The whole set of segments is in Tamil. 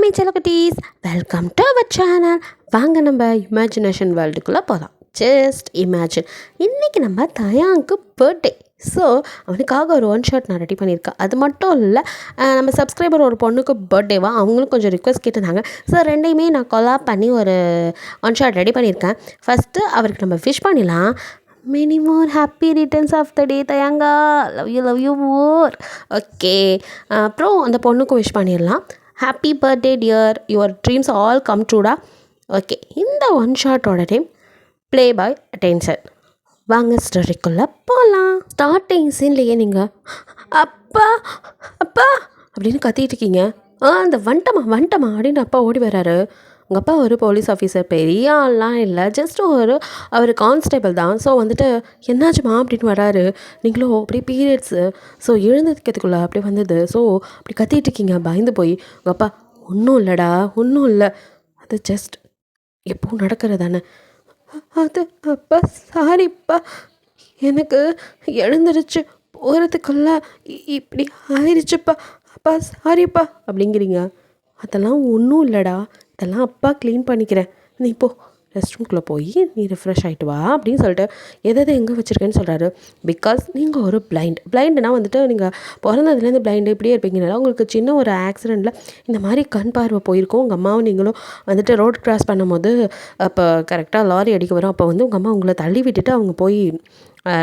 மார்னிங் செல்லக்குட்டீஸ், வெல்கம் டு அவர் சேனல். வாங்க நம்ம இமேஜினேஷன் வேர்ல்டுக்குள்ளே போகலாம். ஜஸ்ட் இமேஜின், இன்றைக்கி நம்ம தயாங்க்கு பர்த்டே. ஸோ அவனுக்காக ஒரு ஒன் ஷாட் நான் ரெடி பண்ணியிருக்கேன். அது மட்டும் இல்லை, நம்ம சப்ஸ்கிரைபர் ஒரு பொண்ணுக்கு பர்த்டேவா, அவங்களும் கொஞ்சம் ரிக்வெஸ்ட் கேட்டிருந்தாங்க. ஸோ ரெண்டையுமே நான் கொலாப் பண்ணி ஒரு ஒன் ஷாட் ரெடி பண்ணியிருக்கேன். ஃபஸ்ட்டு அவருக்கு நம்ம விஷ் பண்ணிடலாம். Many more happy returns of the day தயாங்கா, லவ் யூ மோர். ஓகே, அப்புறம் அந்த பொண்ணுக்கும் விஷ் பண்ணிடலாம். Happy birthday dear, your dreams all come ட்ரூடா. ஓகே, இந்த ஒன் ஷாட்டோட நேம் ப்ளே பாய் அட்டென்ஷன். வாங்க ஸ்டோரிக்குள்ளே போகலாம். ஸ்டார்டிங் சீன்லேயே நீங்கள் அப்பா அப்பா அப்படின்னு கத்திட்டு இருக்கீங்க. அந்த வந்துட்டமா அப்படின்னு அப்பா ஓடி வர்றாரு. உங்கள் அப்பா ஒரு போலீஸ் ஆஃபீஸர், பெரிய ஆள்லாம் இல்லை, ஜஸ்ட் அவர் கான்ஸ்டேபிள் தான். ஸோ வந்துட்டு என்னாச்சுமா அப்படின்னு வராரு. நீங்களும் அப்படி பீரியட்ஸு, ஸோ எழுந்ததுக்கிறதுக்குள்ளே அப்படி வந்தது. ஸோ அப்படி கத்திட்டு இருக்கீங்க பயந்து போய். உங்கள் அப்பா ஒன்றும் இல்லைடா, ஒன்றும் இல்லை, அது ஜஸ்ட் எப்பவும் நடக்கிறது தானே. அது அப்பா சாரிப்பா, எனக்கு எழுந்துருச்சு போகிறதுக்குள்ள இப்படி ஆயிடுச்சுப்பா, அப்பா சாரிப்பா அப்படிங்கிறீங்க. அதெல்லாம் ஒன்றும் இல்லைடா, இதெல்லாம் அப்பா க்ளீன் பண்ணிக்கிறேன், நீ இப்போ ரெஸ்ட் ரூம்குள்ளே போய் நீ ரிஃப்ரெஷ் ஆகிட்டு வா அப்படின்னு சொல்லிட்டு எதை எங்கே வச்சுருக்கேன்னு சொல்கிறாரு. பிகாஸ் நீங்கள் ஒரு பிளைண்டுனா வந்துட்டு நீங்கள் பிறந்ததுலேருந்து பிளைண்டு இப்படியே இருப்பீங்கனால உங்களுக்கு சின்ன ஒரு ஆக்சிடெண்ட்டில் இந்த மாதிரி கண் பார்வை போயிருக்கும். உங்கள் அம்மாவும் நீங்களும் வந்துட்டு ரோட் கிராஸ் பண்ணும்போது அப்போ கரெக்டாக லாரி அடிக்க வரும். அப்போ வந்து உங்கள் அம்மா உங்களை தள்ளி விட்டுட்டு அவங்க போய்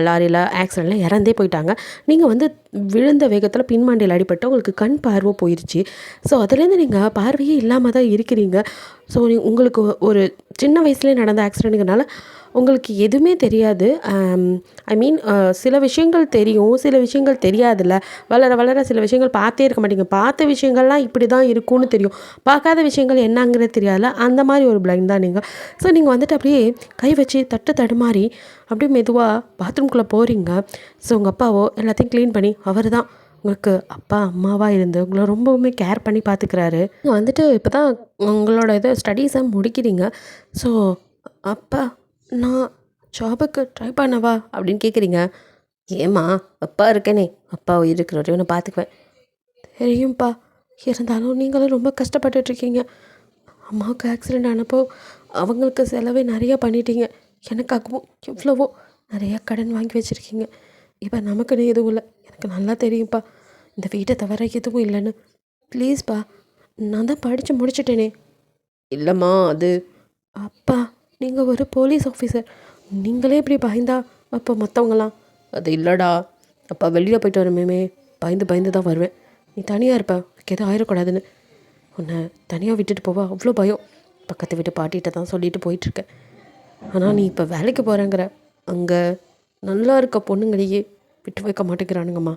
லாரியில் ஆக்சிடெண்ட்டில் இறந்தே போயிட்டாங்க. நீங்கள் வந்து விழுந்த வேகத்தில் பின்மாண்டியில் அடிபட்டு உங்களுக்கு கண் பார்வை போயிடுச்சு. ஸோ அதுலேருந்து நீங்கள் பார்வையே இல்லாமல் தான் இருக்கிறீங்க. ஸோ உங்களுக்கு ஒரு சின்ன வயசுலேயே நடந்த ஆக்சிடெண்ட்டுங்கிறனால உங்களுக்கு எதுவுமே தெரியாது. ஐ மீன் சில விஷயங்கள் தெரியும், சில விஷயங்கள் தெரியாதுல்ல. வளர சில விஷயங்கள் பார்த்தே இருக்க மாட்டீங்க. பார்த்த விஷயங்கள்லாம் இப்படி தான் இருக்கும்னு தெரியும், பார்க்காத விஷயங்கள் என்னங்கிறது தெரியாதுல்ல. அந்த மாதிரி ஒரு பிளைண்ட் தான் நீங்கள். ஸோ நீங்கள் வந்துட்டு அப்படியே கை வச்சு தடுமாறி அப்படியே மெதுவாக பாத்ரூம்குள்ளே போகிறீங்க. ஸோ உங்கள் அப்பாவோ எல்லாத்தையும் க்ளீன் பண்ணி அவர் தான் உங்களுக்கு அப்பா அம்மாவாக இருந்து உங்களை ரொம்பவுமே கேர் பண்ணி பார்த்துக்கிறாரு. நீங்கள் வந்துட்டு இப்போ தான் உங்களோட இதை ஸ்டடீஸை முடிக்கிறீங்க. ஸோ அப்பா நான் ஜாபுக்கு ட்ரை பண்ணவா அப்படின்னு கேட்குறீங்க. ஏம்மா, அப்பா இருக்கேனே, அப்பா இருக்கிற வரையும் நான் பார்த்துக்குவேன். தெரியும்ப்பா, இருந்தாலும் நீங்களும் ரொம்ப கஷ்டப்பட்டுட்ருக்கீங்க. அம்மாவுக்கு ஆக்சிடெண்ட் ஆனப்போ அவங்களுக்கு செலவே நிறையா பண்ணிட்டீங்க. எனக்காகவும் எவ்வளவோ நிறையா கடன் வாங்கி வச்சுருக்கீங்க. இப்போ நமக்குன்னு எதுவும் இல்லை, எனக்கு நல்லா தெரியும்ப்பா. இந்த வீட்டை தவிர எதுவும் இல்லைன்னு. ப்ளீஸ்ப்பா, நான் தான் படித்து முடிச்சிட்டேனே. இல்லைம்மா, அது அப்பா நீங்கள் ஒரு போலீஸ் ஆஃபீஸர், நீங்களே இப்படி பயந்தா அப்போ மற்றவங்களாம். அது இல்லைடா, அப்பா வெளியில் போய்ட்டு வரமே பயந்து தான் வருவேன். நீ தனியாக இருப்ப, எதுவும் ஆயிடக்கூடாதுன்னு உன்னை தனியாக விட்டுட்டு போவா அவ்வளோ பயம். பக்கத்து வீட்டு பாட்டிகிட்ட தான் சொல்லிட்டு போயிட்டுருக்கேன். ஆனால் நீ இப்போ வேலைக்கு போகிறேங்கிற, அங்கே நல்லா இருக்க பொண்ணுங்களையே விட்டு வைக்க மாட்டேங்கிறானுங்கம்மா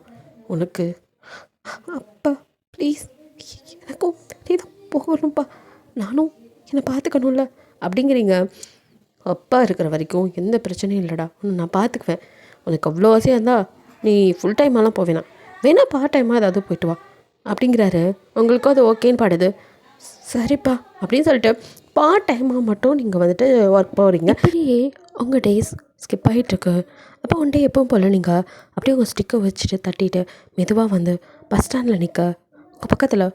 உனக்கு. அப்பா ப்ளீஸ், எனக்கும் வெளியே தான் போகணும்ப்பா, நானும் என்னை பார்த்துக்கணும்ல அப்படிங்கிறீங்க. அப்பா இருக்கிற வரைக்கும் எந்த பிரச்சனையும் இல்லைடா, நான் பார்த்துக்குவேன். உனக்கு அவ்வளோ ஆசையாக இருந்தால் நீ ஃபுல் டைமாலாம் போவேணா, வேணா பார்ட் டைமாக ஏதாவது போய்ட்டு வா அப்படிங்கிறாரு. உங்களுக்கும் அது ஓகேன்னு பாடுது. சரிப்பா அப்படின்னு சொல்லிட்டு பார்ட் டைமாக மட்டும் நீங்கள் வந்துட்டு ஒர்க் போகிறீங்க. இப்படியே உங்கள் டேஸ் ஸ்கிப் ஆகிட்டுருக்கு. அப்போ ஒன் டே எப்பவும் போல் நீங்கள் அப்படியே உங்கள் ஸ்டிக்கை வச்சுட்டு தட்டிட்டு மெதுவாக வந்து பஸ் ஸ்டாண்டில் நிற்க உங்கள் பக்கத்தில்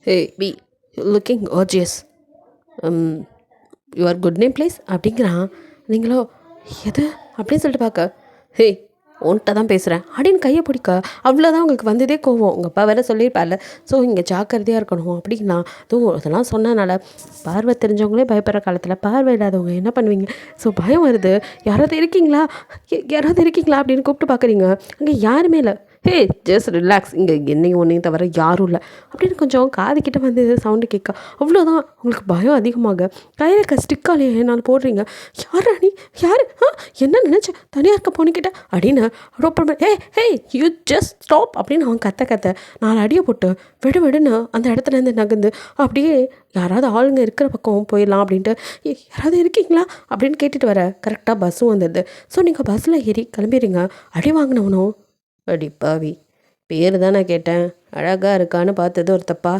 hey be looking gorgeous, your good name please அப்படிங்கிறான். நீங்களோ எது அப்படின்னு சொல்லிட்டு பார்க்க, ஹே உன்கிட்ட தான் பேசுகிறேன் அப்படின்னு கையை பிடிக்க, அவ்வளோதான் உங்களுக்கு வந்ததே கோவம். உங்கள் அப்பா வேறு சொல்லியிருப்பார்ல, ஸோ இங்கே ஜாக்கிரதையாக இருக்கணும் அப்படின்னா. அதெல்லாம் சொன்னனால பார்வை தெரிஞ்சவங்களே பயப்படுற காலத்தில் பார்வை இல்லாதவங்க என்ன பண்ணுவீங்க? ஸோ பயம் வருது. யாராவது இருக்கீங்களா அப்படின்னு கூப்பிட்டு பார்க்குறீங்க. அங்கே யாருமே இல்லை. ஹே ஜஸ்ட் ரிலாக்ஸ், இங்கே என்னையும் ஒன்றையும் தவிர யாரும் இல்லை அப்படின்னு கொஞ்சம் காதுக்கிட்ட வந்து சவுண்டு கேட்க, அவ்வளோதான் உங்களுக்கு பயம் அதிகமாக. கையில் ஸ்டிக்காலே என்னால் போடுறீங்க. யாரா நீ, யார், என்ன நினச்ச தனியாக இருக்க பொண்ணுக்கிட்ட அப்படின்னு ரொம்ப ஹே யூ ஜஸ்ட் ஸ்டாப் அப்படின்னு அவன் கத்த 4 அடியை போட்டு விடுன்னு அந்த இடத்துலேருந்து நகர்ந்து அப்படியே யாராவது ஆளுங்க இருக்கிற பக்கம் போயிடலாம் அப்படின்ட்டு, யாராவது இருக்கீங்களா அப்படின்னு கேட்டுட்டு வர கரெக்டாக பஸ்ஸும் வந்துடுது. ஸோ நீங்கள் பஸ்ஸில் ஏறி கிளம்பிடுறீங்க. அடி வாங்கினவனும், அடி பாவி, பேர் தான் நான் கேட்டேன், அழகாக இருக்கான்னு பார்த்தது ஒரு தப்பா,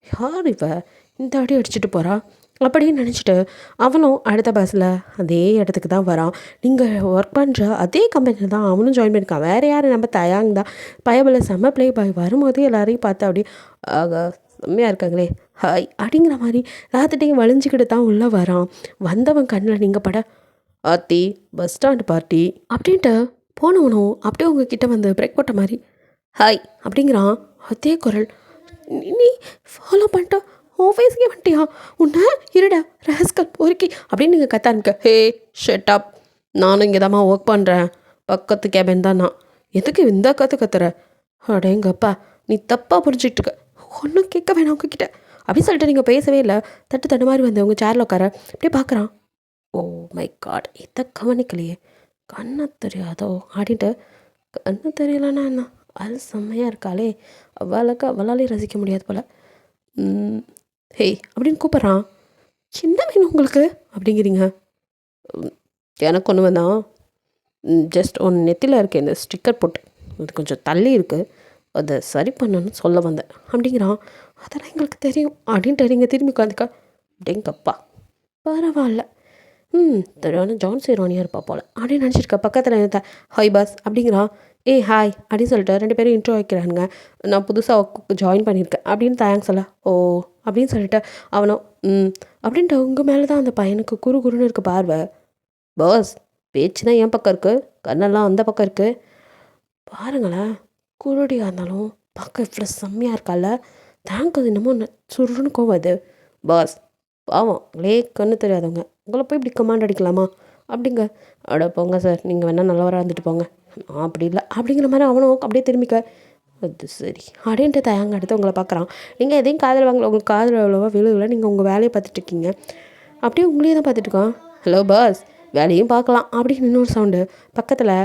யார் இவ இந்த அடி அடிச்சுட்டு போகிறா அப்படின்னு நினச்சிட்டு அவனும் அடுத்த பஸ்ஸில் அதே இடத்துக்கு தான் வரான். நீங்கள் ஒர்க் பண்ணுற அதே கம்பெனியில் தான் அவனும் ஜாயின் பண்ணியிருக்கான். வேறு யார், நம்ம தயாங் தான். பயபில் செம்ம ப்ளே பாய். வரும்போது எல்லாரையும் பார்த்து அப்படியே ஆகா செம்மையாக இருக்காங்களே ஹாய் அப்படிங்கிற மாதிரி ராத்திரியும் வளைஞ்சிக்கிட்டு தான் உள்ளே வரான். வந்தவன் கண்ணில் நீங்கள் பட ஆத்தி பஸ் ஸ்டாண்டு பார்ட்டி அப்படின்ட்டு போனவனும் அப்படியே உங்ககிட்ட வந்து பிரேக் போட்ட மாதிரி ஹாய் அப்படிங்கிறான். அதே குரல், நீ ஃபாலோ பண்ணிட்டா ஆஃபீஸ்க்கே வந்துட்டியா, உன்னை இருடா ரஹஸ்கல் பொறுக்கி அப்படின்னு நீங்கள் கத்த ஆரம்பிக்க. ஹே ஷட் அப், நானும் இங்கே தாம்மா ஒர்க் பண்ணுறேன், பக்கத்து கேபின் தான் நான், எதுக்கு இந்த கற்றுற அடேங்கப்பா, நீ தப்பாக புரிஞ்சிட்டு இருக்க, ஒன்றும் கேட்க வேணாம் உங்ககிட்ட அப்படின்னு சொல்லிட்டு நீங்கள் பேசவே இல்லை. தட்டு மாதிரி வந்து உங்கள் சேரில் உட்கார அப்படியே பார்க்குறான். ஓ மை காட், இதை கவனிக்கலையே, கண்ணை தெரியாதோ அப்படின்ட்டு. கண்ணு தெரியலன்னா என்ன, அது செம்மையாக இருக்காளே, அவளாலே ரசிக்க முடியாது போல். ஹேய் அப்படின்னு கூப்பிட்றான். என்ன வேணும் உங்களுக்கு அப்படிங்கிறீங்க. எனக்கு ஒன்று வேணாம், ஜஸ்ட் ஒன்று நெத்தியில் இருக்க இந்த ஸ்டிக்கர் போட்டு அது கொஞ்சம் தள்ளி இருக்குது, அதை சரி பண்ணணும்னு சொல்ல வந்தேன் அப்படிங்கிறான். அதெல்லாம் எங்களுக்கு தெரியும் அப்படின்ட்டு நீங்கள் திரும்பி உட்காந்துக்கா. அப்படிங்கப்பா பரவாயில்ல, தெரியான ஜான் சீரோனியாக இருப்பா போல் அப்படின்னு நினச்சிருக்கா. பக்கத்தில் ஹாய் பாஸ் அப்படிங்கிறான். ஹாய் அப்படின்னு சொல்லிட்டு 2 பேரும் இன்ட்ரோ வைக்கிறானுங்க. நான் புதுசாக ஜாயின் பண்ணியிருக்கேன் அப்படின்னு தேங்க்ஸ் சொல்ல. ஓ அப்படின்னு சொல்லிட்டு அவனும் அப்படின்ட்டு உங்கள் மேலே தான் அந்த பையனுக்கு குறுன்னு இருக்குது பார்வை. பாஸ் பேச்சு தான் என் பக்கம் இருக்குது, கண்ணெல்லாம் அந்த பக்கம் இருக்குது. பாருங்களேன், குருடியாக இருந்தாலும் பார்க்க இவ்வளோ செம்மையாக இருக்கால, தேங்க் அது என்னமோ சுருன்னு கோவது. பாஸ் பாவம் லே கண்ணு தெரியாதவங்க, உங்களை போய் இப்படி கமாண்ட் அடிக்கலாமா அப்படிங்க. அட போங்க சார், நீங்கள் வேணால் நல்லவராக இருந்துட்டு போங்க, அப்படி இல்லை அப்படிங்கிற மாதிரி அவனும் அப்படியே திரும்பிக்க. அது சரி அப்படின்ட்டு தயாங்க அடுத்து உங்களை பார்க்குறான். நீங்கள் எதையும் காதில் வாங்கல, உங்களுக்கு காதில் அவ்வளோவா விழுவில், நீங்கள் உங்கள் வேலையை பார்த்துட்ருக்கீங்க. அப்படியே உங்களையே தான் பார்த்துட்ருக்கான். ஹலோ பாஸ், வேலையும் பார்க்கலாம் அப்படின்னு இன்னொரு சவுண்டு பக்கத்தில்.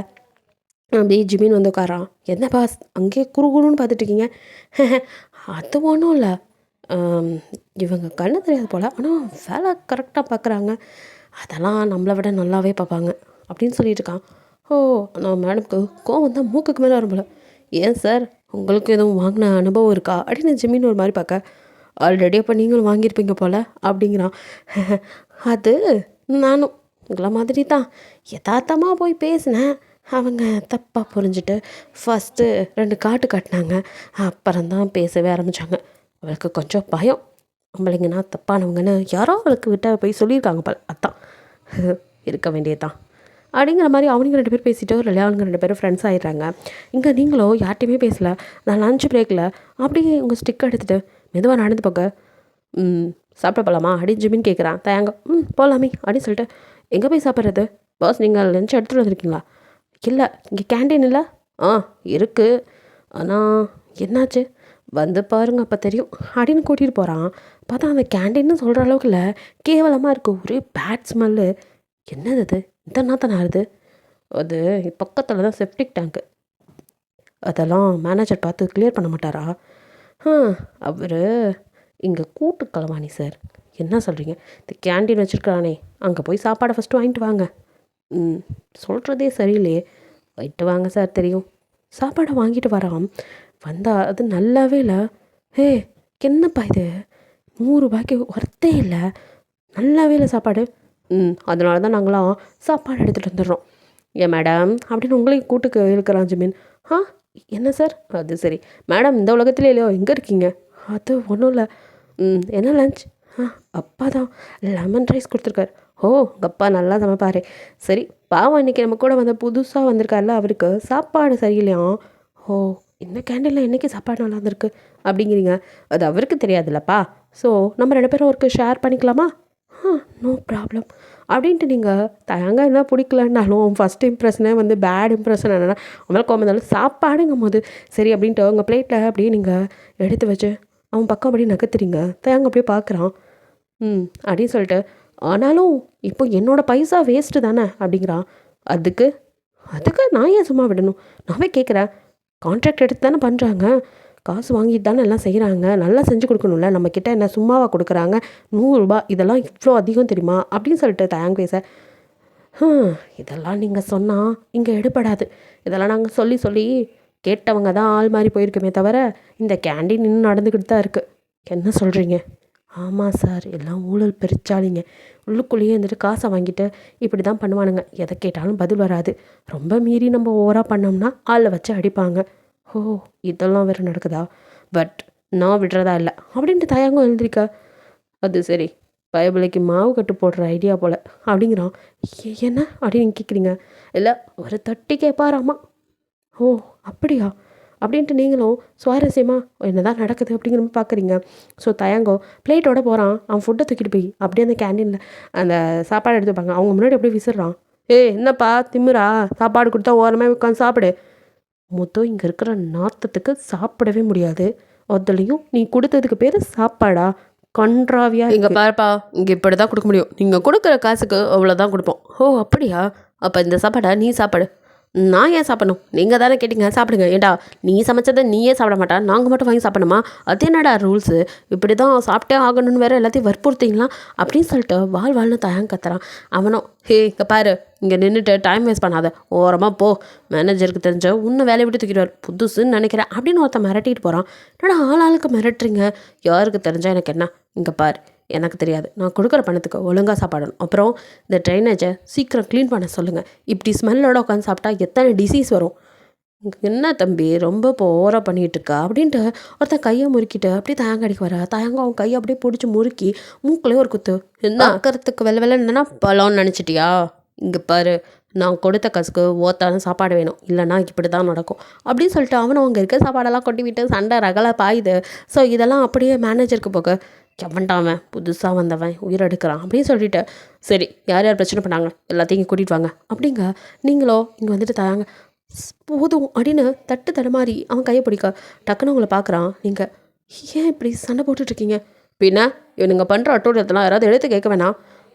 அப்படியே ஜிமின் வந்து உட்காரான். என்ன பாஸ் அங்கேயே குறுன்னு பார்த்துட்ருக்கீங்க. அது ஒன்றும் இல்லை, இவங்க கண்ணு தெரியாது போல், ஆனால் வேலை கரெக்டாக பார்க்குறாங்க, அதெல்லாம் நம்மளை விட நல்லாவே பார்ப்பாங்க அப்படின்னு சொல்லிட்டு இருக்கான். ஓ நான் மேடம்க்கு கோவம் தான் மூக்குக்கு மேலே வரும் போல். ஏன் சார், உங்களுக்கு எதுவும் வாங்கின அனுபவம் இருக்கா அப்படின்னு ஜிமின் ஒரு மாதிரி பார்க்க. ஆல்ரெடி அப்போ நீங்களும் வாங்கியிருப்பீங்க போல் அப்படிங்கிறான். அது நானும் உங்களை மாதிரி தான் யதார்த்தமாக போய் பேசினேன், அவங்க தப்பாக புரிஞ்சுட்டு ஃபஸ்ட்டு 2 காட்டு காட்டினாங்க, அப்புறம்தான் பேசவே ஆரம்பித்தாங்க. அவளுக்கு கொஞ்சம் பயம், நம்மளைங்கன்னா தப்பானவங்கன்னு யாரோ அவளுக்கு விட்ட போய் சொல்லியிருக்காங்க போல், அதான் இருக்க வேண்டியதுதான் அப்படிங்கிற மாதிரி அவனுங்க 2 பேர் பேசிட்டு ஒரு அவனுங்க 2 பேரும் ஃப்ரெண்ட்ஸ் ஆகிடுறாங்க. இங்கே நீங்களோ யார்ட்டையுமே பேசலை. நான் லஞ்ச் பிரேக்கில் அப்படியே உங்கள் ஸ்டிக் எடுத்துகிட்டு மெதுவாக நடந்து போக. சாப்பிட போகலாமா அப்படின்னு ஜிமின் கேட்குறான். தயாங்க போகலாமே அப்படின்னு சொல்லிட்டு. எங்கே போய் சாப்பிட்றது பாஸ், நீங்கள் லஞ்ச் எடுத்துகிட்டு வந்திருக்கீங்களா? இல்லை, இங்கே கேண்டீன் இல்லை. இருக்குது, ஆனால் என்னாச்சு வந்து பாருங்க அப்போ தெரியும் அப்படின்னு கூட்டிகிட்டு போகிறான். பார்த்தா அந்த கேண்டீன்னு சொல்கிற அளவுக்கு இல்லை, கேவலமாக இருக்குது, ஒரே பேட் ஸ்மெல்லு. என்னது அது, இந்த நாத்தம் ஆறுது? அது பக்கத்தில் தான் செப்டிக் டேங்க்கு, அதெல்லாம் மேனேஜர் பார்த்து கிளியர் பண்ண மாட்டாரா? அவர் இங்கே கூட்டு களவாணி சார். என்ன சொல்கிறீங்க? இந்த கேண்டீன் வச்சுருக்கானே, அங்கே போய் சாப்பாடை ஃபஸ்ட்டு வாங்கிட்டு வாங்க. சொல்கிறதே சரியில்லையே. போயிட்டு வாங்க சார் தெரியும். சாப்பாடை வாங்கிட்டு வரான். வந்தால் அது நல்லாவே இல்லை. என்னப்பா இது, 100 ரூபாய்க்கு ஒர்த்தே இல்லை, நல்லாவே இல்லை சாப்பாடு. அதனால தான் நாங்களாம் சாப்பாடு எடுத்துகிட்டு வந்துடுறோம். ஏன் மேடம் அப்படின்னு உங்களையும் கூட்டுக்கு இருக்கிறான் ஜிமின். என்ன சார்? அது சரி மேடம், இந்த உலகத்திலே இல்லையோ, எங்கே இருக்கீங்க? அது ஒன்றும் இல்லை. என்ன லஞ்ச்? அப்பா தான் லெமன் ரைஸ் கொடுத்துருக்காரு. ஓ உங்கள் அப்பா நல்லா சமைப்பாரு. சரி பாவம், இன்றைக்கி நம்ம கூட வந்து புதுசாக வந்திருக்காருல, அவருக்கு சாப்பாடு சரியில்லையாம். ஓ இந்த கேண்டீனில் இன்றைக்கி சாப்பாடு நல்லா இருந்திருக்கு அப்படிங்கிறீங்க, அது அவருக்கு தெரியாதுல்லப்பா. ஸோ நம்ம 2 பேரும் அவருக்கு ஷேர் பண்ணிக்கலாமா? நோ ப்ராப்ளம் அப்படின்ட்டு. நீங்கள் தயங்க என்ன பிடிக்கலன்னாலும் ஃபஸ்ட் இம்ப்ரெஷனே வந்து பேட் இம்ப்ரெஷன் என்னென்னா அவனால் கோவம் இருந்தாலும் சாப்பாடுங்கும் போது சரி அப்படின்ட்டு உங்கள் பிளேட்டில் அப்படியே நீங்கள் எடுத்து வச்சு அவன் பக்கம் அப்படியே நகர்த்துறீங்க. தயங்க அப்படியே பார்க்குறான். அப்படின்னு சொல்லிட்டு, ஆனாலும் இப்போ என்னோடய பைசா வேஸ்ட்டு தானே அப்படிங்கிறான். அதுக்கு நான் ஏன் சும்மா விடணும்? நானே கேட்குறேன், கான்ட்ராக்ட் எடுத்து தானே பண்ணுறாங்க, காசு வாங்கிட்டு தானே எல்லாம் செய்கிறாங்க, நல்லா செஞ்சு கொடுக்கணும்ல, நம்மக்கிட்ட என்ன சும்மாவாக கொடுக்குறாங்க? 100 ரூபா, இதெல்லாம் இவ்வளோ அதிகம் தெரியுமா அப்படின்னு சொல்லிட்டு தயாங்க பேச. இதெல்லாம் நீங்கள் சொன்னால் இங்கே எடுபடாது, இதெல்லாம் நாங்கள் சொல்லி சொல்லி கேட்டவங்க தான் ஆள் மாதிரி போயிருக்குமே தவிர இந்த கேண்டீன் இன்னும் நடந்துக்கிட்டு தான் இருக்குது. என்ன சொல்கிறீங்க? ஆமாம் சார், எல்லாம் ஊழல் பெருச்சாலிங்க, உள்ளுக்குள்ளேயே இருந்துட்டு காசை வாங்கிட்டு இப்படி தான் பண்ணுவானுங்க, எதை கேட்டாலும் பதில் வராது, ரொம்ப மீறி நம்ம ஓவராக பண்ணோம்னா ஆளை வச்சு அடிப்பாங்க. ஓ இதெல்லாம் வேறு நடக்குதா? பட் நான் விடுறதா இல்லை அப்படின்ட்டு தயங்கம் எழுந்திருக்க. அது சரி, பயபிளைக்கு மாவு கட்டு போடுற ஐடியா போல் அப்படிங்கிறான். என்ன அப்படின்னு கேட்குறீங்க? இல்லை, ஒரு தட்டி கேட்பாராமா. ஓ, அப்படியா? அப்படின்ட்டு நீங்களும் சுவாரஸ்யமாக என்ன தான் நடக்குது அப்படிங்கிற மாதிரி பார்க்குறீங்க. ஸோ தயங்கோ பிளேட்டோட போகிறான். அவன் ஃபுட்டை தூக்கிட்டு போய் அப்படியே அந்த கேண்டீனில் அந்த சாப்பாடு எடுத்துப்பாங்க அவங்க முன்னாடி அப்படியே விசிறான். என்னப்பா திமிரா? சாப்பாடு கொடுத்தா ஓரமாக உட்காந்து சாப்பிடு. மொத்தம் இங்கே இருக்கிற நாத்தத்துக்கு சாப்பிடவே முடியாது. அதுலேயும் நீ கொடுத்ததுக்கு பேர் சாப்பாடா? கன்றாவியா இங்கே பாருப்பா, இங்கே இப்படி தான் கொடுக்க முடியும். நீங்கள் கொடுக்குற காசுக்கு அவ்வளோதான் கொடுப்போம். ஓ, அப்படியா? அப்போ இந்த சாப்பாடை நீ சாப்பாடு. நான் ஏன் சாப்பிடணும்? நீங்கள் தானே கேட்டிங்க, சாப்பிடுங்க. ஏண்டா, நீ சமைச்சதை நீயே சாப்பிட மாட்டா, நாங்கள் மட்டும் வாங்கி சாப்பிடணுமா? அது என்னடா ரூல்ஸு? இப்படி தான் சாப்பிட்டே ஆகணும்னு வேறு எல்லாத்தையும் வற்புறுத்திங்களா அப்படின்னு சொல்லிட்டு வாழ்னு தயங்க கத்துறான். அவனும் இங்கே பாரு, இங்கே நின்றுட்டு டைம் வேஸ்ட் பண்ணாத, ஓரமாக போ, மேனேஜருக்கு தெரிஞ்ச இன்னும் வேலையை விட்டு தூக்கிடுவார், புதுசுன்னு நினைக்கிறேன் அப்படின்னு ஒருத்தன் மிரட்டிட்டு போகிறான். என்னடா ஆளுக்கு மிரட்டுறீங்க? யாருக்கு தெரிஞ்சா எனக்கு என்ன? இங்கே பாரு, எனக்கு தெரியாது, நான் கொடுக்குற பணத்துக்கு ஒழுங்காக சாப்பிடணும். அப்புறம் இந்த ட்ரைனேஜை சீக்கிரம் க்ளீன் பண்ண சொல்லுங்கள். இப்படி ஸ்மெல்லோட உட்காந்து சாப்பிட்டா எத்தனை டிசீஸ் வரும். என்ன தம்பி ரொம்ப ஓவராக பண்ணிகிட்டு இருக்கா அப்படின்ட்டு ஒருத்தன் கையை முறுக்கிட்டு அப்படியே தயங்கடிக்கு வர. தயங்க அவன் கையை அப்படியே பிடிச்சி முறுக்கி மூக்குலேயே ஒரு குத்து. என்ன ஆக்கிறதுக்கு வெள்ளை என்னன்னா பழம்னு நினச்சிட்டியா? இங்கே பாரு, நான் கொடுத்த காசுக்கு ஓத்தான சாப்பாடு வேணும், இல்லைனா இப்படி தான் நடக்கும் அப்படின்னு சொல்லிட்டு அவனும் அங்கே இருக்க சாப்பாடெல்லாம் கொட்டி விட்டு சண்டை ரகலை பாயுது. ஸோ இதெல்லாம் அப்படியே மேனேஜருக்கு போக, எவன்டாவன் புதுசாக வந்தவன் உயிரெடுக்கிறான் அப்படின்னு சொல்லிட்டு, சரி யார் யார் பிரச்சனை பண்ணாங்க எல்லாத்தையும் இங்கே கூட்டிகிட்டு வாங்க அப்படிங்க. நீங்களோ இங்கே வந்துட்டு தராங்க போதும் அப்படின்னு தட்டு தடுமாறி அவன் கையை பிடிக்க டக்குன்னு உங்களை பார்க்குறான். நீங்கள் ஏன் இப்படி சண்டை போட்டுட்ருக்கீங்க? பின்ன இவனுங்க பண்ணுற அட்டூழியத்தெல்லாம் யாராவது எடுத்து கேட்க வேணாம்.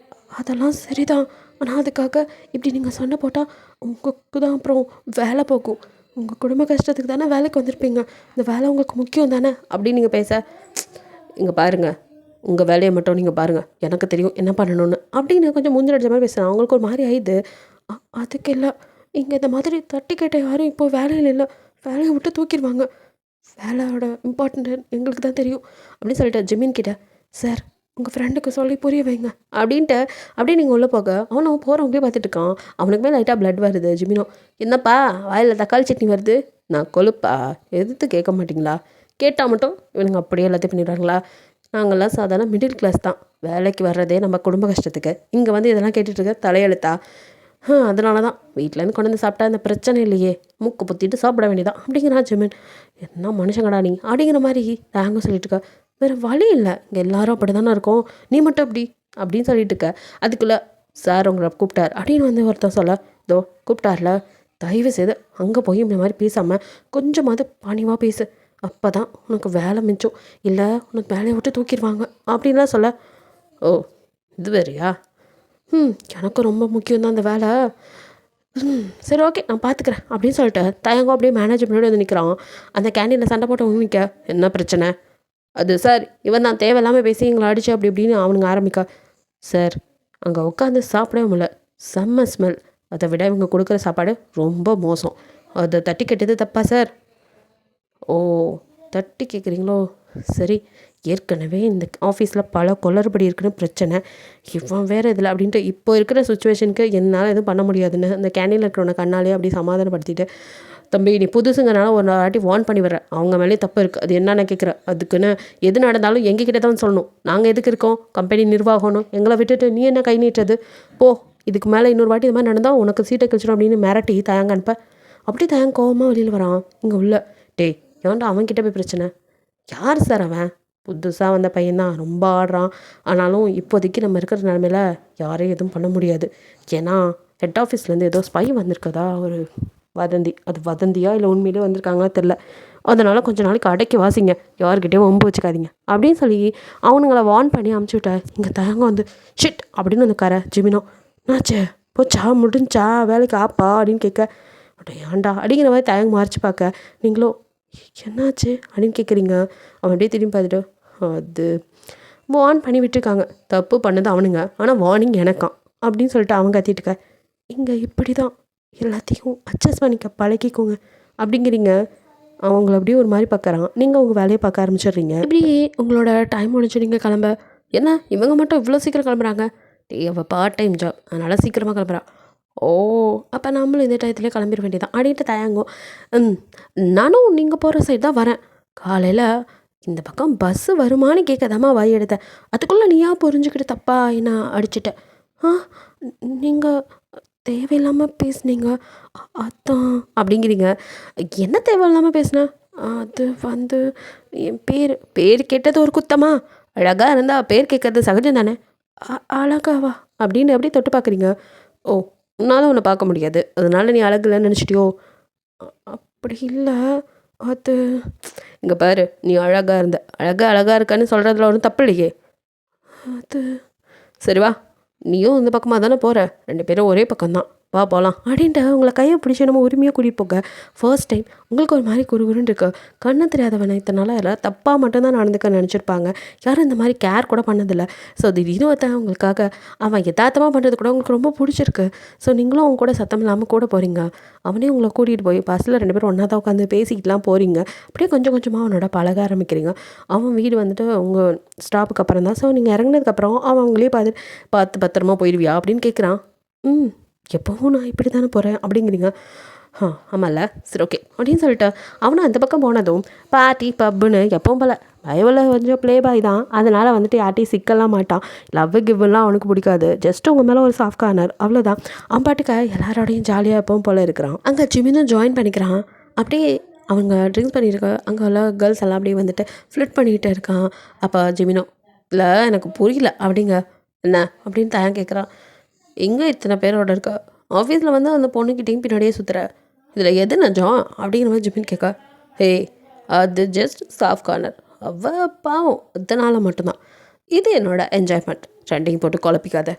அதெல்லாம் சரிதான், ஆனால் அதுக்காக இப்படி நீங்கள் சண்டை போட்டால் உங்களுக்கு தான் அப்புறம் வேலை போகும். உங்கள் குடும்ப கஷ்டத்துக்கு தானே வேலைக்கு வந்திருப்பீங்க, இந்த வேலை உங்களுக்கு முக்கியம் தானே அப்படின்னு நீங்கள் பேச, இங்கே பாருங்கள், உங்கள் வேலையை மட்டும் நீங்கள் பாருங்கள், எனக்கு தெரியும் என்ன பண்ணணும்னு அப்படின்னு கொஞ்சம் முந்திர அடிச்ச மாதிரி பேசுகிறேன். அவங்களுக்கு ஒரு மாதிரி ஆயிடுது. அதுக்கு இல்லை, இங்கே இந்த மாதிரி தட்டி கேட்ட யாரும் இப்போ வேலையில் இல்லை, வேலையை விட்டு தூக்கிடுவாங்க, வேலையோட இம்பார்ட்டன்ட் எங்களுக்கு தான் தெரியும் அப்படின்னு சொல்லிட்டு ஜிமின் கிட்ட, சார் உங்கள் ஃப்ரெண்டுக்கு சொல்லி புரிய வைங்க அப்படின்ட்டு அப்படியே நீங்கள் உள்ளே போக அவனும் போகிறவங்களே பார்த்துட்டு இருக்கான். அவனுக்குமே லைட்டாக பிளட் வருது. ஜிமினோ, என்னப்பா வாயில் தக்காளி சட்னி வருது? நான் கொழுப்பா, எதிர்த்து கேட்க மாட்டிங்களா? கேட்டால் மட்டும் இவனுங்க அப்படியே எல்லாத்தையும் பண்ணிடுறாங்களா? நாங்கள்லாம் சாதாரண மிடில் கிளாஸ் தான், வேலைக்கு வர்றதே நம்ம குடும்ப கஷ்டத்துக்கு, இங்கே வந்து இதெல்லாம் கேட்டுட்ருக்க தலையெழுத்தா? அதனால தான் வீட்டிலேருந்து கொண்டு வந்து சாப்பிட்டா இந்த பிரச்சனை இல்லையே, மூக்கு புத்திட்டு சாப்பிட வேண்டியதான் அப்படிங்கிறான் ஜிமின். என்ன மனுஷங்கடா நீ அப்படிங்கிற மாதிரி தாங்க சொல்லிட்டு இருக்க. வேறு வழி இல்லை, இங்கே எல்லாரும் அப்படி தானே இருக்கோம், நீ மட்டும் அப்படி அப்படின்னு சொல்லிட்டு இருக்க. அதுக்குள்ளே சார் உங்களை கூப்பிட்டார் அப்படின்னு வந்து ஒருத்தன் சொல்ல, இதோ கூப்பிட்டார்ல, தயவு செய்து அங்கே போய் இந்த மாதிரி பேசாமல் கொஞ்சமாவது பணிவாக பேசு, அப்போ தான் உனக்கு வேலை மிச்சம், இல்லை உனக்கு வேலையை விட்டு தூக்கிடுவாங்க அப்படின்லாம் சொல்ல. ஓ, இது வேறையா? எனக்கு ரொம்ப முக்கியம் தான் அந்த வேலை. சரி ஓகே, நான் பார்த்துக்கிறேன் அப்படின்னு சொல்லிட்டு தயங்கம் அப்படியே மேனேஜர் முன்னாடி வந்து நிற்கிறான். அந்த கேண்டீனில் சண்டை போட்ட நிற்க, என்ன பிரச்சனை? அது சார், இவன் தான் தேவையில்லாமல் பேசி எங்களை அடிச்சு அப்படி இப்படின்னு அவனுங்க ஆரம்பிக்கா. சார், அங்கே உட்காந்து சாப்பிடவே முடியல, செம்ம ஸ்மெல், அதை விட இவங்க கொடுக்குற சாப்பாடு ரொம்ப மோசம், அதை தட்டி கெட்டது தப்பா சார்? ஓ, தட்டி கேட்குறீங்களோ? சரி, ஏற்கனவே இந்த ஆஃபீஸில் பல குளறுபடி இருக்குன்னு பிரச்சனை, இவன் வேறு இதில் அப்படின்ட்டு இப்போ இருக்கிற சுச்சுவேஷனுக்கு என்னால் எதுவும் பண்ண முடியாதுன்னு அந்த கேண்டீனில் இருக்கிறவனை கண்ணாலே அப்படி சமாதானப்படுத்திட்டு, தம்பி நீ புதுசுங்கனால ஒரு வாட்டி வார்ன் பண்ணி வர்றேன், அவங்க மேலே தப்பு இருக்குது, அது என்னென்ன கேட்குறேன், அதுக்குன்னு எது நடந்தாலும் எங்ககிட்ட தான் சொல்லணும், நாங்கள் எதுக்கு இருக்கோம், கம்பெனி நிர்வாகணும், எங்களை விட்டுட்டு நீ என்ன கை நீட்டுறது, போ, இதுக்கு மேலே இன்னொரு வாட்டி இது மாதிரி நடந்தால் உனக்கு சீட்டை கழிச்சிடும் அப்படின்னு மிரட்டி தயங்க அனுப்ப. அப்படி தயங்க கோவமாக வெளியில் வரான். இங்கே உள்ள, டேய் ஏன்டா அவன்கிட்ட போய் பிரச்சனை? யார் சார் அவன்? புதுசாக வந்த பையன்தான், ரொம்ப ஆடுறான், ஆனாலும் இப்போதைக்கு நம்ம இருக்கிற நிலமையில யாரையும் எதுவும் பண்ண முடியாது, ஏன்னா ஹெட் ஆஃபீஸ்லேருந்து ஏதோ ஸ்பை வந்திருக்கதா ஒரு வதந்தி, அது வதந்தியா இல்லை உண்மையிலே வந்திருக்காங்களா தெரில, அதனால் கொஞ்ச நாளைக்கு அடக்கி வாசிங்க, யார்கிட்டையும் வம்பு வச்சுக்காதீங்க அப்படின்னு சொல்லி அவனுங்களை வார்ன் பண்ணி அமுச்சு விட்டேன். இங்கே தயங்க வந்து ஷிட் அப்படின்னு வந்து கரை. ஜிமினோ, நாச்சே போச்சா, முடிஞ்சா வேலைக்கு ஆப்பா அப்படின்னு கேட்க, ஏன்டா அப்படிங்கிற மாதிரி தயங்க மாறிச்சு பார்க்க. நீங்களோ என்னாச்சு அப்படின்னு கேட்குறீங்க. அவன் அப்படியே திரும்பி பார்த்துட்டு, அது வார்ன் பண்ணி விட்டுருக்காங்க, தப்பு பண்ணது அவனுங்க, ஆனால் வார்னிங் எனக்கான் அப்படின்னு சொல்லிட்டு அவங்க கத்திட்டுக்க. இங்கே இப்படி தான் எல்லாத்தையும் அட்ஜஸ்ட் பண்ணிக்க பழகிக்கோங்க அப்படிங்கிறீங்க. அவங்கள அப்படியே ஒரு மாதிரி பார்க்குறான். நீங்கள் உங்கள் வேலையை பார்க்க ஆரம்பிச்சிடுறீங்க. இப்படி உங்களோட டைம் முடிஞ்சு நீங்கள் கிளம்ப. என்ன இவங்க மட்டும் இவ்வளோ சீக்கிரம் கிளம்புறாங்க? அவள் பார்ட் டைம் ஜாப், அதனால் சீக்கிரமாக கிளம்புறான். ஓ, அப்போ நம்மளும் இந்த டயத்துலேயே கிளம்பிட வேண்டியதான் அப்படின்ட்டு தயங்கும். நானும் நீங்கள் போகிற சைடு தான் வரேன். காலையில் இந்த பக்கம் பஸ்ஸு வருமானு கேட்கதாம்மா வாய் எடுத்தேன். அதுக்குள்ளே நீயா புரிஞ்சுக்கிட்டு தப்பா என்ன அடிச்சிட்ட. ஆ நீங்கள் தேவையில்லாமல் பேசுனீங்க, அதான் அப்படிங்கிறீங்க. என்ன தேவையில்லாமல் பேசுனேன்? அது வந்து என் பேர் கேட்டது ஒரு குத்தமா? அழகாக இருந்தால் பேர் கேட்கறது சகஜம் தானே. அழகாவா அப்படின்னு அப்படியே தொட்டு பார்க்குறீங்க. ஓ, உன்னால் உன்னை பார்க்க முடியாது, அதனால நீ அழகு இல்லைன்னு நினச்சிட்டியோ? அப்படி இல்லை, அது இங்கே பாரு, நீ அழகாக இருந்த, அழகாக இருக்கான்னு சொல்கிறதுல ஒன்றும் தப்பு இல்லையே. அது சரி வா, நீயும் இந்த பக்கமாக தானே போகிற, 2 பேரும் ஒரே பக்கம்தான், வா போகலாம் அப்படின்ட்டு உங்களை கையை பிடிச்சி நம்ம உரிமையாக கூட்டிகிட்டு போக. ஃபர்ஸ்ட் டைம் உங்களுக்கு ஒரு மாதிரி குறுகுறுன்னு இருக்கு. கண்ணு தெரியாதவனை இத்தனால எல்லாம் தப்பாக மட்டும்தான் நடந்துக்க நினச்சிருப்பாங்க. யாரும் இந்த மாதிரி கேர் கூட பண்ணதில்லை. ஸோ திடீர்னு ஒருத்தன் உங்களுக்காக அவன் யதார்த்தமாக பண்ணுறது கூட உங்களுக்கு ரொம்ப பிடிச்சிருக்கு. ஸோ நீங்களும் அவங்க கூட சத்தம் இல்லாமல் கூட போகிறீங்க. அவனே உங்களை கூட்டிகிட்டு போய் பஸ்ஸில் 2 பேரும் ஒன்றா தான் உட்காந்து பேசிக்கிட்டுலாம் போகிறீங்க. அப்படியே கொஞ்சம் கொஞ்சமாக அவனோட பழக ஆரம்பிக்கிறீங்க. அவன் வீடு வந்துட்டு உங்கள் ஸ்டாப்புக்கு அப்புறம் தான். ஸோ நீங்கள் இறங்கினதுக்கப்புறம் அவன் அவங்களே பார்த்து பத்திரமா போயிடுவியா அப்படின்னு கேட்குறான். எப்போவும் நான் இப்படி தானே போகிறேன் அப்படிங்கிறீங்க. ஆமாம்ல, சரி ஓகே அப்படின்னு சொல்லிட்டு அவனும் அந்த பக்கம் போனதும் பார்ட்டி பப்புன்னு எப்பவும் போல் பயவில் கொஞ்சம் ப்ளே பாய் தான். அதனால் வந்துட்டு யார்ட்டையும் சிக்கலாம் மாட்டான். லவ் கிவ்லாம் அவனுக்கு பிடிக்காது. ஜஸ்ட் உங்கள் மேலே ஒரு சாஃப்ட் கார்னர், அவ்வளோதான். அவன் பாட்டுக்க எல்லாரோடையும் ஜாலியாக எப்பவும் போல் இருக்கிறான். அங்கே ஜிமினும் ஜாயின் பண்ணிக்கிறான். அப்படியே அவங்க ட்ரிங்க்ஸ் பண்ணியிருக்க அங்கே உள்ள கேர்ள்ஸ் எல்லாம் அப்படியே வந்துட்டு ஃப்ளிட் பண்ணிக்கிட்டு இருக்கான். அப்போ ஜிமினோ, இல்லை எனக்கு புரியல அப்படிங்க. என்ன அப்படின்னு தயான் கேட்குறான். எங்கே இத்தனை பேரோட இருக்கா, ஆஃபீஸில் வந்து அந்த பொண்ணுக்கிட்டையும் பின்னாடியே சுற்றுற, இதில் எது நஜம் அப்படிங்கிற மாதிரி ஜிமின் கேட்க. அது ஜஸ்ட் சாஃப்ட் கார்னர், அவள் பாவம், அதனால் மட்டும்தான். இது என்னோட என்ஜாய்மெண்ட், ட்ரெண்டிங் போட்டு குழப்பிக்காத.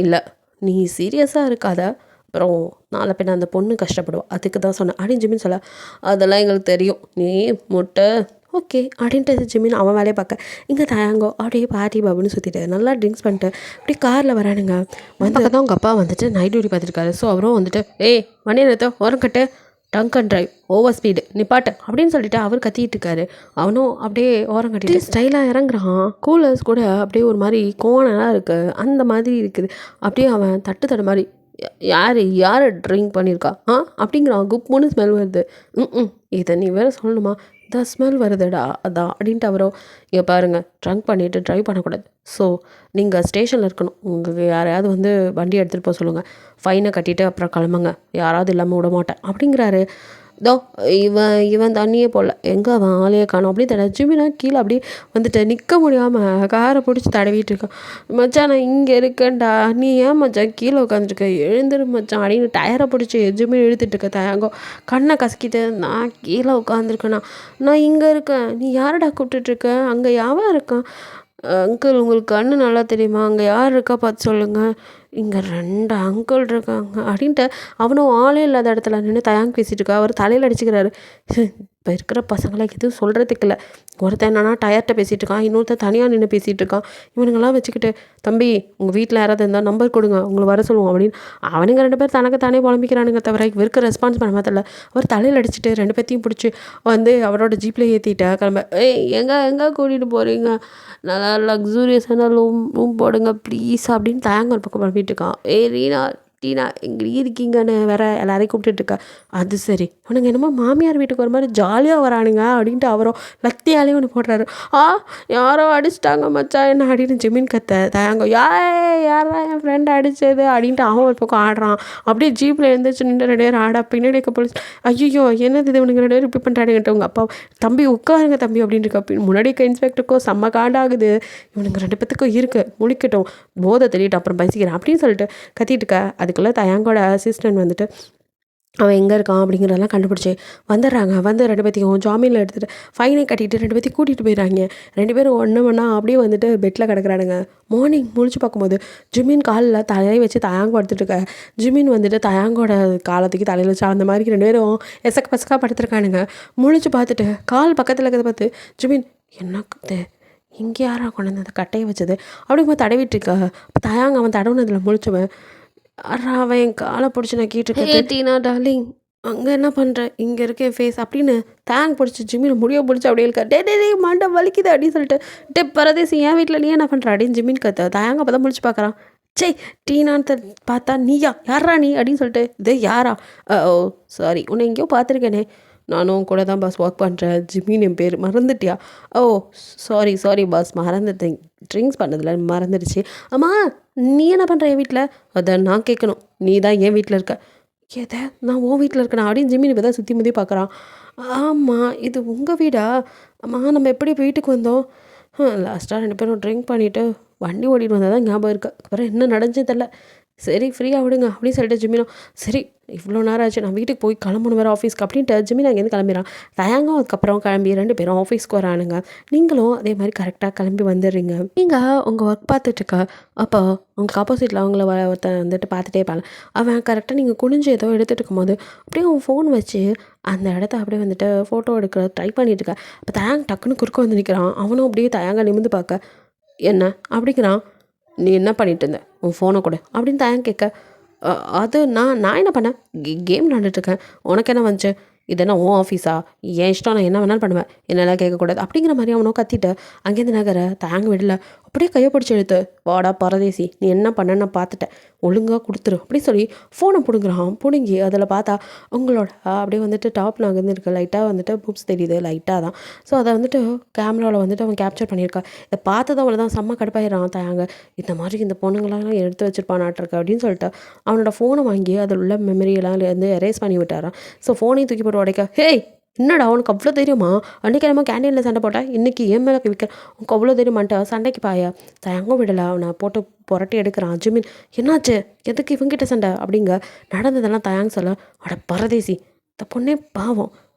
இல்லை நீ சீரியஸாக இருக்காத, அப்புறம் நாளை பின்ன அந்த பொண்ணு கஷ்டப்படுவோம், அதுக்கு தான் சொன்னேன் அப்படின்னு ஜிமின் சொல்ல. அதெல்லாம் எங்களுக்கு தெரியும், நீ முட்டை ஓகே அப்படின்ட்டு ஜிமின் அவன் வேலையை பார்க்க. இங்கே தயாங்கோ அப்படியே பார்ட்டி பாபுன்னு சுற்றிட்டு நல்லா ட்ரிங்க்ஸ் பண்ணிட்டு அப்படியே காரில் வரானுங்க. வந்து தான் அவங்க அப்பா வந்துட்டு நைட் டியூட்டி பார்த்துருக்காரு. ஸோ அவரும் வந்துட்டு வண்டி நிறுத்த, ஓரம் கட்டு, drunk and drive, over speed, நிப்பாட்டு அப்படின்னு சொல்லிட்டு அவர் கத்திட்டு இருக்காரு. அவனும் அப்படியே ஓரம் கட்டிட்டு ஸ்டைலாக இறங்குறான். கூலர்ஸ் கூட அப்படியே ஒரு மாதிரி கோணலாக இருக்குது, அந்த மாதிரி இருக்குது. அப்படியே அவன் தட்டு மாதிரி யார் ட்ரிங்க் பண்ணியிருக்கா அப்படிங்கிறான். குப்புன்னு ஸ்மெல் வருது. இதை நீ வேறு சொல்லணுமா, இந்த ஸ்மெல் வருதுடா அதான் அப்படின்ட்டு அவரோ. இங்கே பாருங்கள், ட்ரங்க் பண்ணிவிட்டு ட்ரைவ் பண்ணக்கூடாது. ஸோ நீங்கள் ஸ்டேஷனில் இருக்கணும். உங்களுக்கு யாரையாவது வந்து வண்டி எடுத்துகிட்டு போக சொல்லுங்கள், ஃபைனை கட்டிவிட்டு அப்புறம் கிளம்புங்க, யாராவது இல்லாமல் விட மாட்டேன் அப்படிங்கிறாரு. தோ இவன் தண்ணியே போடல, எங்கே அவன் ஆளையே காணும் அப்படின்னு தட. ஜிமினா கீழே அப்படியே வந்துட்டு நிற்க முடியாமல் காரை பிடிச்சி தடவிட்டு இருக்கான். மச்சான் நான் இங்கே இருக்கேன்டா, நீ ஏன் மச்சான் கீழே உட்காந்துருக்க, எழுந்துரு மச்சான் அப்படின்னு டயரை பிடிச்சி ஜிமின் இழுத்துட்டு இருக்க. தயாங்கோ கண்ணை கசக்கிட்டு, நான் கீழே உட்காந்துருக்கேண்ணா, நான் இங்கே இருக்கேன், நீ யாரடா கூப்பிட்டுட்ருக்க, அங்கே யாவன் இருக்கான். அங்கிள் உங்களுக்கு கண்ணு நல்லா தெரியுமா, அங்கே யார் இருக்கா பார்த்து சொல்லுங்கள், இங்கே 2 அங்கிள் இருக்காங்க அப்படின்ட்டு அவனும் ஆளே இல்லாத இடத்துல நின்று தயாங்க பேசிகிட்டு இருக்கா. அவர் தலையில் அடிச்சுக்கிறாரு. இப்போ இருக்கிற பசங்களை எதுவும் சொல்கிறதுக்கு இல்லை. ஒருத்தன் என்னன்னா டயர்கிட்ட பேசிகிட்டு இருக்கான், இன்னொருத்தன் தனியாக நின்று பேசிகிட்டு இருக்கான். இவனுங்கெல்லாம் வச்சுக்கிட்டு, தம்பி உங்கள் வீட்டில் யாராவது இருந்தால் நம்பர் கொடுங்க, உங்களை வர சொல்லுவோம் அப்படின்னு அவனுங்க 2 பேர் தனக்கு தானே புலம்பிக்கிறானுங்க தவிர இவருக்கு ரெஸ்பான்ஸ் பண்ண மாத்திரல. அவர் தலையில் அடிச்சுட்டு 2 பேர்த்தையும் பிடிச்சி வந்து அவரோட ஜீப்பில் ஏற்றிட்டா கிளம்ப. எங்கே கூட்டிகிட்டு போகிறீங்க, நல்லா லக்ஸூரியஸான ரூம் போடுங்க ப்ளீஸ் அப்படின்னு தயாங்க ஒரு பக்கம் புலம்பிட்டு இருக்கான். ரீனா டீனா எங்கே இருக்கீங்கன்னு வேற எல்லாரையும் கூப்பிட்டுருக்கா. அது சரி, அவனுங்க என்னமோ மாமியார் வீட்டுக்கு ஒரு மாதிரி ஜாலியாக வரானுங்க அப்படின்ட்டு அவரும் லத்தியாலேயும் ஒன்று போடுறாரு. யாரோ அடிச்சிட்டாங்க மச்சான் என்ன அப்படின்னு ஜிமின் கத்த. தயாங்கோ யாரா என் ஃப்ரெண்ட் அடித்தது அப்படின்ட்டு அவன் ஒரு பக்கம் ஆடுறான். அப்படியே ஜீப்பில் எழுந்திரிச்சு நின்று 2 பேரும் ஆடா. பின்னாடி இருக்க போலீஸ், ஐயோ என்னது இது இவனுங்க 2 பேரும் இப்படி பண்ணுறானுங்கிட்ட உங்கள் அப்பா, தம்பி உட்காருங்க தம்பி அப்படின்னு இருக்கா. முன்னாடி இருக்க இன்ஸ்பெக்டருக்கும் செம்ம காண்டாகுது. இவனுங்க 2 பேத்துக்கும் இருக்குது, முழிக்கட்டும், போதை தெரியட்டும், அப்புறம் பேசிக்கிறேன் அப்படின்னு சொல்லிட்டு கத்திட்டு இருக்க. அதுக்குள்ளே தயாங்கோட அசிஸ்டன்ட் வந்துட்டு அவன் எங்கே இருக்கான் அப்படிங்கிறதெல்லாம் கண்டுபிடிச்சி வந்துடுறாங்க. வந்து 2 பேத்தையும் ஜாமீனில் எடுத்துகிட்டு ஃபைனை கட்டிட்டு 2 பேத்தையும் கூட்டிகிட்டு போயிடுறாங்க. 2 பேரும் ஒன்றா அப்படியே வந்துட்டு பெட்டில் கிடக்குறானுங்க. மார்னிங் முழிச்சு பார்க்கும்போது ஜிமின் காலில் தலையை வச்சு தயாங்க படுத்துட்டு இருக்க. ஜிமின் வந்துட்டு தயாங்கோட காலத்துக்கு தலையில் வச்சு அந்த மாதிரி 2 பேரும் எசக்க பசக்காக படுத்துருக்கானுங்க. முழிச்சு பார்த்துட்டு கால் பக்கத்தில் இருக்கிறத பார்த்து ஜிமின் என்னக்குது இங்கே யாரா கொண்டு வந்து அந்த கட்டையை வச்சது அப்படிங்கும்போது தடவிட்டு இருக்கா. அப்போ தயாங்க அவன் தடவுனதில் முழிச்சவன் அவன் என் காலை பிடிச்சி நான் கேட்டுருக்கேன். டீனா டார்லிங் அங்கே என்ன பண்ணுற, இங்கே இருக்க என் ஃபேஸ் அப்படின்னு தேங்க் பிடிச்சி ஜிமின் முடிய பிடிச்சி அப்படியே இருக்கா. டே மண்டை வலிக்குது அப்படின்னு சொல்லிட்டு பரதேசி என் வீட்டில் நீ என்ன பண்ணுற அப்படின்னு ஜிமின் கத்த. தயாங்க அப்போ தான் முடிச்சு பார்க்குறான். டீனான்னு பார்த்தா நீயா, யாரா நீ அப்படின்னு சொல்லிட்டு இது யாரா, ஓ சாரி உன்னை எங்கேயோ பார்த்துருக்கேனே, நானும் கூட தான் பாஸ் ஒர்க் பண்ணுறேன். ஜிமின் என் பேர். மறந்துட்டியா? ஓ சாரி சாரி பாஸ், மறந்துட்டேன். ட்ரிங்க்ஸ் பண்ணதில்ல மறந்துடுச்சு. அம்மா, நீ என்ன பண்ணுற என் வீட்டில்? அதை நான் கேட்கணும். நீ தான் என் வீட்டில் இருக்க. எதை? நான் உன் வீட்டில் இருக்கேனா அப்படின்னு ஜிமின் இப்போ தான் சுற்றி முற்றி பார்க்குறான். ஆமாம், இது உங்கள் வீடா? அம்மா, நம்ம எப்படி வீட்டுக்கு வந்தோம்? லாஸ்ட்டாக 2 பேரும் ட்ரிங்க் பண்ணிவிட்டு வண்டி ஓட்டிகிட்டு வந்தால் தான் ஞாபகம் இருக்குது. அப்புறம் என்ன நடந்துச்சு தெரில. சரி ஃப்ரீயாக விடுங்க அப்படின்னு சொல்லிட்டு ஜிமினும், சரி இவ்வளோ நேரம் ஆச்சு, நான் வீட்டுக்கு போய் கிளம்பணும் வேறு ஆஃபீஸ்க்கு அப்படின்ட்டு ஜிமின் அங்கேருந்து கிளம்பிடுறான். தயங்கம் அதுக்கப்புறம் கிளம்பி 2 பேரும் ஆஃபீஸ்க்கு வரானுங்க. நீங்களும் அதே மாதிரி கரெக்டாக கிளம்பி வந்துடுறீங்க. நீங்கள் உங்கள் ஒர்க் பார்த்துட்ருக்க அப்போ உங்களுக்கு ஆப்போசிட்டில் அவங்கள ஒருத்தன் வந்துட்டு பார்த்துட்டே இருப்பாங்க. அவன் கரெக்டாக நீங்கள் குனிஞ்சு ஏதோ எடுத்துகிட்டு இருக்கும்போது அப்படியே அவன் ஃபோன் வச்சு அந்த இடத்த அப்படியே வந்துட்டு ஃபோட்டோ எடுக்க ட்ரை பண்ணிட்டு இருக்க. அப்போ தயாங்க டக்குன்னு குறுக்க வந்து நிற்கிறான். அவனும் அப்படியே தயாங்க நிமிந்து பார்க்க, என்ன அப்படிங்கிறான். நீ என்ன பண்ணிட்டு இருந்த? உன் ஃபோனை கொடு அப்படின்னு தயாங்க கேட்க, அது நான் நான் என்ன பண்ணேன்? கேம் விளாண்டுட்ருக்கேன். உனக்கு என்ன வந்துச்சு? இது என்ன உன் ஆஃபீஸா? என் இஷ்டம், நான் என்ன வேணாலும் பண்ணுவேன், என்னெல்லாம் கேட்கக்கூடாது அப்படிங்கிற மாதிரி அவனும் கத்திட்டு அங்கேருந்து நகர தயாங்க விடல. அப்படியே கையை பிடிச்சி எடுத்து, வாடா பரதேசி, நீ என்ன பண்ண நான் பார்த்துட்டேன், ஒழுங்காக கொடுத்துரு அப்படின்னு சொல்லி ஃபோனை பிடுங்குறான். பிடுங்கி அதில் பார்த்தா உங்களோட அப்படியே வந்துட்டு டாப்பில் அங்கேருந்து இருக்க லைட்டாக வந்துட்டு பூப்ஸ் தெரியுது, லைட்டாக தான். ஸோ அதை வந்துட்டு கேமராவில் வந்துட்டு அவன் கேப்சர் பண்ணியிருக்கான். இதை பார்த்ததும் அவளை தான் செம்ம கடுப்பாயிடுறான் தயாங்க. இந்த மாதிரி இந்த பொண்ணுங்களாம் எடுத்து வச்சிருப்பானாட்டிருக்கு அப்படின்னு சொல்லிட்டு அவனோட ஃபோனை வாங்கி அதில் உள்ள மெமரியெல்லாம் வந்து எரேஸ் பண்ணி விட்டாரான். ஸோ ஃபோனையும் தூக்கி போட்டு உடைக்க, ஹேய் என்னடா உனக்கு அவ்வளோ தெரியுமா? அன்றைக்கி நம்ம கேண்டீனில் சண்டை போட்டேன், இன்றைக்கி என் மேலே விற்க உனக்கு அவ்வளோ தெரியுமான்ட்டு சண்டைக்கு பாய தயங்கும் விடலை. அவனை போட்டு புரட்டி எடுக்கிறான். ஜிமின், என்னாச்சு, எதுக்கு இவங்கிட்ட சண்டை அப்படிங்க. நடந்ததெல்லாம் தயாங்க சொல்ல, அட பரதேசி, இந்த பொண்ணே பாவம்,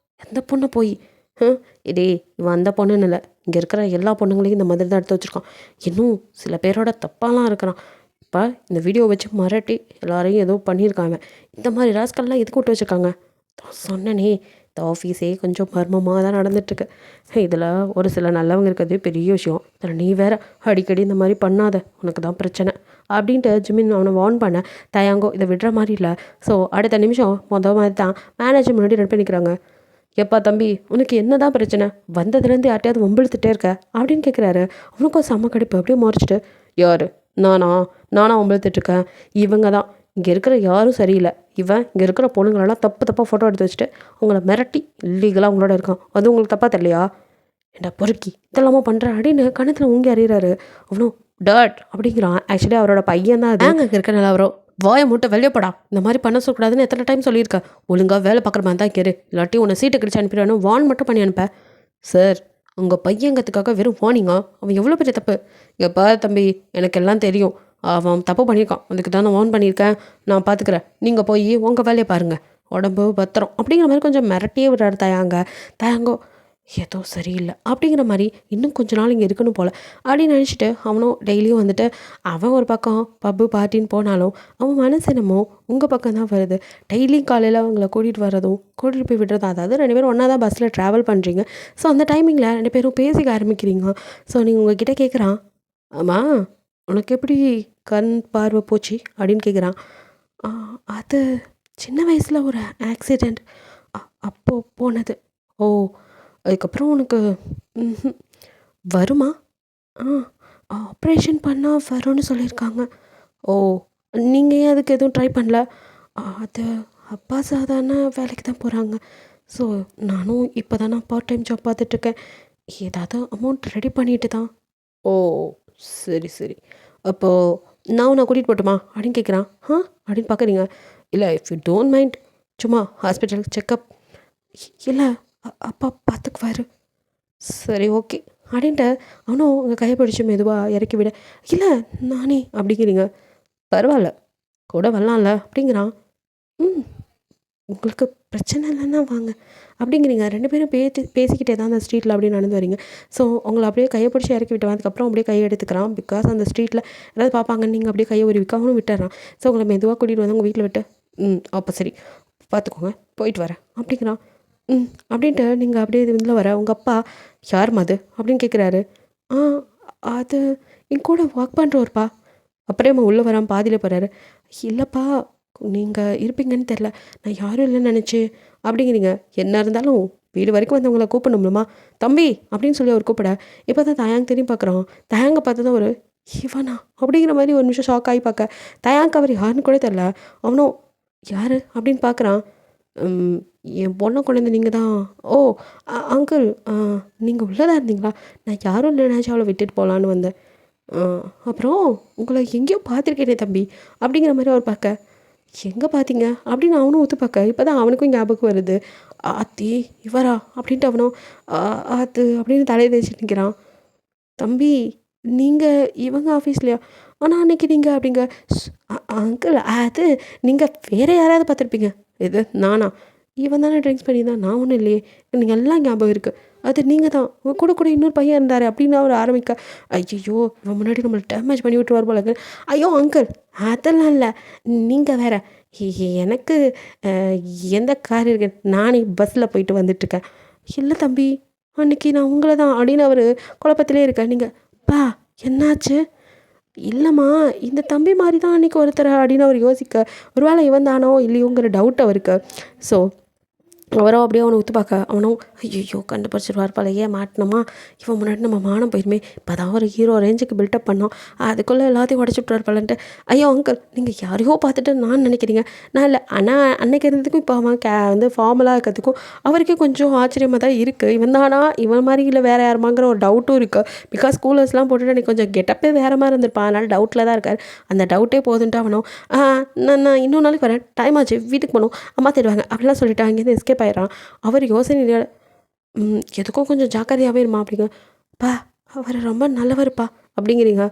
எந்த பொண்ணை போய் இதே இவன் அந்த பொண்ணுன்னு இல்லை, இங்கே இருக்கிற எல்லா பொண்ணுங்களையும் இந்த மாதிரி தான் எடுத்து வச்சுருக்கான். இன்னும் சில பேரோட தப்பாலாம் இருக்கிறான். இப்போ இந்த வீடியோ வச்சு மிரட்டி எல்லாரையும் ஏதோ பண்ணியிருக்காங்க. இந்த மாதிரி ராஸ்கல்லாம் எதுக்கு விட்டு வச்சுருக்காங்க? சொன்னனே, இந்த ஆஃபீஸே கொஞ்சம் மர்மமாக தான் நடந்துட்டுருக்கு. இதில் ஒரு சில நல்லவங்க இருக்கிறது பெரிய விஷயம். இதில் நீ வேறு அடிக்கடி இந்த மாதிரி பண்ணாத, உனக்கு தான் பிரச்சனை அப்படின்ட்டு ஜிமின் அவனை வார்ன் பண்ண. தயாங்கோ இதை விடுற மாதிரி இல்லை. ஸோ அடுத்த நிமிஷம் மாதிரி தான் மேனேஜர் முன்னாடி ரெடி பண்ணிக்கிறாங்க. எப்பா தம்பி, உனக்கு என்ன தான் பிரச்சனை? வந்ததுலேருந்து யார்ட்டையாவது வம்பிழுத்துட்டே இருக்க அப்படின்னு கேட்குறாரு. அவனுக்கும் செம்ம கடுப்பு. அப்படியே முறைச்சிட்டு, யார்? நானா வம்பிழுத்துட்ருக்கேன்? இவங்க தான், இங்கே இருக்கிற யாரும் சரியில்லை. இவன் இங்கே இருக்கிற பொண்ணுங்களெல்லாம் தப்பாக ஃபோட்டோ எடுத்து வச்சுட்டு அவங்கள மிரட்டி இல்லீகலாக அவங்களோட இருக்கான். அது உங்களுக்கு தப்பாக தெரியலையா? என்ன பொறுக்கி இதெல்லாமா பண்ணுற அப்படின்னு கணத்தில் ஊங்கி அறிகிறாரு. அவனும் டர்ட் அப்படிங்கிறான். ஆக்சுவலி அவரோட பையன் தான் அது. அங்கே இருக்க நல்லா வரும். வாயை மூட்டை வெளியே போடா, இந்த மாதிரி பண்ண சொல்லக்கூடாதுன்னு எத்தனை டைம் சொல்லியிருக்கேன். ஒழுங்காக வேலை பார்க்குற மாதிரி தான் கேரு, இல்லாட்டி உன்னை சீட்டை கிடிச்சு அனுப்பிடுவேன்னு வார்ன் மட்டும் பண்ணி அனுப்ப. சார், உங்கள் பையங்கிறதுக்காக வெறும் வார்னிங்கா? அவன் எவ்வளோ பெரிய தப்பு. இங்கே பாரு தம்பி, எனக்கு எல்லாம் தெரியும். அவன் தப்பு பண்ணியிருக்கான், அதுக்கு தான் நான் வார்ன் பண்ணியிருக்கேன். நான் பார்த்துக்கிறேன், நீங்கள் போய் உங்கள் வேலையை பாருங்கள், உடம்பு பத்திரம் அப்படிங்கிற மாதிரி கொஞ்சம் மிரட்டியே விடுறாரு தயாங்கோ. ஏதோ சரியில்லை அப்படிங்கிற மாதிரி இன்னும் கொஞ்ச நாள் இங்கே இருக்கணும் போல் அப்படின்னு நினச்சிட்டு அவனும் டெய்லியும் வந்துட்டு அவன் ஒரு பக்கம் பப்பு பார்ட்டின்னு போனாலும் அவன் மனசு என்னமோ உங்கள் பக்கம் தான் வருது. டெய்லியும் காலையில் அவங்கள கூட்டிகிட்டு வரதும் கூட்டிகிட்டு போய் விடுறதும், அதாவது 2 பேரும் ஒன்றா தான் பஸ்ஸில் ட்ராவல் பண்ணுறீங்க. ஸோ அந்த டைமிங்கில் 2 பேரும் பேசிக்க ஆரம்பிக்கிறீங்க. ஸோ நீங்கள் உங்ககிட்ட கேட்குறான், ஆமாம் உனக்கு எப்படி கண் பார்வை போச்சு அப்படின்னு கேட்குறான். அது சின்ன வயசில் ஒரு ஆக்சிடெண்ட், அப்போது போனது. ஓ, அதுக்கப்புறம் உனக்கு வருமா? ஆ ஆப்ரேஷன் பண்ணால் வரும்னு சொல்லியிருக்காங்க. ஓ, நீங்கள் ஏன் அதுக்கு எதுவும் ட்ரை பண்ணல? அது அப்பா சாதாரண வேலைக்கு தான் போகிறாங்க. ஸோ நானும் இப்போ தான் பார்ட் டைம் ஜாப் பார்த்துட்ருக்கேன். ஏதாவது அமௌண்ட் ரெடி பண்ணிட்டு தான். ஓ சரி சரி, அப்போது நான் உன்னை கூட்டிகிட்டு போட்டுமா அப்படின்னு கேட்குறான். அப்படின்னு பார்க்குறீங்க. இல்லை, இஃப் யூ டோன்ட் மைண்ட், சும்மா ஹாஸ்பிட்டல் செக்கப். இல்லை, அப்பா பார்த்துக்குவாரு. சரி ஓகே அப்படின்ட்டு அவனும் உங்கள் கையை பிடிச்சி மெதுவாக இறக்கி விட. இல்லை நானே அப்படிங்கிறீங்க. பரவாயில்ல, கூட வரலாம்ல அப்படிங்கிறான். உங்களுக்கு பிரச்சனை இல்லைன்னா வாங்க அப்படிங்கிறீங்க. 2 பேரும் பேசிக்கிட்டே தான் அந்த ஸ்ட்ரீட்டில் அப்படியே நடந்து வரீங்க. ஸோ உங்களை அப்படியே கையை பிடிச்சி இறக்கி விட்டு அதுக்கப்புறம் அப்படியே கையை எடுத்துக்கிறான். பிகாஸ் அந்த ஸ்ட்ரீட்டில் ஏதாவது பார்ப்பாங்கன்னு நீங்கள் அப்படியே கையை ஒரு விற்கவும் விட்டுறான். ஸோ உங்களை மெதுவாக கூட்டிகிட்டு வந்து உங்கள் வீட்டில் விட்டு, அப்போ சரி பார்த்துக்கோங்க, போயிட்டு வரேன் அப்படிங்கிறான். அப்படின்ட்டு நீங்கள் அப்படியே இதில் வர உங்கள் அப்பா, யார் மது அப்படின்னு கேட்குறாரு. அது என் கூட ஒர்க் பண்ணுறோருப்பா. அப்புறமா உள்ளே வரான், பாதியில் போகிறாரு. இல்லைப்பா, நீங்கள் இருப்பீங்கன்னு தெரில, நான் யாரும் இல்லைன்னு நினச்சி அப்படிங்கிறீங்க. என்ன இருந்தாலும் வீடு வரைக்கும் வந்து உங்களை கூப்பிடணும்லம்மா தம்பி அப்படின்னு சொல்லி அவர் கூப்பிட. இப்போ தான் தயாங்க திரும்பி பார்க்குறோம். தயாங்க பார்த்து தான் ஒரு இவனா அப்படிங்கிற மாதிரி ஒரு நிமிஷம் ஷாக் ஆகி பார்க்க. தயாங்க அவர் யாருன்னு கூட தெரில. அவனும் யார் அப்படின்னு பார்க்குறான். ம், என் பொண்ணை கொண்டு வந்து நீங்கள் தான். ஓ அங்கிள், நீங்கள் உள்ளே தான் இருந்தீங்களா? நான் யாரும் இல்லை நினச்சி அவளை விட்டுட்டு போகலான்னு வந்தேன். ஆ, அப்புறம் உங்களை எங்கேயோ பார்த்துருக்கேனே தம்பி அப்படிங்கிற மாதிரி அவர் பார்க்க, எங்கே பார்த்தீங்க அப்படின்னு அவனும் ஒத்து பார்க்க, இப்போ தான் அவனுக்கும் ஞாபகம் வருது. ஆத்தி இவரா அப்படின்ட்டு அவனும் "ஆ, ஆத்து" அப்படின்னு தலையை தேய்ச்சிட்டு நிற்கிறான். தம்பி, நீங்கள் இவங்க ஆஃபீஸ்லையா? ஆனால் அன்னைக்கு நீங்கள் அப்படிங்க அங்கிள், அது நீங்கள் வேறு யாராவது பார்த்துருப்பீங்க. இது நானா? இவன் தானே ட்ரிங்க்ஸ் பண்ணியிருந்தான், நான் ஒன்றும் இல்லையே. நீங்கள் எல்லாம் ஞாபகம் இருக்குது. அது நீங்கள் தான், உங்கள் கூட கூட இன்னொரு பையன் இருந்தார் அப்படின்னு அவர் ஆரம்பிக்க, ஐயோ இவன் முன்னாடி நம்மளை டேமேஜ் பண்ணி விட்டுருவார் போல இருக்கு. ஐயோ அங்கிள், அதெல்லாம் இல்லை, நீங்கள் வேற. எனக்கு எந்த கார் இருக்கு, நானே பஸ்ஸில் போயிட்டு வந்துட்டுருக்கேன். இல்லை தம்பி, அன்னைக்கு நான் உங்களை தான் அப்படின்னு அவர் குழப்பத்திலே இருக்கேன். நீங்கள் பா என்னாச்சு? இல்லைம்மா, இந்த தம்பி மாதிரி தான் அன்றைக்கி ஒருத்தர் அப்படின்னு அவர் யோசிக்க, ஒரு வேளை இவன் தானோ இல்லையோங்கிற டவுட் அவருக்கு. ஸோ அவரோ அப்படியே அவனை ஒத்து பார்க்க, அவனும் ஐயோ கண்டுபிடிச்சிருவார் போல, ஏன் மாட்டினோமா, இவன் முன்னாடி நம்ம மானம் போயிருமே, இப்போ தான் ஒரு ஹீரோ ரேஞ்சுக்கு பில்டப் பண்ணோம், அதுக்குள்ளே எல்லாத்தையும் உடச்சி விட்ருவார் போலன்ட்டு. ஐயோ அங்கிள், நீங்கள் யாரையோ பார்த்துட்டு நான் நினைக்கிறீங்க, நான் இல்லை. ஆனால் அன்னைக்கு இருந்ததுக்கும் இப்போ அவன் வந்து ஃபார்மலாக இருக்கிறதுக்கும் அவருக்கே கொஞ்சம் ஆச்சரியமாக தான் இருக்குது. இவன் தானா, இவன் மாதிரி இல்லை வேறு யாருமாங்கிற ஒரு டவுட்டும் இருக்குது. பிகாஸ் ஸ்கூலர்ஸ்லாம் போட்டுட்டு எனக்கு கொஞ்சம் கெட்டப்பே வேறு மாதிரி இருந்திருப்பான், அதனால் டவுட்டில் தான் இருக்கார். அந்த டவுட்டே போதுன்ட்டு அவனும் நான் இன்னொரு நாளைக்கு வரேன், டைம் ஆச்சு, வீட்டுக்கு போகணும், அம்மா தேடுவாங்க அப்படிலாம் சொல்லிட்டு அங்கேருந்து எஸ்கேப் ஆயிடுறான். அவர் யோசனையோட எதுக்கும் கொஞ்சம் ஜாக்கிரதையாகவே இருமா அப்படிங்க. பா அவர் ரொம்ப நல்லவர்ப்பா அப்படிங்கிறீங்க.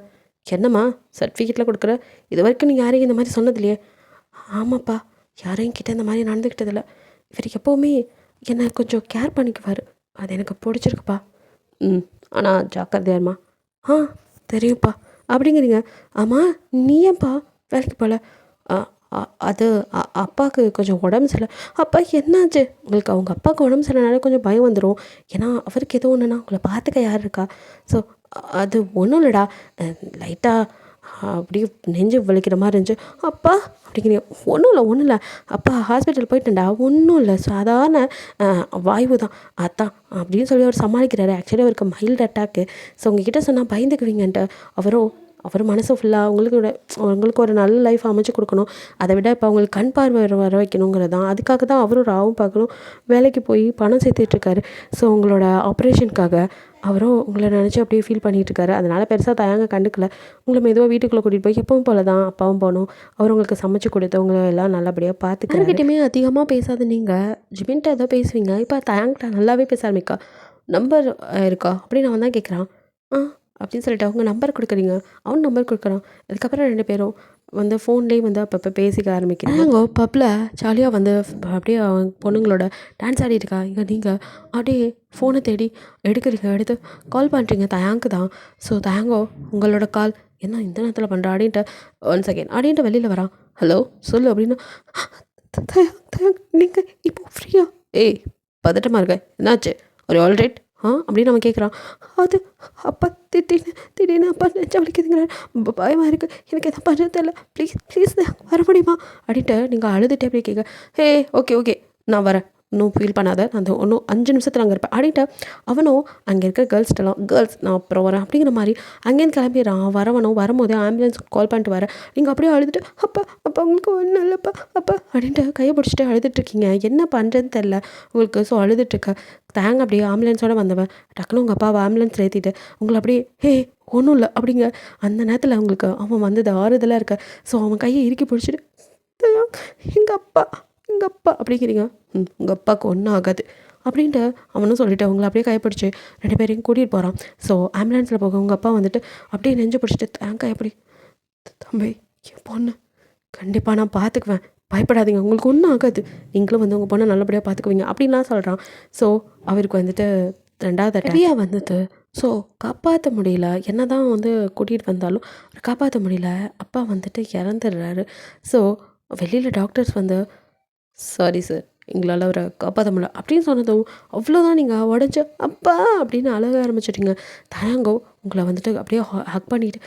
என்னம்மா சர்டிஃபிகேட்டில் கொடுக்குற, இது வரைக்கும் நீங்கள் யாரையும் இந்த மாதிரி சொன்னதில்லையே? ஆமாப்பா, யாரையும் கிட்ட இந்த மாதிரி நடந்துக்கிட்டதில்ல. இவர் எப்போவுமே என்னை கொஞ்சம் கேர் பண்ணிக்குவார், அது எனக்கு பிடிச்சிருக்குப்பா. ஆனால் ஜாக்கிரதையாருமா. ஆ தெரியும்ப்பா அப்படிங்கிறீங்க. ஆமாம், நீ ஏன்ப்பா வேலைக்கு போகல? அது அப்பாவுக்கு கொஞ்சம் உடம்பு சரியில்லை. அப்பா என்னாச்சு உங்களுக்கு? அவங்க அப்பாவுக்கு உடம்பு சரியில்லைனாலே கொஞ்சம் பயம் வந்துடும். ஏன்னா அவருக்கு எதுவும் ஒன்றுனா உங்களை பார்த்துக்க யார் இருக்கா? ஸோ அது ஒன்றும் இல்லைடா, லைட்டாக அப்படியே நெஞ்சு வலிக்கிற மாதிரி இருந்துச்சு. அப்பா அப்படிங்கிறீங்க. ஒன்றும் இல்லை அப்பா, ஹாஸ்பிட்டல் போயிட்டேன்டா, ஒன்றும் இல்லை, சாதாரண வாய்வு தான், அதான் அப்படின்னு சொல்லி அவர் சமாளிக்கிறாரு. ஆக்சுவலி அவருக்கு மைல்டு அட்டாக்கு. ஸோ உங்ககிட்ட சொன்னால் பயந்துக்குவீங்கன்ட்டு அவர் மனசு ஃபுல்லாக உங்களுக்கு ஒரு நல்ல லைஃப் அமைச்சு கொடுக்கணும். அதை விட இப்போ அவங்களுக்கு கண் பார்வை வர வைக்கணுங்கிறது தான். அதுக்காக தான் அவரும் ராவும் பார்க்கணும் வேலைக்கு போய் பணம் சேர்த்துட்ருக்காரு. ஸோ உங்களோட ஆப்ரேஷனுக்காக அவரும் உங்களை நினச்சி அப்படியே ஃபீல் பண்ணிகிட்ருக்காரு. அதனால் பெருசாக தயங்க கண்டுக்கல. உங்களை மெதுவாக வீட்டுக்குள்ளே கூட்டிகிட்டு போய் எப்பவும் போல தான் அப்பாவும் போகணும், அவர் உங்களுக்கு சமைச்சு கொடுத்து உங்களை எல்லாம் நல்லபடியாக பார்த்துக்க. கிட்டேயுமே அதிகமாக பேசாத நீங்கள் ஜிபின்ட்ட ஏதோ பேசுவீங்க, இப்போ தயங்கிட்ட நல்லாவே பேச ஆரம்பிக்கா. நம்பர் இருக்கா அப்படின்னு அவன் தான் கேட்குறான். அப்படின்னு சொல்லிட்டு அவங்க நம்பர் கொடுக்குறீங்க, அவன் நம்பர் கொடுக்குறான். அதுக்கப்புறம் 2 பேரும் வந்து ஃபோன்லேயே வந்து அப்பப்போ பேசிக்க ஆரம்பிக்கிறாங்க. அவங்க பப்பில் ஜாலியாக வந்து அப்படியே அவன் பொண்ணுங்களோட டான்ஸ் ஆடிட்டு இருக்கா. இங்கே நீங்கள் அப்படியே ஃபோனை தேடி எடுக்கிறீங்க, எடுத்து கால் பண்ணுறீங்க. தயாங்கு தான். ஸோ தயாங்கோ உங்களோட கால் என்ன இந்த நேரத்தில் பண்ணுறா அப்படின்ட்டு 1 செகண்ட் அப்படின்ட்டு வெளியில் வரான். ஹலோ சொல்லு அப்படின்னு. தயாங் நீங்கள் இப்போ ஃப்ரீயா? ஏய் பதட்டமாக இருக்க, என்னாச்சு, ஒரு ஆல்ரைட் அப்படின்னு அவன் கேட்குறான். அது அப்பா திடீர்னு அப்பா நெஞ்ச வலிக்குதுங்கிறார், பயமாக இருக்குது, எனக்கு எதாவது பண்ணுறது தெரியல, ப்ளீஸ் வர முடியுமா அப்படின்ட்டு நீங்கள் அழுதுகிட்டே அப்படி கேட்க. ஹே ஓகே நான் வரேன், இன்னும் ஃபீல் பண்ணாத, நான் இன்னும் 5 நிமிஷத்தில் அங்கே இருப்பேன் அப்படின்ட்டு அவனும் அங்கே இருக்க கேர்ள்ஸ் நான் அப்புறம் வரேன் அப்படிங்கிற மாதிரி அங்கேருந்து கிளம்பிடுறான். வரும்போதே ஆம்புலன்ஸ் கால் பண்ணிட்டு வரேன். நீங்கள் அப்படியே அழுதுட்டு அப்பா உங்களுக்கு ஒன்றும் இல்லைப்பா அப்பா அப்படின்ட்டு கையை பிடிச்சிட்டு அழுதுட்ருக்கீங்க. என்ன பண்ணுறதுன்னு தெரில உங்களுக்கு. ஸோ அழுதுட்ருக்க தேங்க அப்படியே ஆம்புலன்ஸோடு வந்தவன் டக்குன்னு உங்கள் அப்பாவை ஆம்புலன்ஸ் ஏற்றிட்டு உங்களை அப்படியே ஒன்றும் இல்லை அப்படிங்க. அந்த நேரத்தில் அவங்களுக்கு அவன் வந்தது ஆறுதலாக இருக்க. ஸோ அவன் கையை இறுக்கி பிடிச்சிட்டு எங்கள் அப்பா அப்படிங்கிறீங்க. உங்கள் அப்பாவுக்கு ஒன்றும் ஆகாது அப்படின்ட்டு அவனும் சொல்லிவிட்டு அவங்கள அப்படியே கைப்பிடிச்சி 2 பேரையும் கூட்டிகிட்டு போகிறான். ஸோ ஆம்புலன்ஸில் போக உங்கள் அப்பா வந்துட்டு அப்படியே நெஞ்சு பிடிச்சிட்டு தேங்காய் எப்படி தம்பி என் பொண்ணு கண்டிப்பாக நான் பார்த்துக்குவேன், பயப்படாதீங்க, உங்களுக்கு ஒன்றும் ஆகாது, நீங்களும் வந்து உங்கள் பொண்ணை நல்லபடியாக பார்த்துக்குவீங்க அப்படின்லாம் சொல்கிறான். ஸோ அவருக்கு வந்துட்டு 2வது அட்டாக் வந்தது. ஸோ காப்பாற்ற முடியல, என்ன தான் வந்து கூட்டிகிட்டு வந்தாலும் காப்பாற்ற முடியல. அப்பா வந்துட்டு இறந்துடுறாரு. ஸோ வெளியில் டாக்டர்ஸ் வந்து சாரி சார், எங்களால் அவரை காப்பாற்ற முடியல அப்படின்னு சொன்னதும் அவ்வளோதான், நீங்கள் உடஞ்ச அப்பா அப்படின்னு அழக ஆரம்பிச்சிட்டிங்க. தயாங்கோ உங்களை வந்துட்டு அப்படியே ஹக் பண்ணிட்டு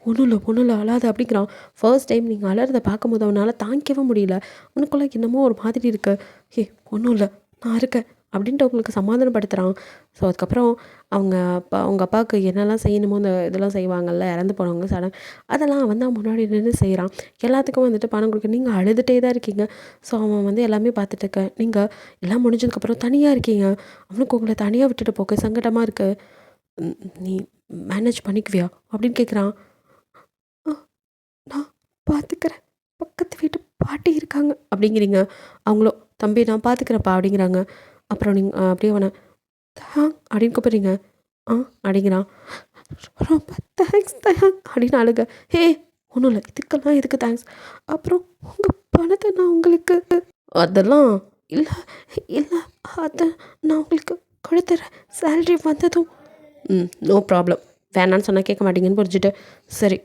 ஒன்றும் இல்லை அழாத அப்படிங்கிறான். ஃபர்ஸ்ட் டைம் நீங்கள் அலறதை பார்க்கும்போது அவனால் தாங்கிக்கவே முடியல. உனக்குள்ளே என்னமோ ஒரு மாதிரி இருக்கு. ஒன்றும் இல்லை நான் இருக்கேன் அப்படின்ட்டு அவங்களுக்கு சமாதானப்படுத்துகிறான். ஸோ அதுக்கப்புறம் அவங்க அப்பாவுக்கு என்னெல்லாம் செய்யணுமோ அந்த இதெல்லாம் செய்வாங்கள்ல, இறந்து போனவங்க சடங்கு, அதெல்லாம் அவன் தான் முன்னாடி நின்று செய்கிறான். எல்லாத்துக்கும் வந்துட்டு பணம் கொடுக்க நீங்கள் அழுதுகிட்டே தான் இருக்கீங்க. ஸோ அவன் வந்து எல்லாமே பார்த்துட்டு இருக்க, நீங்கள் எல்லாம் முடிஞ்சதுக்கப்புறம் தனியாக இருக்கீங்க. அவனுக்கு உங்களை தனியாக விட்டுட்டு போக சங்கடமாக இருக்குது. நீ மேனேஜ் பண்ணிக்குவியா அப்படின்னு கேட்குறான். நான் பார்த்துக்கிறேன், பக்கத்து வீட்டு பாட்டி இருக்காங்க அப்படிங்கிறீங்க. அவங்களோ தம்பி நான் பார்த்துக்கிறேன்ப்பா அப்படிங்கிறாங்க. அப்புறம் நீங்கள் அப்படியே அவனை அப்படின்னு கூப்பிட்றீங்க. அப்படிங்கிறான். ரொம்ப தேங்க்ஸ் அப்படின்னு அழுக. ஹே ஒன்றும் இல்லை, இதுக்கெல்லாம் எதுக்கு தேங்க்ஸ்? அப்புறம் உங்கள் பணத்தை நான் உங்களுக்கு அதெல்லாம் இல்லை இல்லை அதை நான் உங்களுக்கு கொடுத்துட்றேன் சேலரி வந்ததும். நோ ப்ராப்ளம், வேணான்னு சொன்னால் கேட்க மாட்டீங்கன்னு புரிஞ்சுட்டு சரி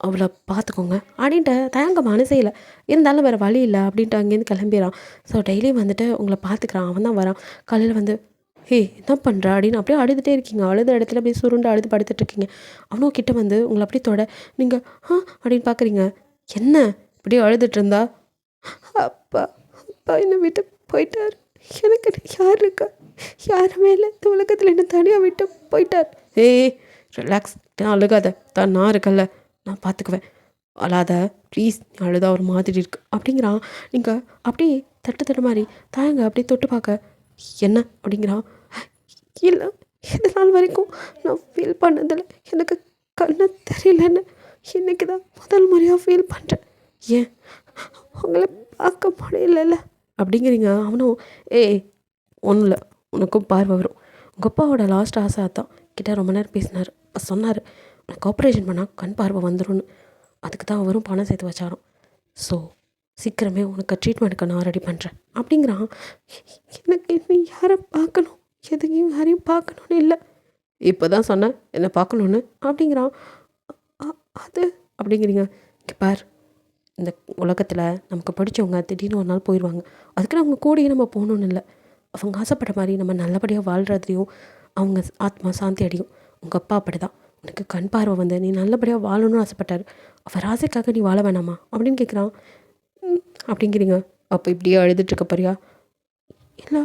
அவளை பார்த்துக்கோங்க அப்படின்ட்டு தயங்க மனசே இல்லை, இருந்தாலும் வேறு வழி இல்லை அப்படின்ட்டு அங்கேருந்து கிளம்பிடுறான். ஸோ டெய்லியும் வந்துட்டு உங்களை பார்த்துக்கிறான். அவன் தான் வரான். காலையில் வந்து ஹே என்ன பண்ணுற அப்படின்னு அப்படியே அழுதுகிட்டே இருக்கீங்க. அழுத இடத்துல அப்படியே சுருண்டு அழுது படுத்துட்ருக்கீங்க. அவனும் கிட்ட வந்து உங்களை அப்படியே தொட, நீங்கள் அப்படின்னு பார்க்குறீங்க. என்ன இப்படியே அழுதுட்டு இருந்தா? அப்பா அப்பா என்னை விட்டு போயிட்டார், எனக்கு யார் இருக்கா, யாருமே இல்லை இந்த உலகத்தில் என்ன தனியாக விட்டு போயிட்டார். ஏய் ரிலாக்ஸ், அழுகாத, தான் நான் இருக்கல்ல, நான் பார்த்துக்குவேன், அழாத ப்ளீஸ், நீ அழுதா ஒரு மாதிரி இருக்கு அப்படிங்கிறான். நீங்கள் அப்படியே தட்டு மாதிரி தாங்க அப்படியே தொட்டு பார்க்க என்ன அப்படிங்கிறான். இல்லை இது நாள் வரைக்கும் நான் ஃபீல் பண்ணதில்லை, எனக்கு கண்ணு தெரியலன்னு இன்றைக்கி தான் முதல் முறையாக ஃபீல் பண்ணுறேன். ஏன் உங்களை பார்க்க முடியல அப்படிங்கிறீங்க. அவனும் ஏய் ஒன்றும் இல்லை, உனக்கும் பார்வை வரும். உங்கள் அப்பாவோட லாஸ்ட் ஆசை அதான், கிட்ட ரொம்ப நேரம் பேசினார். அப்போ சொன்னார் உனக்கு ஆப்ரேஷன் பண்ணால் கண் பார்வை வந்துடும்னு. அதுக்கு தான் அவரும் பணம் சேர்த்து வச்சாரோம். ஸோ சீக்கிரமே உனக்கு ட்ரீட்மெண்ட்டுக்கு நான் ரெடி பண்ணுறேன் அப்படிங்கிறான். எனக்கு இன்னும் யாரை பார்க்கணும், எதுக்கும் யாரையும் பார்க்கணுன்னு இல்லை, இப்போ தான் சொன்னேன் என்னை பார்க்கணுன்னு அப்படிங்கிறான். அது அப்படிங்கிறீங்க. இங்கே பார், இந்த உலகத்தில் நமக்கு படித்தவங்க திடீர்னு ஒரு நாள் போயிடுவாங்க. அதுக்குன்னு அவங்க கூடயே நம்ம போகணுன்னு இல்லை. அவங்க ஆசைப்பட்ட மாதிரி நம்ம நல்லபடியாக வாழ்கிறதையும் அவங்க ஆத்மா சாந்தி அடையும். உங்கள் அப்பா அப்படி தான், உனக்கு கண் பார்வை வந்து நீ நல்லபடியாக வாழணும்னு ஆசைப்பட்டார். அவர் ஆசைக்காக நீ வாழ வேணாமா அப்படின்னு கேட்குறான். அப்படிங்கிறீங்க. அப்போ இப்படியே அழுதுட்டுருக்க போறியா? இல்லை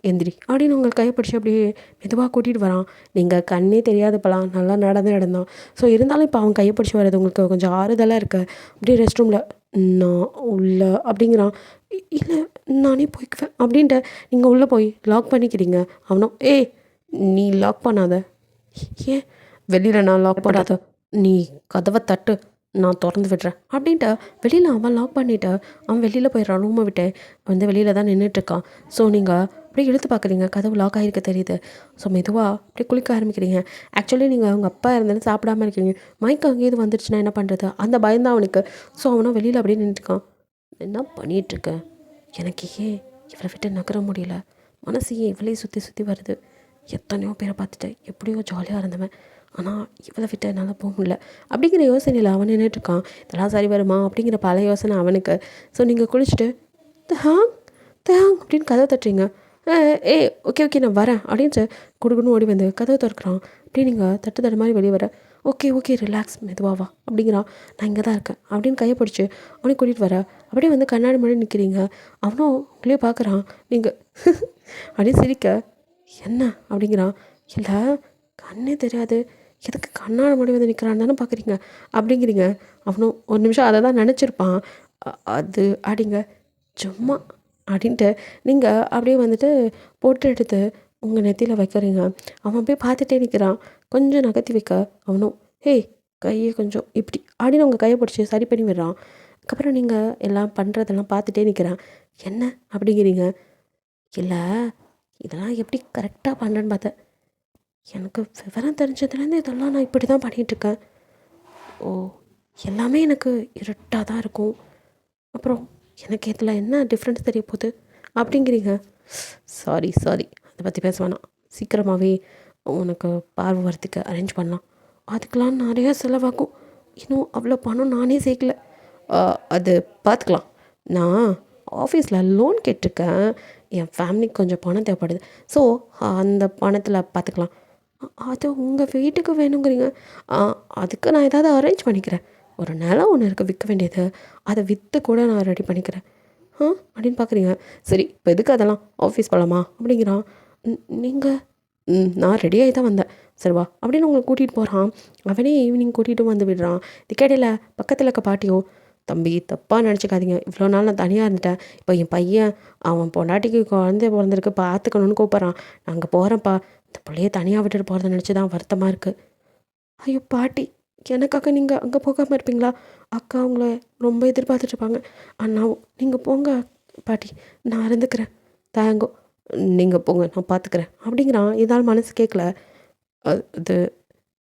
எந்திரி அப்படின்னு உங்கள் கையை பிடிச்சி அப்படியே மெதுவாக கூட்டிகிட்டு வரான். நீங்கள் கண்ணே தெரியாத பலாம் நல்லா நடந்தான். ஸோ இருந்தாலும் இப்போ அவன் கையை பிடிச்சி வர்றது உங்களுக்கு கொஞ்சம் ஆறுதலாக இருக்க. அப்படியே ரெஸ்ட் ரூமில் நான் உள்ள அப்படிங்கிறான். இல்லை நானே போய்க்குவேன் அப்படின்ட்டு நீங்கள் உள்ளே போய் லாக் பண்ணிக்கிறீங்க. அவனும் ஏய் நீ லாக் பண்ணாத. ஏன் வெளியில் நான் லாக் பண்ணாத, நீ கதவை தட்டு, நான் திறந்து விடுறேன் அப்படின்ட்டு வெளியில் அவன் லாக் பண்ணிவிட்டு அவன் வெளியில் போயிடுறான். ரூமை விட்டு வந்து வெளியில் தான் நின்றுட்டுருக்கான். ஸோ நீங்கள் அப்படியே இழுத்து பார்க்குறீங்க, கதவு லாக் ஆகிருக்க தெரியுது. ஸோ மெதுவாக அப்படியே குளிக்க ஆரம்பிக்கிறீங்க. ஆக்சுவலி நீங்கள் அவங்க அப்பா இருந்தேன்னு சாப்பிடாம இருக்கீங்க. மயக்கம் அங்கேயே வந்துருச்சுன்னா என்ன பண்ணுறது, அந்த பயம்தான் அவனுக்கு. ஸோ அவனும் வெளியில் அப்படியே நின்றுட்டுருக்கான். என்ன பண்ணிகிட்ருக்கேன், எனக்கு ஏன் இவளை விட்டு நகர முடியல, மனசு ஏன் இவளையே சுற்றி சுற்றி வருது, எத்தனையோ பேரை பார்த்துட்டு எப்படியோ ஜாலியாக இருந்தவன், ஆனால் இவளை விட்டு என்னால் போக முடியல அப்படிங்கிற யோசனையில் அவன் நின்றுட்டுருக்கான். இதெல்லாம் சரி வருமா அப்படிங்கிற பல யோசனை அவனுக்கு. ஸோ நீங்கள் குளிச்சுட்டு தேங் அப்படின்னு கதவை தட்டுறீங்க. ஓகே நான் வரேன் அப்படின்ட்டு குடுக்குன்னு ஓடி வந்து கதவை திறக்கிறான். அப்படியே நீங்கள் தட்டு மாதிரி வெளியே வர. ஓகே ரிலாக்ஸ், மெதுவாக வா அப்படிங்கிறான். நான் இங்கே தான் இருக்கேன் அப்படின்னு கையை பிடிச்சி அவனை கூட்டிகிட்டு வர. அப்படியே வந்து கண்ணாடி முன்னாடி நிற்கிறீங்க. அவனும் உங்களே பார்க்குறான். நீங்கள் அப்படியே சிரிக்க என்ன அப்படிங்கிறான். இல்லை கண்ணே தெரியாது, எதுக்கு கண்ணாடி முன்னாடி வந்து நிற்கிறான்னு தானே பார்க்குறீங்க அப்படிங்கிறீங்க. அவனும் ஒரு நிமிஷம் அதை தான் நினச்சிருப்பான். அது அப்படிங்க சும்மா அப்படின்ட்டு நீங்கள் அப்படியே வந்துட்டு போட்டு எடுத்து உங்கள் நெத்தியில் வைக்கிறீங்க. அவன் போய் பார்த்துட்டே நிற்கிறான். கொஞ்சம் நகர்த்தி வைக்க அவனும் கையை கொஞ்சம் இப்படி அப்படின்னு உங்கள் கையை பிடிச்சி சரி பண்ணி விடுறான். அதுக்கப்புறம் நீங்கள் எல்லாம் பண்ணுறதெல்லாம் பார்த்துட்டே நிற்கிறான். என்ன அப்படிங்கிறீங்க. இல்லை இதெல்லாம் எப்படி கரெக்டாக பண்ணுறேன்னு பார்த்தேன், எனக்கு விவரம் தெரிஞ்சதுலேருந்து இதெல்லாம் நான் இப்படி தான் பண்ணிகிட்ருக்கேன். ஓ எல்லாமே எனக்கு இருட்டாக தான் இருக்கும், அப்புறம் எனக்கு இதில் என்ன டிஃப்ரென்ஸ் தெரிய போகுது அப்படிங்கிறீங்க. சாரி அதை பற்றி பேச வேணாம், சீக்கிரமாகவே உனக்கு பார்வை வரத்துக்கு அரேஞ்ச் பண்ணலாம். அதுக்கெலாம் நிறையா செலவாகும், இன்னும் அவ்வளோ பணம் நானே சேர்க்கல. அது பார்த்துக்கலாம், நான் ஆஃபீஸில் லோன் கேட்டிருக்கேன், என் ஃபேமிலிக்கு கொஞ்சம் பணம் தேவைப்படுது. ஸோ அந்த பணத்தில் பார்த்துக்கலாம். அது உங்கள் வீட்டுக்கு வேணுங்கிறீங்க, அதுக்கு நான் ஏதாவது அரேஞ்ச் பண்ணிக்கிறேன். ஒரு நிலம் ஒன்று இருக்குது விற்க வேண்டியது, அதை விற்று கூட நான் ரெடி பண்ணிக்கிறேன் அப்படின்னு பார்க்குறீங்க. சரி இப்போ எதுக்கு அதெல்லாம், ஆஃபீஸ் போகலாமா அப்படிங்கிறான். நீங்கள் நான் ரெடியாகி தான் வந்தேன். சரி வா அப்படின்னு உங்களை கூட்டிகிட்டு போகிறான். அவனே ஈவினிங் கூட்டிகிட்டு வந்து விடுறான். இதுக்கிடையில் பக்கத்தில் இருக்க பாட்டியோ, தம்பி தப்பாக நினச்சிக்காதீங்க, இவ்வளோ நாள் நான் தனியாக இருந்துட்டேன், இப்போ என் பையன் அவன் பொண்டாட்டிக்கு குழந்தை பிறந்திருக்கு பார்த்துக்கணுன்னு கூப்பிட்றான், நான் அங்கே போகிறேன்ப்பா, இந்த பிள்ளைய தனியாக விட்டுட்டு போகிறத நினச்சி தான் வருத்தமாக இருக்குது. ஐயோ பாட்டி, எனக்காக நீங்கள் அங்கே போகாமல் இருப்பீங்களா? அக்கா உங்களை ரொம்ப எதிர்பார்த்துட்ருப்பாங்க. அண்ணா நீங்கள் போங்க பாட்டி, நான் இருந்துக்கிறேன், தேங்கோ, நீங்கள் போங்க நான் பார்த்துக்கிறேன் அப்படிங்கிறான். இதால் மனசு கேட்கல. அது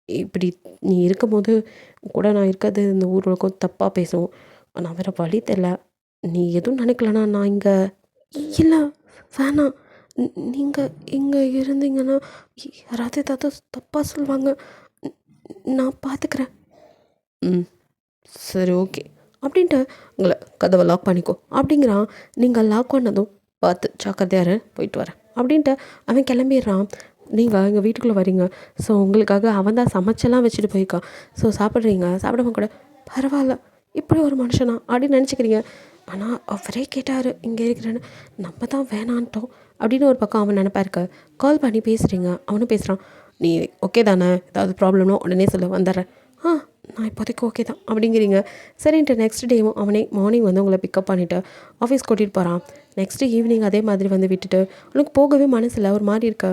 இப்படி நீ இருக்கும்போது கூட நான் இருக்கிறது இந்த ஊர் உலகம் தப்பாக பேசும், நான் வேறு வழி தெரில, நீ எதுவும் நினைக்கலனா நான் இங்கே இல்லை வேணாம், நீங்கள் இங்கே இருந்தீங்கன்னா யாராவது ஏதாவது தப்பாக சொல்லுவாங்க, நான் பார்த்துக்கிறேன். சரி ஓகே அப்படின்ட்டு உங்களை கதவை லாக் பண்ணிக்கோ அப்படிங்கிறான். நீங்கள் லாக் பண்ணதும் பார்த்து ஜாக்கிரதையாரு, போயிட்டு வரேன் அப்படின்ட்டு அவன் கிளம்பிடுறான். நீங்கள் எங்கள் வீட்டுக்குள்ளே வரீங்க. ஸோ உங்களுக்காக அவன் தான் சமைச்செல்லாம் வச்சுட்டு போயிருக்கான். ஸோ சாப்பிட்றீங்க, சாப்பிடாம கூட பரவாயில்ல, இப்படி ஒரு மனுஷனா அப்படின்னு நினச்சிக்கிறீங்க. ஆனால் அவரே கேட்டார் இங்கே இருக்கிறேன்னு, நம்ம தான் வேணான்ட்டோம் அப்படின்னு ஒரு பக்கம் அவன் நினைப்பா இருக்க. கால் பண்ணி பேசுகிறீங்க, அவனும் பேசுகிறான். நீ ஓகே தானே, ஏதாவது ப்ராப்ளம்னா உடனே சொல்ல வந்துடுறேன். நான் இப்போதைக்கு ஓகே தான் அப்படிங்கிறீங்க. சரின்ட்டு நெக்ஸ்ட் டேவும் அவனே மார்னிங் வந்து உங்களை பிக்கப் பண்ணிவிட்டு ஆஃபீஸ் கூட்டிகிட்டு போகிறான். நெக்ஸ்ட்டு ஈவினிங் அதே மாதிரி வந்து விட்டுட்டு உனக்கு போகவே மனசில் ஒரு மாதிரி இருக்க.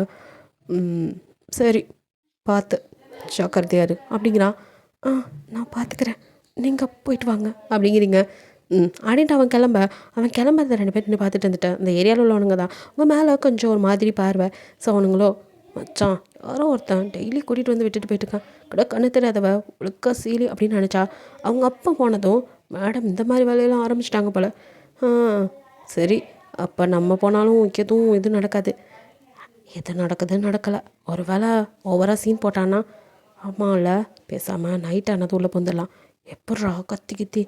சரி பார்த்து ஜாக்கிரதையாரு அப்படிங்கிறான். நான் பார்த்துக்கிறேன், நீங்கள் போயிட்டு வாங்க அப்படிங்கிறீங்க. அப்படின்ட்டு அவன் கிளம்புறத 2 பேர் நின்று பார்த்துட்டு வந்துட்டேன். அந்த ஏரியாவில் உள்ளவனுங்க தான் உங்கள் மேலே கொஞ்சம் ஒரு மாதிரி பார்வை. ஸோ அவனுங்களோ, மச்சான் யாரோ ஒருத்தன் டெய்லி கூட்டிகிட்டு வந்து விட்டுட்டு போயிட்டுருக்கான், கூட கண்ணு தெரியாதவ ஒழுக்க சீலி அப்படின்னு நினச்சா. அவங்க அப்பா போனதும் மேடம் இந்த மாதிரி வேலையெல்லாம் ஆரம்பிச்சிட்டாங்க போல். சரி அப்போ நம்ம போனாலும் எதுவும் நடக்காது. எது நடக்குதுன்னு நடக்கலை, ஒரு வேளை ஓவராக சீன் போட்டான்னா ஆமாம்ல, பேசாமல் நைட் ஆனது உள்ளே வந்துடலாம். எப்பட்றா கத்தி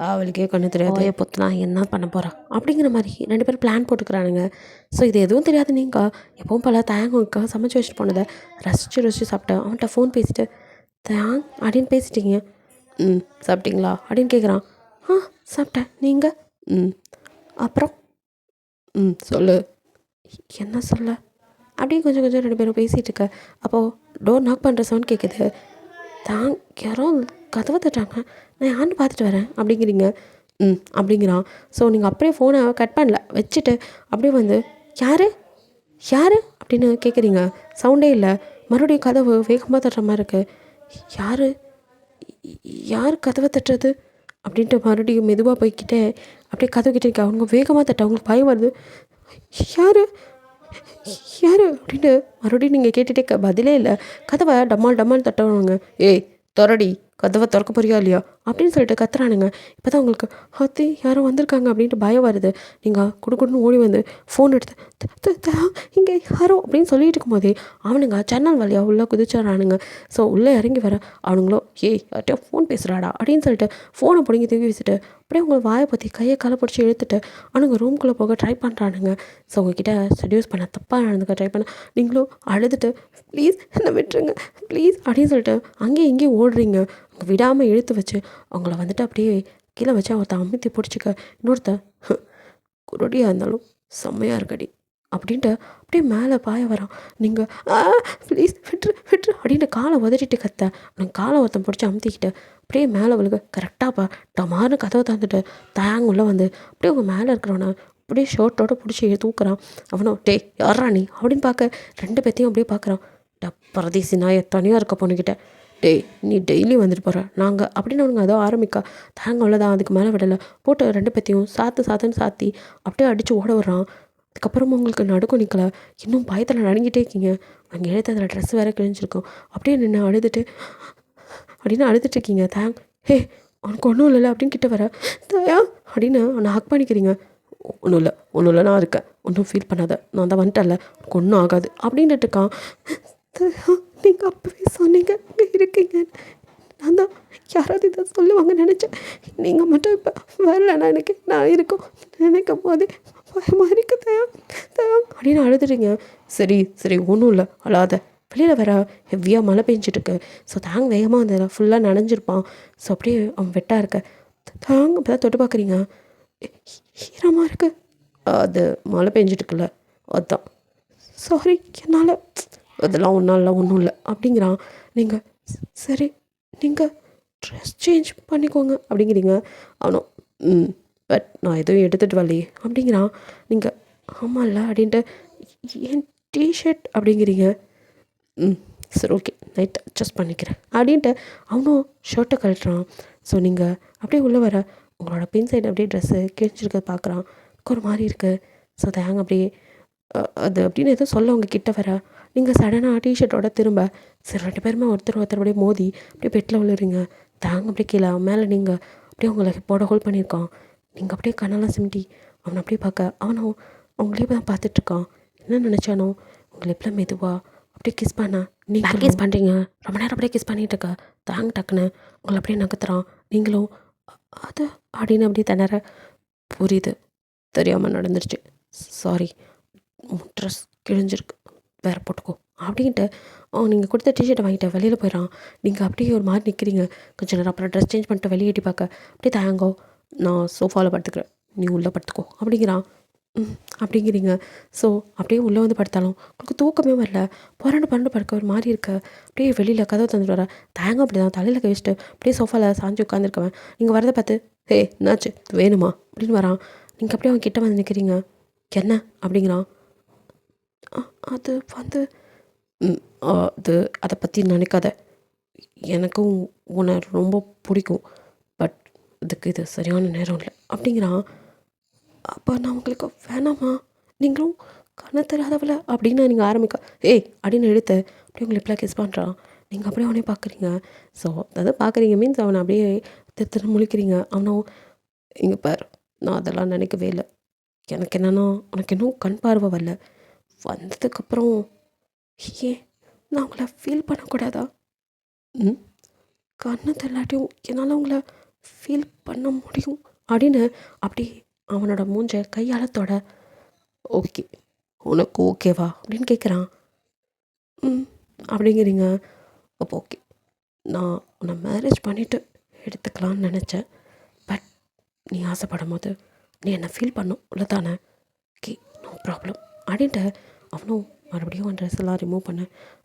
அவளுக்கே கண்ணு தெரியாது, பொத்துனா என்ன பண்ண போகிறா அப்படிங்கிற மாதிரி 2 பேரும் பிளான் போட்டுக்கிறானுங்க. ஸோ இது எதுவும் தெரியாது. நீங்கள் எப்பவும் போல் தயங்கக்கா சமைச்சு வச்சுட்டு போனதை ரசித்து சாப்பிட்டேன். அவன்கிட்ட ஃபோன் பேசிட்டு தேங் அப்படின்னு பேசிட்டீங்க. சாப்பிட்டீங்களா அப்படின்னு கேட்குறான். சாப்பிட்டேன், நீங்கள்? அப்புறம் சொல்லு. என்ன சொல்ல அப்படியே கொஞ்சம் 2 பேரும் பேசிகிட்டு இருக்க. அப்போது டோர் நாக் பண்ணுற சவுண்ட் கேட்குது. தான் யாரோ கதவை தட்டாங்க, நான் யாருன்னு பார்த்துட்டு வரேன் அப்படிங்கிறீங்க. அப்படிங்கிறான். ஸோ நீங்கள் அப்படியே ஃபோனை கட் பண்ணல, வச்சுட்டு அப்படியே வந்து யார் அப்படின்னு கேட்குறீங்க. சவுண்டே இல்லை. மறுபடியும் கதவு வேகமாக தட்டுற மாதிரி இருக்குது. யார் கதவை தட்டுறது அப்படின்ட்டு மறுபடியும் மெதுவாக போய்கிட்டே அப்படியே கதவு கிட்டே இருக்க. அவங்க வேகமாக தட்ட அவங்களுக்கு பயம் வருது. யார் அப்படின்ட்டு மறுபடியும் நீங்கள் கேட்டுகிட்டே பதிலே இல்லை. கதவை டம்மால் தட்டுவானுங்க. ஏய் தொரடி, கதவை திறக்க போறியா இல்லையா அப்படின்னு சொல்லிட்டு கத்துறானுங்க. இப்போ தான் உங்களுக்கு அத்தி யாரும் வந்திருக்காங்க அப்படின்ட்டு பயம் வருது. நீங்கள் குடுக்குன்னு ஓடி வந்து ஃபோன் எடுத்து இங்கே யாரோ அப்படின்னு சொல்லிட்டு இருக்கும்போதே அவனுங்க ஜன்னல் வழியாக உள்ளே குதிச்சிட்றானுங்க. ஸோ உள்ளே இறங்கி வர அவனுங்களோ, யார்கிட்டயோ ஃபோன் பேசுகிறாடா அப்படின்னு சொல்லிட்டு ஃபோனை பிடிங்கி தூக்கி வச்சுட்டு அப்படியே உங்களை வாயை பற்றி கையை காலை பிடிச்சி இழுத்துட்டு அவனுங்க ரூம்குள்ளே போக ட்ரை பண்ணுறானுங்க. ஸோ உங்ககிட்ட செடியூஸ் பண்ண தப்பாக நடந்துக்க ட்ரை பண்ண நீங்களும் அழுதுட்டு ப்ளீஸ் என்னை விட்டுருங்க ப்ளீஸ் அப்படின்னு சொல்லிட்டு அங்கேயும் இங்கேயும் ஓடுறீங்க. விடாமல் இழுத்து வச்சு அவங்கள வந்துட்டு அப்படியே கீழே வச்சு ஒருத்தன் அமுத்தி பிடிச்சிக்க. இன்னொருத்த குருடியாக இருந்தாலும் செம்மையாக இருக்கடி அப்படின்ட்டு அப்படியே மேலே பாய வரான். நீங்கள் ப்ளீஸ் விட்டுரு அப்படின்ட்டு காலை உதறிட்டு கத்த. அவனுக்கு காலை ஒருத்தன் பிடிச்சி அமுத்திக்கிட்டு அப்படியே மேலே அவளுக்கு கரெக்டாக டமார்னு கதவை தந்துட்டு தயாங்குள்ளே வந்து அப்படியே அவங்க மேலே இருக்கிறவனை அப்படியே ஷர்ட்டோடு பிடிச்சி தூக்குறான். அவனோ யாரா நீ அப்படின்னு பார்க்க 2 பேர்த்தையும் அப்படியே பார்க்குறான். பரதேசி நான் தனியாக இருக்க பொண்ணுக்கிட்ட நீ டெய்லி வந்துட்டு போகிற நாங்கள் அப்படின்னு அவனுங்க அதோ ஆரம்பிக்கா. தாங்க அவ்வளோதான், அதுக்கு மேலே விடலை. போட்டு 2 பேர்த்தையும் சாத்துன்னு சாத்தி அப்படியே அடித்து ஓட விட்றான். அதுக்கப்புறமா உங்களுக்கு நடுக்கம் நிற்கல, இன்னும் பயத்தில் நடுங்கிட்டே இருக்கீங்க. அங்கே எழுத்து அதில் ட்ரெஸ் வேறு கிழிஞ்சிருக்கும். அப்படியே நின்று அப்படின்னு அழுதுட்டுருக்கீங்க. அவனுக்கு ஒன்றும் இல்லைல்ல அப்படின்னு கிட்ட வர தயா அப்படின்னு அவனை ஹக் பண்ணிக்கிறீங்க. ஒன்றும் இல்லை நான் இருக்கேன், ஒன்றும் ஃபீல் பண்ணாத, நான் தான் வந்துட்டேன்ல, உனக்கு ஒன்றும் ஆகாது அப்படின்ட்டு இருக்கான். நீங்கள் அப்போவே சொன்னீங்க இங்கே இருக்கீங்க, நான் தான் யாராவது இதை சொல்லுவாங்கன்னு நினச்சேன். நீங்கள் மட்டும் இப்போ வரலன்னா எனக்கு நான் இருக்கோம் நினைக்கும் போதே பயமாக இருக்கு தயா அப்படின்னு அழுதுறீங்க. சரி ஒன்றும் இல்லை, அழாத. வெளியில் வேற ஹெவியாக மழை பெஞ்சிட்ருக்கு. ஸோ வேகமாக அந்த ஃபுல்லாக நனைஞ்சிருப்பான். ஸோ அப்படியே அவன் வெட்டாக இருக்க. இப்போ தான் தொட்டு பார்க்குறீங்க, ஈரமாக இருக்குது. அது மழை பெஞ்சிட்ருக்குல்ல, அதுதான். சாரி, என்னால் அதெல்லாம் ஒன்றும் இல்லை அப்படிங்கிறான். நீங்கள் சரி நீங்கள் ட்ரெஸ் சேஞ்ச் பண்ணிக்கோங்க அப்படிங்கிறீங்க. அவனும் பட் நான் எதுவும் எடுத்துகிட்டு வரலையே அப்படிங்கிறான். நீங்கள் ஆமாம்ல அப்படின்ட்டு என் டிஷர்ட் அப்படிங்கிறீங்க. சரி ஓகே நைட் அட்ஜஸ்ட் பண்ணிக்கிறேன் அப்படின்ட்டு அவனும் ஷர்ட்டை கழட்டுறான். ஸோ நீங்கள் அப்படியே உள்ளே வர உங்களோட பின் சைடு அப்படியே ட்ரெஸ்ஸு கிழிச்சிருக்கிறத பார்க்குறான். ஒரு மாதிரி இருக்குது. ஸோ தேங்க அப்படியே அது அப்படின்னு எதுவும் சொல்ல உங்கள் கிட்ட வர நீங்கள் சடனாக டிஷர்ட்டோட திரும்ப சரி 2 பேருமே ஒருத்தர் அப்படியே மோதி அப்படியே பெட்டில் விழுறீங்க. தேங்க அப்படியே கீழே அவன் மேலே நீங்கள் அப்படியே உங்களை ஹிப்போட ஹோல்ட் பண்ணியிருக்கான். நீங்கள் அப்படியே கண்ணெல்லாம் சிமிட்டி அவனை அப்படியே பார்க்க அவனும் உங்களே தான் பார்த்துட்ருக்கான். என்ன நினச்சானோ உங்களை எப்படிலாம் மெதுவாக அப்படியே கிஸ் பண்ண நீங்கள் கிஸ் பண்ணுறீங்க. ரொம்ப நேரம் அப்படியே கிஸ் பண்ணிகிட்டு இருக்க தாங்க டக்குன்னு உங்களை அப்படியே நகர்த்துறான். நீங்களும் அது அப்படின்னு அப்படியே திணற புரியுது தெரியாமல் நடந்துருச்சு சாரி ட்ரெஸ் கிழிஞ்சிருக்கு வேறு போட்டுக்கோ அப்படின்ட்டு நீங்கள் கொடுத்த டிஷர்ட்டை வாங்கிட்டு வெளியில் போயிடறான். நீங்கள் அப்படியே ஒரு மாதிரி நிற்கிறீங்க. கொஞ்சம் நேரம் அப்புறம் ட்ரெஸ் சேஞ்ச் பண்ணிட்டு வெளியே எட்டி பார்க்க அப்படியே தயங்கோ நான் சோஃபாவில் படுத்துக்கிறேன் நீ உள்ளே படுத்துக்கோ அப்படிங்கிறான். அப்படிங்கிறீங்க. ஸோ அப்படியே உள்ளே வந்து படுத்தாலும் உங்களுக்கு தூக்கமே வரல. புரண்டு படுக்க ஒரு மாதிரி இருக்க அப்படியே வெளியில் கதவை தந்துட்டு வர தயங்கம் அப்படி தான் தலையில் கழிச்சிட்டு அப்படியே சோஃபாவில் சாஞ்சி உட்காந்துருக்கவன் நீங்கள் வரதை பார்த்து ஹே என்னாச்சு வேணுமா அப்படின்னு வரான். நீங்கள் அப்படியே அவன் கிட்ட வந்து நிற்கிறீங்க. என்ன அப்படிங்கிறான். அது வந்து அது அதை பற்றி நினைக்காத எனக்கும் உன்னை ரொம்ப பிடிக்கும் பட் இதுக்கு இது சரியான நேரம் இல்லை அப்படிங்கிறான். அப்போ நான் உங்களுக்கு வேணாமா நீங்களும் கண்ணு தெரியாதவள அப்படின்னு நீங்கள் ஆரம்பிக்க ஏய் அப்படின்னு எடுத்து அப்படியே உங்களை இப்படிலாம் கிஸ் பண்ணுறான். நீங்கள் அப்படியே அவனே பார்க்குறீங்க. ஸோ அதாவது பார்க்குறீங்க மீன்ஸ் அவனை அப்படியே திரு முழிக்கிறீங்க. அவனும் இங்கே பார் நான் அதெல்லாம் நினைக்கவே இல்லை. எனக்கு என்னென்னா உனக்கு இன்னும் கண் பார்வை வரல வந்ததுக்கப்புறம் ஏன் நான் உங்களை ஃபீல் பண்ணக்கூடாதா? கண்ணு தெரியலாட்டியும் என்னால் உங்களை ஃபீல் பண்ண முடியும் அப்படின்னு அப்படி அவனோட மூஞ்ச கையாளத்தோட ஓகே உனக்கு ஓகேவா அப்படின்னு கேட்குறான். அப்படிங்கிறீங்க. அப்போ ஓகே நான் உன்னை மேரேஜ் பண்ணிவிட்டு எடுத்துக்கலான்னு நினச்சேன் பட் நீ ஆசைப்படும் போது நீ என்னை ஃபீல் பண்ணும் இல்லை தானே ஓகே நோ ப்ராப்ளம் அப்படின்ட்டு அவனும் மறுபடியும் அவன் ட்ரெஸ் எல்லாம் ரிமூவ் பண்ண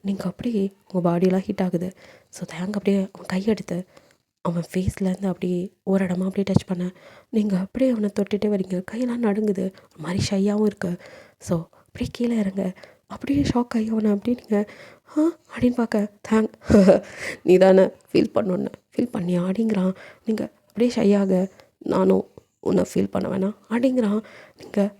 நீங்கள் அப்படியே உங்கள் பாடியெல்லாம் ஹீட் ஆகுது. ஸோ தேங்க அப்படியே அவன் கையெடுத்து அவன் ஃபேஸ்லேருந்து அப்படியே ஒரு இடமா அப்படியே டச் பண்ண நீங்கள் அப்படியே அவனை தொட்டுகிட்டே வரீங்க. கையெல்லாம் நடுங்குது ஒரு மாதிரி ஷையாகவும் இருக்கு. ஸோ அப்படியே கீழே இறங்க அப்படியே ஷாக் ஆகி அவனை அப்படியே நீங்கள் அப்படின்னு பார்க்க தேங்க் நீ தானே ஃபீல் பண்ணியா அப்படிங்கிறான். நீங்கள் அப்படியே ஷையாக நானும் உன்னை ஃபீல் பண்ண வேணாம் அப்படிங்கிறான். நீங்கள்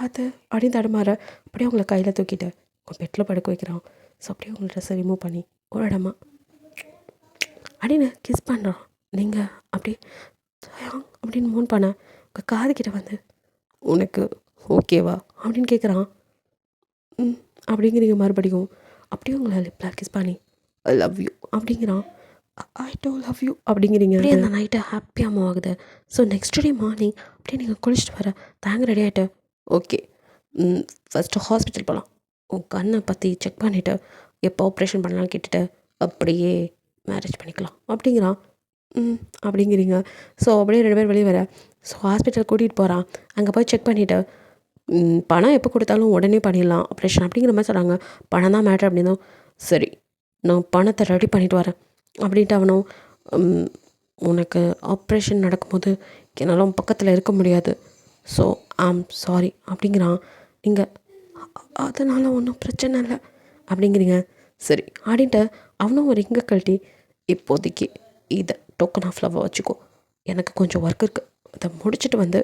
அது அப்படின்னு தடுமாற அப்படியே உங்களை கையில் தூக்கிட்டு உங்கள் பெட்டில் படுக்க வைக்கிறான். ஸோ அப்படியே உங்களை ட்ரெஸ்ஸை ரிமூவ் பண்ணி ஒரு இடமா அப்படின்னு கிஸ் பண்ணுறான். நீங்கள் அப்படியே அப்படின்னு மூன் பண்ண உங்கள் காதுகிட்ட வந்து உனக்கு ஓகேவா அப்படின்னு கேட்குறான். அப்படிங்கிறீங்க மறுபடியும் அப்படியே உங்களை லிப்பில் கிஸ் பண்ணி ஐ லவ் யூ அப்படிங்கிறான். ஐ டோ லவ் யூ அப்படிங்கிறீங்க. அப்படியே அந்த நைட்டை ஹாப்பியாக மூவ் ஆகுது. ஸோ நெக்ஸ்ட் டே மார்னிங் அப்படியே நீங்கள் குளிச்சுட்டு வர தேங்க ரெடி ஆகிட்டு ஓகே ஃபஸ்ட்டு ஹாஸ்பிட்டல் போகலாம் உன் கண்ணை பற்றி செக் பண்ணிவிட்டு எப்போ ஆப்ரேஷன் பண்ணலான்னு கேட்டுட்டு அப்படியே மேரேஜ் பண்ணிக்கலாம் அப்படிங்கிறான். அப்படிங்கிறீங்க. ஸோ அப்படியே 2 பேர் வெளியே வர ஸோ ஹாஸ்பிட்டல் கூட்டிகிட்டு போகிறான். அங்கே போய் செக் பண்ணிவிட்டு பணம் எப்போ கொடுத்தாலும் உடனே பண்ணிடலாம் ஆப்ரேஷன் அப்படிங்கிற மாதிரி சொல்கிறாங்க. பணம் தான் மேட்ரு அப்படின்னா சரி நான் பணத்தை ரெடி பண்ணிட்டு வரேன் அப்படின்ட்டு அவனும் உனக்கு ஆப்ரேஷன் நடக்கும்போது என்னால் பக்கத்தில் இருக்க முடியாது ஸோ ஐம் சாரி அப்படிங்கிறான். நீங்கள் அதனால் ஒன்றும் பிரச்சனை இல்லை அப்படிங்கிறீங்க. சரி அப்படின்ட்டு அவனும் ஒரு ரிங்கை கழட்டி இப்போதைக்கு இதை டோக்கன் ஆஃப் லவ்வை வச்சுக்கோ எனக்கு கொஞ்சம் ஒர்க் இருக்குது அதை முடிச்சுட்டு வந்து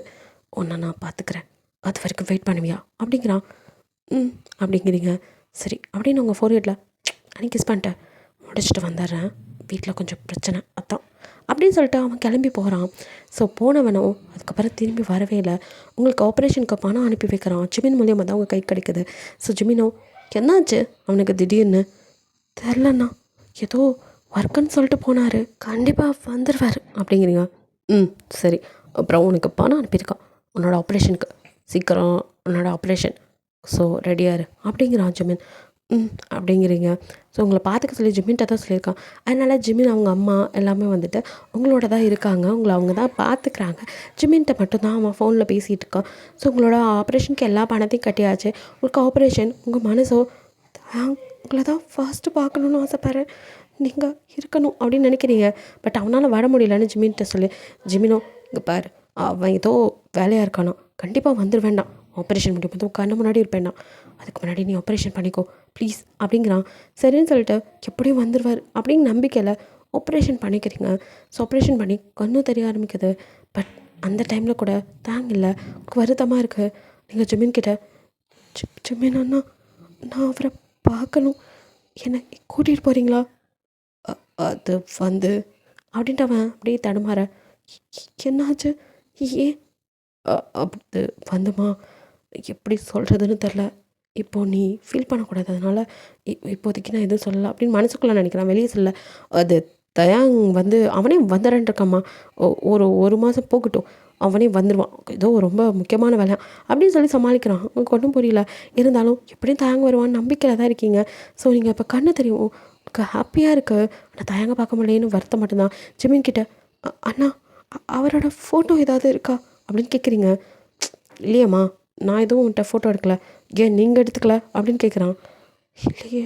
உன்னை நான் பார்த்துக்கிறேன் அது வரைக்கும் வெயிட் பண்ணுவியா அப்படிங்கிறான். அப்படிங்கிறீங்க. சரி அப்படின்னு உங்கள் ஃபோர்ஹெட்டில் அன்றைக்கி கிஸ் பண்ணிட்டேன் முடிச்சுட்டு வந்துடுறேன் வீட்டில் கொஞ்சம் பிரச்சனை அதான் அப்படின்னு சொல்லிட்டு அவன் கிளம்பி போகிறான். ஸோ போனவனும் அதுக்கப்புறம் திரும்பி வரவே இல்லை. உங்களுக்கு ஆப்ரேஷனுக்கு பணம் அனுப்பி வைக்கிறான். ஜிமின் மூலியமாக தான் அவங்க கை கிடைக்குது. ஸோ ஜிமினோ என்னாச்சு அவனுக்கு திடீர்னு தெரிலண்ணா ஏதோ ஒர்க்குன்னு சொல்லிட்டு போனார் கண்டிப்பாக வந்துடுவார் அப்படிங்கிறீங்க. சரி அப்புறம் உனக்கு பணம் அனுப்பியிருக்கான் உன்னோட ஆப்ரேஷனுக்கு சீக்கிரம் உன்னோட ஆப்ரேஷன் ஸோ ரெடியாரு அப்படிங்கிறான் ஜிமின். அப்படிங்கிறீங்க. ஸோ உங்களை பார்த்துக்க சொல்லி ஜிமின்ட்ட தான் சொல்லியிருக்கான். அதனால் ஜிமின் அவங்க அம்மா எல்லாமே வந்துட்டு உங்களோட தான் இருக்காங்க உங்களை அவங்க தான் பார்த்துக்கிறாங்க. ஜிமின்ட்ட மட்டும்தான் அவன் ஃபோனில் பேசிகிட்டு இருக்கான். ஸோ உங்களோட ஆப்ரேஷனுக்கு எல்லா பணத்தையும் கட்டியாச்சு. உங்களுக்கு ஆப்ரேஷன் உங்கள் மனசோ உங்களை தான் ஃபர்ஸ்ட்டு பார்க்கணுன்னு ஆசைப்பட்றேன், நீங்கள் இருக்கணும் அப்படின்னு நினைக்கிறீங்க. பட் அவனால் வர முடியலன்னு ஜிமின்கிட்ட சொல்லி, ஜிமினோ இங்கே பாரு, அவன் ஏதோ வேலையாக இருக்கானோ, கண்டிப்பாக வந்துட வேண்டாம், ஆப்ரேஷன் முடியும் போது கண்ணு முன்னாடி இருப்பேன்டா, அதுக்கு முன்னாடி நீ ஆப்ரேஷன் பண்ணிக்கோ ப்ளீஸ் அப்படிங்கிறான். சரின்னு சொல்லிட்டு எப்படியும் வந்துடுவார் அப்படின்னு நம்பிக்கையில் ஆப்ரேஷன் பண்ணிக்கிறீங்க. ஸோ ஆப்ரேஷன் பண்ணி கண்ணும் தெரிய ஆரம்பிக்குது. பட் அந்த டைமில் கூட தாங்கில்ல, வருத்தமாக இருக்குது. நீங்கள் ஜிமின் கிட்ட, ஜிமின் அண்ணா, நான் அவரை பார்க்கணும், என்னை கூட்டிகிட்டு போகிறீங்களா? அது வந்து அப்படின்ட்டு அவன் அப்படியே தடுமாற, என்னாச்சு, ஏன் அப்படி வந்துமா, எப்படி சொல்கிறதுன்னு தெரில, இப்போது நீ ஃபீல் பண்ணக்கூடாது, அதனால் இப்போதைக்கு நான் எதுவும் சொல்லலை அப்படின்னு மனசுக்குள்ளே நினைக்கிறான், வெளியே சொல்லலை. அது தயாங் வந்து அவனே வந்துடுறேன் இருக்காம்மா, ஒரு மாதம் போகட்டும், அவனே வந்துடுவான், ஏதோ ரொம்ப முக்கியமான வேலை அப்படின்னு சொல்லி சமாளிக்கிறான். உங்களுக்கு ஒன்றும் புரியல, இருந்தாலும் எப்படியும் தயாங்க வருவான்னு நம்பிக்கையில் தான் இருக்கீங்க. ஸோ நீங்கள் இப்போ கண்ணு தெரியும், உங்களுக்கு ஹாப்பியாக இருக்குது, ஆனால் தயாங்க பார்க்க முடியலேன்னு வருத்தம் மட்டும்தான். ஜிமின் கிட்ட, அண்ணா அவரோட ஃபோட்டோ ஏதாவது இருக்கா அப்படின்னு கேட்குறீங்க. இல்லையம்மா, நான் எதுவும் உன்கிட்ட ஃபோட்டோ எடுக்கல, ஏன் நீங்கள் எடுத்துக்கல அப்படின்னு கேட்குறான். இல்லையே,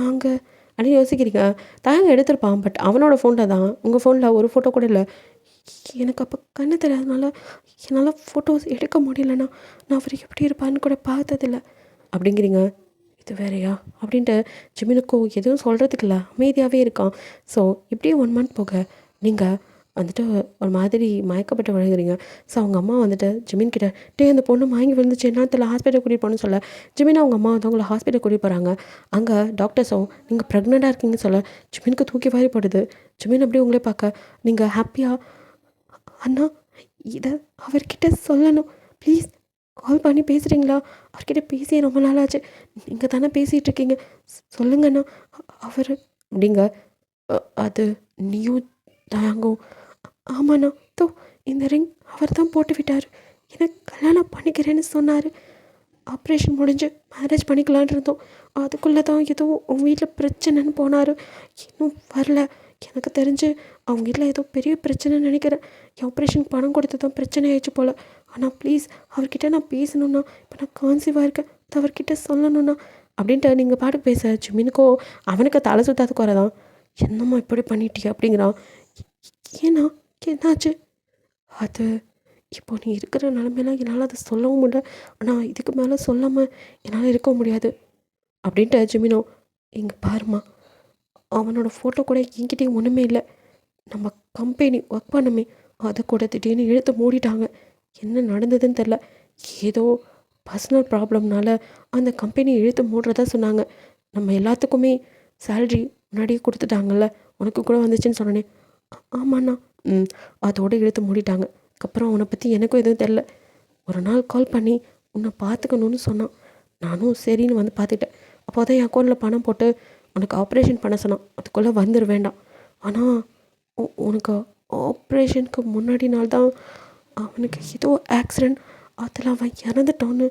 நாங்கள் அப்படின்னு யோசிக்கிறீங்க. தயாங்க எடுத்திருப்பான், பட் அவனோட ஃபோனில் தான், உங்கள் ஃபோனில் ஒரு ஃபோட்டோ கூட இல்லை. எனக்கு அப்போ கண்ணு தெரியாதனால என்னால் ஃபோட்டோஸ் எடுக்க முடியலண்ணா, நான் அவர் எப்படி இருப்பான்னு கூட பார்த்ததில்ல அப்படிங்கிறீங்க. இது வேறையா அப்படின்ட்டு ஜிமினுக்கும் எதுவும் சொல்கிறதுக்கு இல்லை, அமைதியாகவே இருக்கான். ஸோ இப்படியே 1 மந்த் போக நீங்கள் வந்துட்டு ஒரு மாதிரி மயக்கப்பட்டு விழுகிறீங்க. ஸோ அவங்க அம்மா வந்துட்டு ஜிமின் கிட்ட, அந்த பொண்ணு மயங்கி விழுந்துச்சு, என்னத்தில் ஹாஸ்பிட்டல் கூட்டிகிட்டு போகணும்னு சொல்ல, ஜிமின் அவங்க அம்மா வந்து அவங்கள ஹாஸ்பிட்டல் கூட்டிகிட்டு போகிறாங்க. அங்கே டாக்டர்ஸும் நீங்கள் ப்ரெக்னெண்ட்டாக இருக்கீங்கன்னு சொல்ல ஜிமினுக்கு தூக்கி வாரி போடுது. ஜிமின் அப்படியே உங்களே பார்க்க, நீங்கள் ஹாப்பியாக, அண்ணா இதை அவர்கிட்ட சொல்லணும், ப்ளீஸ் கால் பண்ணி பேசுகிறீங்களா, அவர்கிட்ட பேசியே ரொம்ப நாளாச்சு, நீங்கள் தானே பேசிகிட்டு இருக்கீங்க, சொல்லுங்கண்ணா அவர் அப்படிங்க. அது நீயும் தயாங்கும், ஆமாண்ணா, தோ இந்த ரிங் அவர் தான் போட்டு விட்டார், எனக்கு கல்யாணம் பண்ணிக்கிறேன்னு சொன்னார், ஆப்ரேஷன் முடிஞ்சு மேரேஜ் பண்ணிக்கலான் இருந்தோம், அதுக்குள்ளே தான் எதுவும் உங்கள் வீட்டில் பிரச்சனைன்னு போனார், இன்னும் வரல, எனக்கு தெரிஞ்சு அவங்க வீட்டில் ஏதோ பெரிய பிரச்சனைன்னு நினைக்கிறேன், ஆப்ரேஷனுக்கு பணம் கொடுத்து தான் பிரச்சனை ஆயிடுச்சு போல், ஆனால் ப்ளீஸ் அவர்கிட்ட நான் பேசணுன்னா, இப்போ நான் கான்சிவாக இருக்கேன், அது அவர்கிட்ட சொல்லணுண்ணா அப்படின்ட்டு நீங்கள் பாட்டுக்கு பேச ஜிமினுக்கோ அவனுக்கு தலை சுத்தாது குறைதான். என்னம்மா இப்படி பண்ணிட்டியா அப்படிங்கிறான். ஏன்னா என்னாச்சு, அது இப்போ நீ இருக்கிற நிலமையெல்லாம் என்னால் அதை சொல்லவும் முடியல, ஆனால் இதுக்கு மேலே சொல்லாமல் என்னால் இருக்க முடியாது அப்படின்ட்டு ஜிமினோ, இங்கே பாருமா, அவனோட ஃபோட்டோ கூட என்கிட்டயும் ஒன்றுமே இல்லை, நம்ம கம்பெனி ஒர்க் பண்ணமே அதை கூட திடீர்னு இழுத்து மூடிட்டாங்க, என்ன நடந்ததுன்னு தெரில, ஏதோ பர்சனல் ப்ராப்ளம்னால அந்த கம்பெனி இழுத்து மூடுறதா சொன்னாங்க, நம்ம எல்லாத்துக்குமே சேல்ரி முன்னாடியே கொடுத்துட்டாங்கல்ல, உனக்கு கூட வந்துச்சுன்னு சொன்னேன். ஆமாண்ணா, அதோடு இழுத்து மூடிட்டாங்க, அதுக்கப்புறம் அவனை பற்றி எனக்கும் எதுவும் தெரில, ஒரு நாள் கால் பண்ணி உன்னை பார்த்துக்கணுன்னு சொன்னான், நானும் சரின்னு வந்து பார்த்துட்டேன், அப்போ தான் என் அக்கௌண்ட்டில் பணம் போட்டு உனக்கு ஆப்ரேஷன் பண்ண சொன்னான், அதுக்குள்ளே வந்துட வேண்டாம், ஆனால் உனக்கு ஆப்ரேஷனுக்கு முன்னாடி நாள் தான் அவனுக்கு ஏதோ ஆக்சிடெண்ட், அதில் அவன் இறந்துட்டான்னு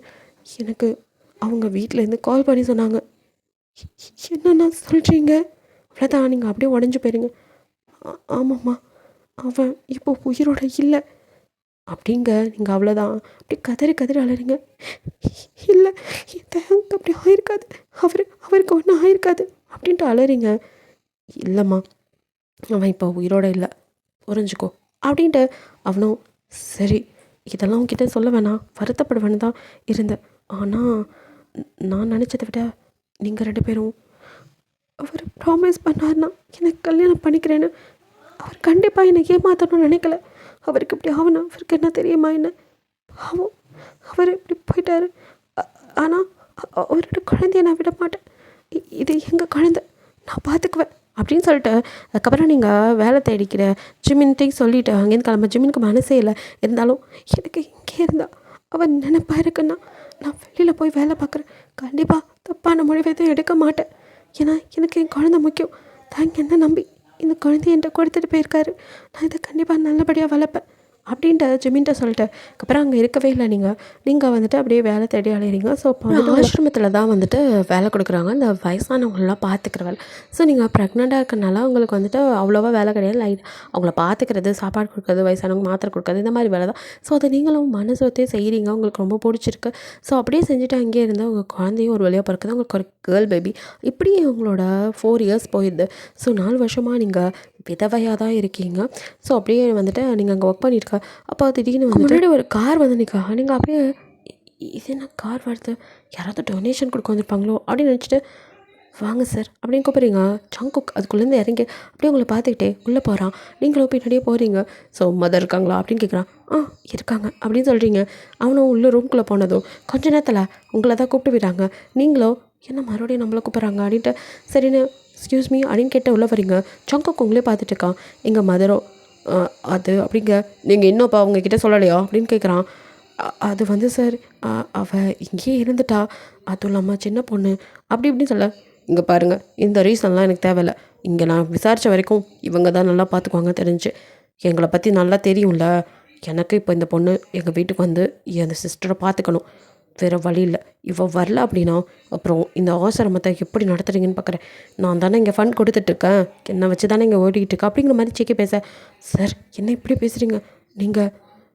எனக்கு அவங்க வீட்டிலேருந்து கால் பண்ணி சொன்னாங்க. என்னண்ணா சொல்கிறீங்க, அவ்வளோதான் நீங்கள் அப்படியே உடஞ்சி போயிருங்க. ஆமாம்மா, அவன் இப்போ உயிரோட இல்லை அப்படிங்க. நீங்கள் அவ்வளோதான் அப்படி கதறி கதறி அலறீங்க. இல்லை, தேங்க் அப்படி ஆயிருக்காது, அவருக்கு ஒன்றும் ஆயிருக்காது அப்படின்ட்டு அலறீங்க. இல்லைம்மா, அவன் இப்போ உயிரோட இல்லை, புரிஞ்சுக்கோ அப்படின்ட்டு அவனும், சரி இதெல்லாம் உங்ககிட்ட சொல்ல வேணாம், வருத்தப்படுவேன்னு தான் இருந்தேன், ஆனால் நான் நினச்சதை விட நீங்கள் 2 பேரும், அவர் ப்ராமிஸ் பண்ணார்னா எனக்கு கல்யாணம் பண்ணிக்கிறேன்னு, அவர் கண்டிப்பாக என்னை ஏமாற்றணும்னு நினைக்கல, அவருக்கு இப்படி ஆகணும், அவருக்கு என்ன தெரியுமா என்ன ஆகும், அவர் இப்படி போயிட்டார், ஆனால் அவரோட குழந்தைய நான் விட மாட்டேன், இது எங்கள் குழந்தை, நான் பார்த்துக்குவேன் அப்படின்னு சொல்லிட்டு அதுக்கப்புறம் நீங்கள் வேலை தேடிக்கிற ஜிமின்ட்டையும் சொல்லிவிட்டு அங்கேருந்து கிளம்ப. ஜிமினுக்கு மனசே இல்லை, இருந்தாலும் எனக்கு இங்கே இருந்தால் அவன் நினைப்பாக இருக்குன்னா நான் வெளியில் போய் வேலை பார்க்குறேன், கண்டிப்பாக தப்பான முடிவை எதுவும் எடுக்க மாட்டேன், ஏன்னா எனக்கு என் குழந்தை முக்கியம், தாங்க என்ன நம்பி இந்த குழந்தைய என்கிட்ட கொடுத்துட்டு போயிருக்காரு, நான் இதை கண்டிப்பாக நல்லபடியாக வளர்ப்பேன் அப்படின்ட்டு ஜிமின்ட்ட சொல்லிட்டு அப்புறம் அங்கே இருக்கவே இல்லை. நீங்கள் வந்துட்டு அப்படியே வேலை தேடி அலையிறீங்க. ஸோ இப்போ வந்து ஆசிரமத்தில் தான் வந்துட்டு வேலை கொடுக்குறாங்க, இந்த வயசானவங்களெலாம் பார்த்துக்கிற வேலை. ஸோ நீங்கள் ப்ரெக்னெண்ட்டாக இருக்கனால உங்களுக்கு வந்துட்டு அவ்வளோவா வேலை கிடையாது. லைட் அவங்கள பார்த்துக்கிறது, சாப்பாடு கொடுக்குறது, வயசானவங்க மாத்திரை கொடுக்குறது, இந்த மாதிரி வேலை தான். ஸோ அதை நீங்களும் மனசொத்தே செய்கிறீங்க, உங்களுக்கு ரொம்ப பிடிச்சிருக்கு. ஸோ அப்படியே செஞ்சுட்டு அங்கேயே இருந்தால் உங்கள் குழந்தையும் ஒரு வழியாக பிறக்குது, உங்களுக்கு ஒரு கேர்ள் பேபி. இப்படி உங்களோட 4 இயர்ஸ் போயிடுது. ஸோ 4 வருஷமாக நீங்கள் விதவையாக தான் இருக்கீங்க. ஸோ அப்படியே வந்துட்டு நீங்கள் அங்கே ஒர்க் பண்ணியிருக்க. அப்போ திடீர்னு முன்னாடி ஒரு கார் வந்து நிற்கா. நீங்கள் அப்படியே இது என்ன கார் வருது, யாராவது டொனேஷன் கொடுக்க வந்திருப்பாங்களோ அப்படின்னு நினச்சிட்டு வாங்க சார் அப்படின்னு கூப்பிட்றீங்க. ஜங்குக் அதுக்குள்ளேருந்து இறங்கி அப்படியே உங்களை பார்த்துக்கிட்டே உள்ளே போகிறான். நீங்களும் பின்னாடியே போகிறீங்க. ஸோ மதர் இருக்காங்களா அப்படின்னு கேட்குறான். இருக்காங்க அப்படின்னு சொல்கிறீங்க. அவனும் உள்ளே ரூம்குள்ளே போனதும் கொஞ்ச நேரத்தில் உங்களை தான் கூப்பிட்டு விடுறாங்க. நீங்களும் என்ன மறுபடியும் நம்மளை கூப்பிட்றாங்க அப்படின்ட்டு சரின்னு எக்ஸ்கியூஸ் மீ அப்படின்னு கேட்ட உள்ளே வரீங்க. ஜங்குக் உங்களே பார்த்துட்டு இருக்கான். எங்கள் மதரோ அது அப்படிங்க நீங்கள் இன்னும் இப்போ அவங்கக்கிட்ட சொல்லலையா அப்படின்னு கேட்குறான். அது வந்து சார் அவள் இங்கேயே இருந்துட்டா, அதுவும் இல்லாமல் சின்ன பொண்ணு அப்படி இப்படின்னு சொல்ல. இங்கே பாருங்கள், இந்த ரீசன்லாம் எனக்கு தேவையில்லை. இங்கே நான் விசாரித்த வரைக்கும் இவங்க தான் நல்லா பார்த்துக்குவாங்க தெரிஞ்சு. எங்களை பற்றி நல்லா தெரியும்ல. எனக்கு இப்போ இந்த பொண்ணு எங்கள் வீட்டுக்கு வந்து என் சிஸ்டரை பார்த்துக்கணும், வேறு வழி இல்லை. இவள் வரல அப்படின்னா அப்புறம் இந்த ஆசிரமத்தை எப்படி நடத்துறீங்கன்னு பார்க்குறேன். நான் தானே இங்கே ஃபண்ட் கொடுத்துட்ருக்கேன், என்னை வச்சு தானே இங்கே ஓடிக்கிட்டு இருக்கேன் அப்படிங்கிற மாதிரி சேக்கி பேச. சார் என்ன இப்படி பேசுகிறீங்க நீங்கள்?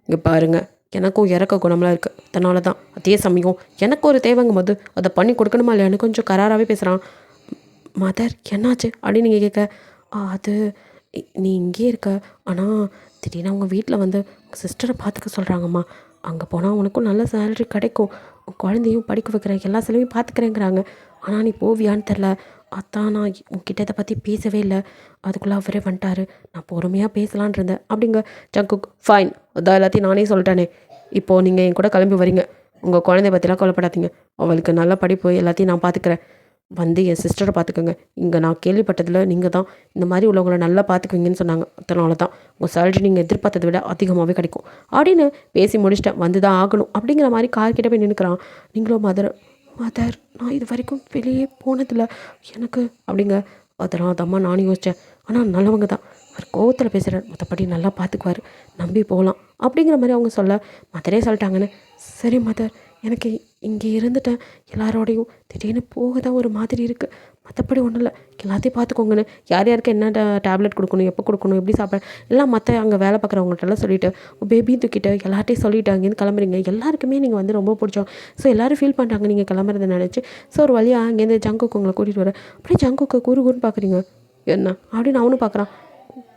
இங்கே பாருங்கள், எனக்கும் இறக்க குணம்லாம் இருக்குது, அதனால தான். அதே சமயம் எனக்கு ஒரு தேவைங்கும் போது அதை பண்ணி கொடுக்கணுமா இல்லையான்னு கொஞ்சம் கராராகவே பேசுகிறான். மதர் என்னாச்சு அப்படின்னு நீங்கள் கேட்க, அது நீ இங்கேயே இருக்க, ஆனால் திடீர்னு அவங்க வீட்டில் வந்து உங்கள் சிஸ்டரை பார்த்துக்க சொல்கிறாங்கம்மா. அங்கே போனால் உனக்கும் நல்ல சேலரி கிடைக்கும், உன் குழந்தையும் படிக்க வைக்கிறேன், எல்லா செலவையும் பார்த்துக்கிறேங்கிறாங்க. ஆனால் நீ போவியான்னு தெரில. அதான் நான் உங்ககிட்ட இதை பற்றி பேசவே இல்லை. அதுக்குள்ளே அவரே வந்துட்டாரு, நான் பொறுமையாக பேசலான் இருந்தேன் அப்படிங்க. ஜங்குக் ஃபைன், அதான் எல்லாத்தையும் நானே சொல்லிட்டேனே. இப்போது நீங்கள் என் கூட கிளம்பி வரீங்க. உங்கள் குழந்தைய பற்றிலாம் கவலைப்படாதீங்க, அவளுக்கு நல்ல படிப்பு எல்லாத்தையும் நான் பார்த்துக்கிறேன். வந்து என் சிஸ்டரை பார்த்துக்கோங்க. இங்கே நான் கேள்விப்பட்டதில் நீங்கள் தான் இந்த மாதிரி உள்ளவங்களை நல்லா பார்த்துக்குவீங்கன்னு சொன்னாங்க. அதனால தான் உங்கள் சேலரி நீங்கள் எதிர்பார்த்ததை விட அதிகமாகவே கிடைக்கும் அப்படின்னு பேசி முடிச்சிட்டேன். வந்து தான் ஆகணும் அப்படிங்கிற மாதிரி கார்கிட்ட போய் நின்றுக்கிறான். நீங்களும் மதர் நான் இது வரைக்கும் வெளியே போனதில்லை எனக்கு அப்படிங்க. அதெல்லாம் அதம்மா நானும் யோசித்தேன். ஆனால் நல்லவங்க தான், அவர் கோவத்தில் பேசுகிறார், மற்றபடி நல்லா பார்த்துக்குவார், நம்பி போகலாம் அப்படிங்கிற மாதிரி அவங்க சொல்ல மதரே சொல்லிட்டாங்கன்னு. சரி மதர், எனக்கு இங்கே இருந்துட்டேன் எல்லாரோடையும், திடீர்னு போக தான் ஒரு மாதிரி இருக்குது, மற்றபடி ஒன்றும் இல்லை, எல்லாத்தையும் பார்த்துக்கோங்கன்னு. யார் யாருக்கு என்ன டேப்லெட் கொடுக்கணும், எப்போ கொடுக்கணும், எப்படி சாப்பிட எல்லாம் மற்ற அங்கே வேலை பார்க்குறவங்கள்ட்டெல்லாம் சொல்லிவிட்டு பேபியும் தூக்கிட்டு எல்லார்ட்டையும் சொல்லிவிட்டு அங்கேருந்து கிளம்புறீங்க. எல்லாருக்குமே நீங்கள் வந்து ரொம்ப பிடிச்சோம். ஸோ எல்லோரும் ஃபீல் பண்ணுறாங்க நீங்கள் கிளம்புறதை நினச்சி. ஸோ ஒரு வழியாக அங்கேருந்து ஜங்குக்கு உங்களை கூட்டிகிட்டு வர. அப்படியே ஜங்குக்கு கூறுன்னு பார்க்குறீங்க. என்ன அப்படின்னு அவனும் பார்க்குறான்.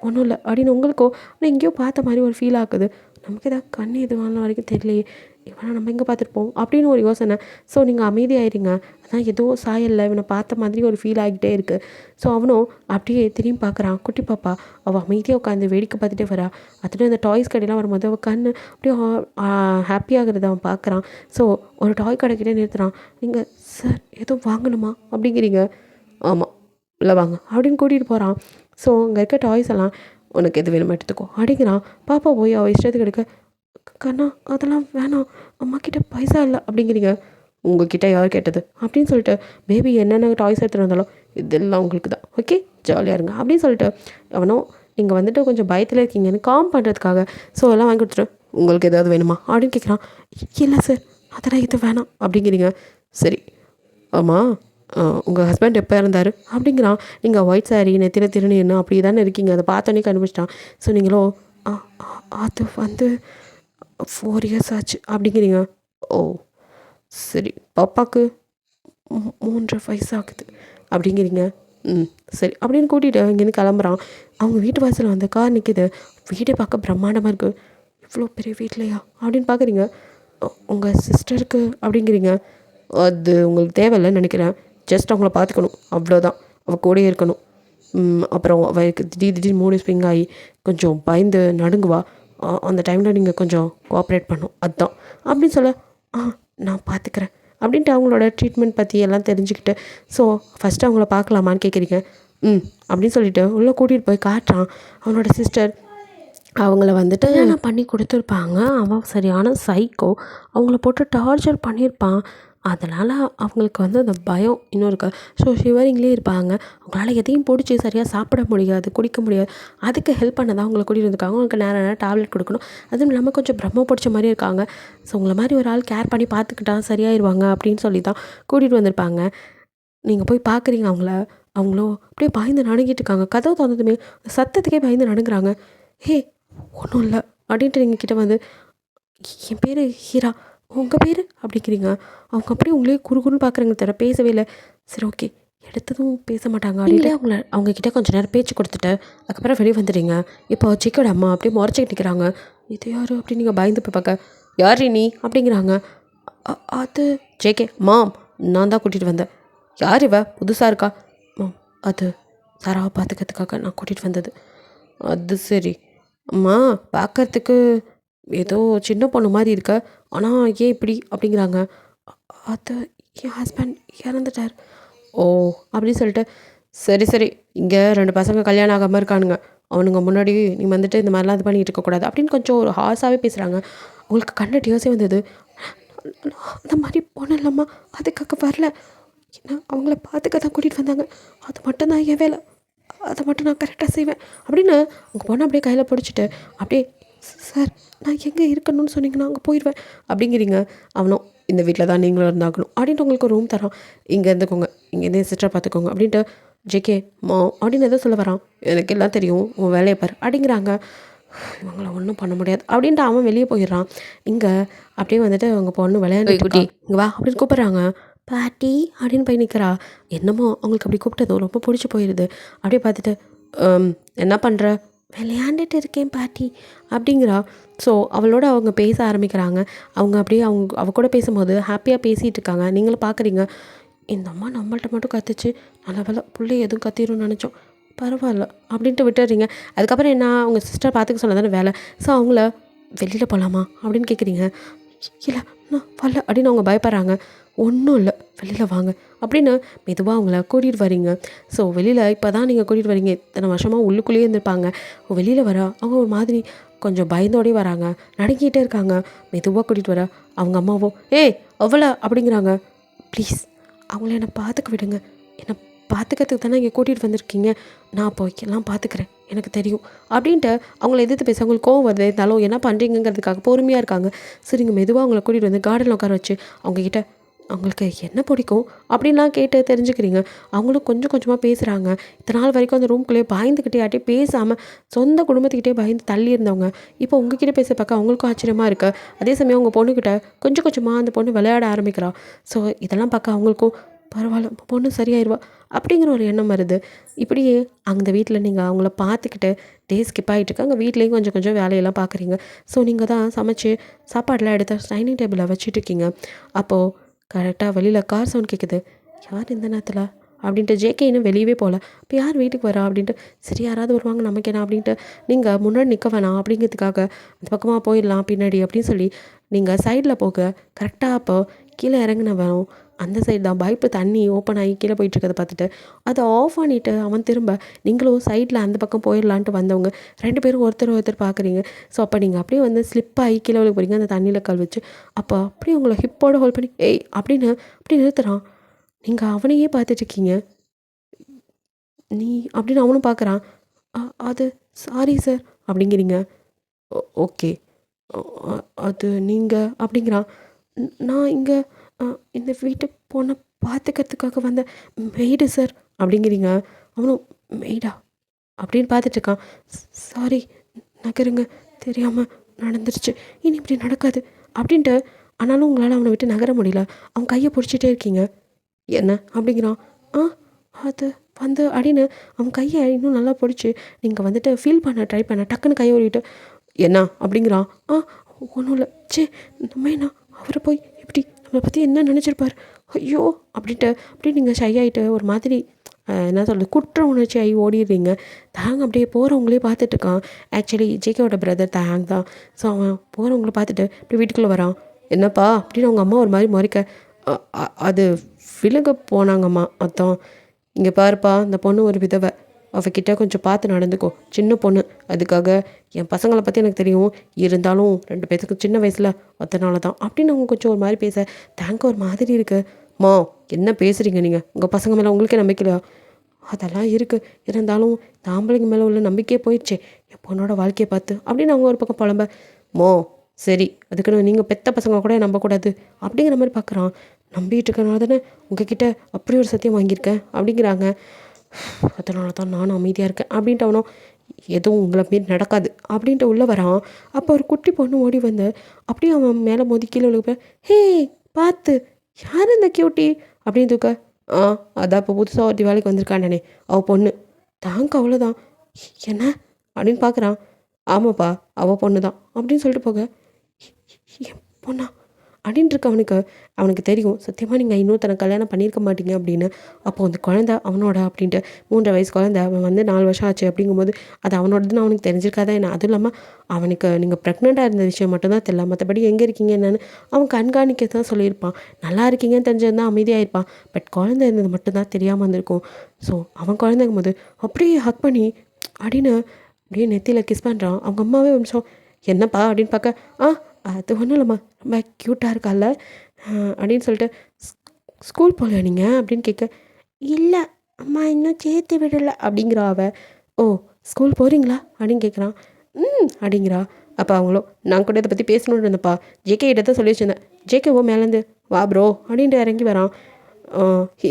ஒன்றும் இல்லை அப்படின்னு உங்களுக்கோ ஆனால் எங்கேயோ பார்த்த மாதிரி ஒரு ஃபீல் ஆகுது. நமக்கு எதாவது கண் எது வாங்கின வரைக்கும் தெரியலையே, இவனை நம்ம எங்கே பார்த்துருப்போம் அப்படின்னு ஒரு யோசனை. ஸோ நீங்கள் அமைதியாயிருங்க. அதான் எதுவும் சாயல்ல, இவனை பார்த்த மாதிரி ஒரு ஃபீல் ஆகிட்டே இருக்குது. ஸோ அவனும் அப்படியே திரும்பி பார்க்குறான். குட்டி பாப்பா அவள் அமைதியாக உட்காந்து வேடிக்கை பார்த்துட்டே வரா. அதுவும் இந்த டாய்ஸ் கடையெல்லாம் வரும்போது அவள் கண் அப்படியே ஹாப்பியாகிறத அவன் பார்க்குறான். ஸோ ஒரு டாய் கடைக்கிட்டே நிறுத்துறான். நீங்கள் சார் எதுவும் வாங்கணுமா அப்படிங்கிறீங்க. ஆமாம் இல்லை வாங்க அப்படின்னு கூட்டிகிட்டு போகிறான். ஸோ அங்கே இருக்க டாய்ஸ் எல்லாம் உனக்கு எது வேணுமா எடுத்துக்கோ அப்படிங்கிறான். பாப்பா போய் அவள் இஷ்டத்துக்கு எடுக்க, கண்ணா அதெல்லாம் வேணாம், அம்மா கிட்ட பைசா இல்லை அப்படிங்கிறீங்க. உங்ககிட்ட யார் கேட்டது அப்படின்னு சொல்லிட்டு பேபி என்னென்ன டாய்ஸ் எடுத்துகிட்டு வந்தாலும் இதெல்லாம் உங்களுக்கு தான், ஓகே ஜாலியாக இருங்க அப்படின்னு சொல்லிட்டு அவனும் நீங்கள் வந்துட்டு கொஞ்சம் பயத்தில் இருக்கீங்கன்னு காம் பண்ணுறதுக்காக ஸோ எல்லாம் வாங்கி கொடுத்துட்டு உங்களுக்கு ஏதாவது வேணுமா அப்படின்னு கேட்குறான். இல்லை சார் அதெல்லாம் இது வேணாம் அப்படிங்கிறீங்க. சரி ஆமாம் உங்கள் ஹஸ்பண்ட் எப்போ இருந்தார் அப்படிங்கிறான். நீங்கள் ஒயிட் சாரீ நெத்திர திருநீர்னு அப்படி தானே இருக்கீங்க, அதை பார்த்தோன்னே கண்டுபிடிச்சிட்டான். ஸோ நீங்களும் அது வந்து 4 இயர்ஸ் ஆச்சு அப்படிங்கிறீங்க. ஓ சரி, பாப்பாவுக்கு 3.5 வயசு ஆகுது அப்படிங்கிறீங்க. சரி அப்படின்னு கூட்டிகிட்டு இங்கேருந்து கிளம்புறான். அவங்க வீட்டு வாசலில் வந்து கார் நிற்கிது. வீடே பார்க்க பிரம்மாண்டமாக இருக்குது. இவ்வளோ பெரிய வீட்லையா அப்படின்னு பார்க்குறீங்க. உங்கள் சிஸ்டருக்கு அப்படிங்கிறீங்க. அது உங்களுக்கு தேவையில்லைன்னு நினைக்கிறேன், ஜஸ்ட் அவங்கள பார்த்துக்கணும் அவ்வளோதான், அவள் கூடயே இருக்கணும். அப்புறம் அவளுக்கு திடீர்னு மூடு ஸ்விங் ஆகி கொஞ்சம் பயந்து நடுங்குவா. அந்த டைமில் நீங்கள் கொஞ்சம் கோஆப்ரேட் பண்ணும் அதுதான் அப்படின்னு சொல்ல. நான் பார்த்துக்கிறேன் அப்படின்ட்டு அவங்களோட ட்ரீட்மெண்ட் பற்றி எல்லாம் தெரிஞ்சுக்கிட்டு ஸோ ஃபஸ்ட்டு அவங்கள பார்க்கலாமான்னு கேட்குறீங்க. அப்படின்னு சொல்லிவிட்டு உள்ளே கூட்டிகிட்டு போய் காட்டுறான். அவனோட சிஸ்டர் அவங்கள வந்துட்டு நான் பண்ணி கொடுத்துருப்பாங்க. அவன் சரியான சைக்கோ, அவங்கள போட்டு டார்ச்சர் பண்ணியிருப்பான். அதனால் அவங்களுக்கு வந்து அந்த பயம் இன்னும் இருக்குது. ஸோ ஷிவரிங்லேயே இருப்பாங்க. அவங்களால எதையும் பிடிச்சி சரியாக சாப்பிட முடியாது, குடிக்க முடியாது. அதுக்கு ஹெல்ப் பண்ண தான் அவங்கள கூட்டிகிட்டு வந்திருக்காங்க. அவங்களுக்கு நேரம் நேரம் டேப்லெட் கொடுக்கணும். அதுவும் இல்லாமல் கொஞ்சம் பிரம்ம பிடிச்ச மாதிரி இருக்காங்க. ஸோ உங்களை மாதிரி ஒரு ஆள் கேர் பண்ணி பார்த்துக்கிட்டா சரியாயிருவாங்க அப்படின்னு சொல்லி தான் கூட்டிகிட்டு வந்திருப்பாங்க. நீங்கள் போய் பார்க்குறீங்க அவங்கள. அவங்களும் அப்படியே பயந்து நடுங்கிட்டு இருக்காங்க. கதவு திறந்ததுமே சத்தத்துக்கே பயந்து நடுங்குறாங்க. ஹே, ஒன்றும் இல்லை அப்படின்ட்டு நீங்கள் கிட்ட வந்து, என் பேர் ஹீரா, உங்கள் பேர் அப்படிங்கிறீங்க. அவங்க அப்படியே உங்களே குறுகுறுன்னு பார்க்குறாங்க, தவிர பேசவே இல்லை. சரி, ஓகே, எடுத்ததும் பேச மாட்டாங்க அப்படின்ட்டு அவங்கக்கிட்ட கொஞ்சம் நேரம் பேச்சு கொடுத்துட்டு அதுக்கப்புறம் வெளியே வந்துடுறீங்க. இப்போ சிக்கோட அம்மா அப்படியே முறைச்சிக்கிட்டு நிற்கிறாங்க. இது யார் அப்படின்னு நீங்கள் பயந்து போய் பார்க்க, யார் நீ அப்படிங்கிறாங்க. அது ஜேகே மாம், நான் தான் கூட்டிகிட்டு வந்தேன். யார் இவ புதுசாக இருக்கா? மாம், அது சாராவை பார்த்துக்கிறதுக்காக நான் கூட்டிகிட்டு வந்தது. அது சரி அம்மா, பார்க்கறதுக்கு ஏதோ சின்ன பொண்ணு மாதிரி இருக்க, ஆனால் ஏன் இப்படி அப்படிங்கிறாங்க. அது என் ஹஸ்பண்ட் இறந்துட்டார். ஓ அப்படின்னு சொல்லிட்டு, சரி சரி, இங்கே 2 பசங்க கல்யாணம் ஆகாமல் இருக்கானுங்க, அவனுங்க முன்னாடி நீ வந்துட்டு இந்த மாதிரிலாம் இது பண்ணிகிட்டு இருக்கக்கூடாது அப்படின்னு கொஞ்சம் ஒரு ஹார்ஸாகவே பேசுகிறாங்க. உங்களுக்கு கண்ண டியோஸே வந்தது. அந்த மாதிரி பொண்ணு இல்லைம்மா, அதுக்காக வரல, ஏன்னா அவங்கள பார்த்துக்க தான் கூட்டிகிட்டு வந்தாங்க. அது மட்டும்தான் என் வேலை, அதை மட்டும் நான் கரெக்டாக செய்வேன் அப்படின்னு உங்கள் பொண்ணை அப்படியே கையில் பிடிச்சிட்டு அப்படியே, சார் நான் எங்கே இருக்கணும்னு சொன்னீங்கன்னா அங்கே போயிடுவேன் அப்படிங்கிறீங்க. அவனும் இந்த வீட்டில் தான் நீங்களும் இருந்தாகணும் அப்படின்ட்டு உங்களுக்கு ஒரு ரூம் தரான், இங்கே இருந்துக்கோங்க, இங்கேருந்து சிஸ்டர் பார்த்துக்கோங்க அப்படின்ட்டு. ஜேகே மா அப்படின்னு எதோ சொல்ல வரான். எனக்கு எல்லாம் தெரியும், உன் வேலையை பார் அப்படிங்கிறாங்க. இவங்களை ஒன்றும் பண்ண முடியாது அப்படின்ட்டு அவன் வெளியே போயிடுறான். இங்கே அப்படியே வந்துட்டு அவங்க பொண்ணு விளையாண்டு குட்டி இங்கே வா அப்படின்னு கூப்பிட்றாங்க. பாட்டி அப்படின்னு போய் நிற்கிறா. என்னமோ அவங்களுக்கு அப்படி கூப்பிட்டதும் ரொம்ப பிடிச்சி போயிடுது. அப்படியே பார்த்துட்டு, என்ன பண்ணுற? விளையாண்டுட்டு இருக்கேன் பாட்டி அப்படிங்கிறா. ஸோ அவளோட அவங்க பேச ஆரம்பிக்கிறாங்க. அவங்க அப்படியே அவ கூட பேசும்போது ஹாப்பியாக பேசிகிட்டு இருக்காங்க. நீங்களும் பார்க்குறீங்க, இந்த அம்மா நம்மள்ட்ட மட்டும் கத்துச்சு, நல்ல வேலை பிள்ளை எதுவும் கத்திடும்னு நினச்சோம், பரவாயில்ல அப்படின்ட்டு விட்டுறீங்க. அதுக்கப்புறம் என்ன, அவங்க சிஸ்டர் பார்த்துக்க சொன்னதானே வேலை. ஸோ அவங்கள வெளியில் போகலாமா அப்படின்னு கேட்குறீங்க. இல்லை நான் வரல அப்படின்னு அவங்க பயப்படுறாங்க. ஒன்றும் இல்லை, வெளியில் வாங்க அப்படின்னு மெதுவாக அவங்கள கூட்டிகிட்டு வரீங்க. ஸோ வெளியில் இப்போ தான் நீங்கள் கூட்டிகிட்டு வரீங்க, இத்தனை வருஷமாக உள்ளுக்குள்ளேயே இருந்திருப்பாங்க. வெளியில் வர அவங்க ஒரு மாதிரி கொஞ்சம் பயந்தோடே வராங்க, நடுங்கிட்டே இருக்காங்க. மெதுவாக கூட்டிகிட்டு வர அவங்க அம்மாவோ, ஏய் அவ்வளோ அப்படிங்கிறாங்க. ப்ளீஸ் அவங்கள என்னை பார்த்துக்க விடுங்க, என்னை பார்த்துக்கிறதுக்கு தானே இங்கே கூட்டிகிட்டு வந்திருக்கீங்க, நான் அப்போ எல்லாம் பார்த்துக்கிறேன், எனக்கு தெரியும் அப்படின்ட்டு அவங்கள எதிர்த்து பேச அவங்களுக்கு கோவம் வருது. இருந்தாலும் என்ன பண்ணுறீங்கிறதுக்காக பொறுமையாக இருக்காங்க. சரிங்க, மெதுவாக அவங்கள கூட்டிகிட்டு வந்து கார்டனில் உட்கார வச்சு அவங்கக்கிட்ட அவங்களுக்கு என்ன பிடிக்கும் அப்படின்லாம் கேட்டு தெரிஞ்சுக்கிறீங்க. அவங்களும் கொஞ்சம் கொஞ்சமாக பேசுகிறாங்க. இத்தனை நாள் வரைக்கும் அந்த ரூம்குள்ளேயே பயந்துக்கிட்டே யார்ட்டே பேசாமல் சொந்த குடும்பத்துக்கிட்டே பயந்து தள்ளி இருந்தவங்க இப்போ உங்ககிட்ட பேச பார்க்க அவங்களுக்கும் ஆச்சரியமாக இருக்குது. அதே சமயம் அவங்க பொண்ணுக்கிட்ட கொஞ்சம் கொஞ்சமாக அந்த பொண்ணு விளையாட ஆரம்பிக்கிறா. ஸோ இதெல்லாம் பார்க்க அவங்களுக்கும் பரவாயில்ல, பொண்ணு சரியாயிருவா அப்படிங்கிற ஒரு எண்ணம் வருது. இப்படியே அந்த வீட்டில் நீங்கள் அவங்கள பார்த்துக்கிட்டு டே ஸ்கிப் ஆகிட்டுருக்கு. அங்கே வீட்லேயும் கொஞ்சம் கொஞ்சம் வேலையெல்லாம் பார்க்குறீங்க. ஸோ நீங்கள் தான் சமைச்சு சாப்பாடெலாம் எடுத்து டைனிங் டேபிளில் வச்சுட்ருக்கீங்க. அப்போது கரெக்டாக வெளியில் கார் சவுண்ட் கேட்குது. யார் இந்த நேரத்தில் அப்படின்ட்டு ஜேகே இன்னும் வெளியவே போகல. இப்போ யார் வீட்டுக்கு வரா அப்படின்ட்டு, சரி யாராவது வருவாங்க நமக்கு என்ன அப்படின்ட்டு நீங்கள் முன்னாடி நிற்க வேணாம் அப்படிங்கிறதுக்காக அந்த பக்கமாக போயிடலாம் பின்னாடி அப்படின்னு சொல்லி நீங்கள் சைடில் போக கரெக்டாக அப்போ கீழே இறங்கின வேணும் அந்த சைடு தான் பைப்பு தண்ணி ஓப்பன் ஆகி கீழே போயிட்டுருக்கதை பார்த்துட்டு அதை ஆஃப் பண்ணிவிட்டு அவன் திரும்ப நீங்களும் சைடில் அந்த பக்கம் போயிடலான்ட்டு வந்தவங்க 2 பேரும் ஒருத்தர் பார்க்குறீங்க. ஸோ அப்போ நீங்கள் அப்படியே வந்து ஸ்லிப் ஆகி கீழே விழுக போகிறீங்க அந்த தண்ணியில் கால் வச்சு. அப்போ அப்படியே உங்களை ஹிப்போட ஹோல்ட் பண்ணி ஏய் அப்படின்னு அப்படி நிறுத்துறான். நீங்கள் அவனையே பார்த்துட்ருக்கீங்க. நீ அப்படின்னு அவனும் பார்க்குறான். அது சாரி சார் அப்படிங்கிறீங்க. ஓகே, அது நீங்கள் அப்படிங்கிறான். நான் இங்கே இந்த வீட்டு பொண்ணை பார்த்துக்கிறதுக்காக வந்த மெய்டு சார் அப்படிங்கிறீங்க. அவனும் மெய்டா அப்படின்னு பார்த்துட்ருக்கான். சாரி, நகருங்க, தெரியாமல் நடந்துருச்சு, இனி இப்படி நடக்காது அப்படின்ட்டு. ஆனாலும் உங்களால் அவனை விட்டு நகர முடியல. அவன் கையை பிடிச்சிட்டே இருக்கீங்க. என்ன அப்படிங்கிறான். அது வந்து அப்படின்னு அவன் கையை இன்னும் நல்லா பிடிச்சி நீங்கள் வந்துட்டு ஃபீல் பண்ண ட்ரை பண்ண டக்குன்னு கையை ஓடிட்டு என்ன அப்படிங்கிறான். ஒன்றும் இல்லை, சே நம்ம என்ன அவரை போய் இப்படி நம்மளை பற்றி என்ன நினச்சிருப்பார், ஐயோ அப்படின்ட்டு அப்படி நீங்கள் ஷை ஆகிட்டு ஒரு மாதிரி என்ன சொல்கிறது குற்ற உணர்ச்சி ஆகி ஓடிடுறீங்க. தாங்க அப்படியே போகிறவங்களே பார்த்துட்ருக்கான். ஆக்சுவலி ஜேகேவோட பிரதர் தாங் தான். ஸோ அவன் போகிறவங்கள பார்த்துட்டு இப்படி வீட்டுக்குள்ளே வரான். என்னப்பா அப்படின்னு அவங்க அம்மா ஒரு மாதிரி முறைக்க, அது விலக போனாங்கம்மா, அதான் இங்கே பாருப்பா, இந்த பொண்ணு ஒரு விதவை, அவகிட்ட கொஞ்சம் பார்த்து நடந்துக்கோ, சின்ன பொண்ணு. அதுக்காக என் பசங்களை பற்றி எனக்கு தெரியும், இருந்தாலும் 2 பேத்துக்கு சின்ன வயசில் அதனால தான் அப்படின்னு அவங்க கொஞ்சம் ஒரு மாதிரி பேச தேங்க ஒரு மாதிரி இருக்கு. மா, என்ன பேசுகிறீங்க நீங்கள்? உங்கள் பசங்க மேலே உங்களுக்கே நம்பிக்கையா? அதெல்லாம் இருக்குது, இருந்தாலும் இந்த ஆம்பளைங்க மேலே உள்ள நம்பிக்கையே போயிடுச்சே என் பொண்ணோட வாழ்க்கையை பார்த்து அப்படின்னு அவங்க ஒரு பக்கம் புலம்ப. மோ, சரி, அதுக்குன்னு நீங்கள் பெத்த பசங்க கூட நம்பக்கூடாது அப்படிங்கிற மாதிரி பார்க்குறான். நம்பிட்டு இருக்கனால தானே உங்ககிட்ட அப்படி ஒரு சத்தியம் வாங்கியிருக்கேன் அப்படிங்கிறாங்க. அதனால தான் நானும் அமைதியாக இருக்கேன் அப்படின்ட்டு அவனும் எதுவும் உங்களை மாரி நடக்காது அப்படின்ட்டு உள்ளே வரான். அப்போ ஒரு குட்டி பொண்ணு ஓடி வந்து அப்படியே அவன் மேலே மோதி கீழே விழுப்ப, ஹே பார்த்து, யார் இந்த கியூட்டி அப்படின்னு தூக்க. ஆ, அதான் இப்போ புதுசாக ஒரு வேலைக்கு வந்திருக்கானே அவள் பொண்ணு தாங்க, அவ்வளோதான். என்ன அப்படின்னு பார்க்குறான். ஆமாப்பா, அவள் பொண்ணு தான் அப்படின்னு சொல்லிட்டு போக, என் பொண்ணா அப்படின்ட்டு இருக்க அவனுக்கு. அவனுக்கு தெரியும் சத்தியமாக நீங்கள் இன்னொருத்தனை கல்யாணம் பண்ணியிருக்க மாட்டீங்க அப்படின்னு. அப்போது அந்த குழந்தை அவனோட அப்படின்ட்டு 3 வயசு குழந்தை, அவன் வந்து 4 வருஷம் ஆச்சு அப்படிங்கும்போது அது அவனோடதுன்னு அவனுக்கு தெரிஞ்சிருக்காதா என்ன? அதுவும் இல்லாமல் அவனுக்கு நீங்கள் ப்ரெக்னெண்ட்டாக இருந்த விஷயம் மட்டும்தான் தெரியல, மற்றபடி எங்கே இருக்கீங்க என்னன்னு அவன் கண்காணிக்க தான் சொல்லியிருப்பான். நல்லா இருக்கீங்கன்னு தெரிஞ்சிருந்தால் அமைதியாகிருப்பான். பட் குழந்தை இருந்தது மட்டும்தான் தெரியாமல் இருந்திருக்கும். ஸோ அவன் குழந்தைங்கும் போது அப்படியே ஹக் பண்ணி அப்படின்னு அப்படியே நெத்தியில் கிஸ் பண்ணுறான். அவங்க அம்மாவே ஒரு நிமிஷம் என்னப்பா அப்படின்னு பார்க்க, அது ஒன்றும் இல்லைம்மா, ரொம்ப க்யூட்டாக இருக்கால அப்படின்னு சொல்லிட்டு, ஸ்கூல் போகலையா நீங்கள் அப்படின்னு கேட்க, இல்லை அம்மா இன்னும் சேர்த்து விடலை அப்படிங்கிறா அவ. ஓ, ஸ்கூல் போகிறீங்களா அப்படின்னு கேட்குறான். அப்படிங்கிறா. அப்போ அவங்களும் நான் கூட இதை பற்றி பேசணுன்னு இருந்தப்பா, ஜேகே கிட்ட தான் சொல்லி வச்சுருந்தேன். ஜேகே மேலேருந்து வா ப்ரோ அப்படின்ட்டு இறங்கி வரான்.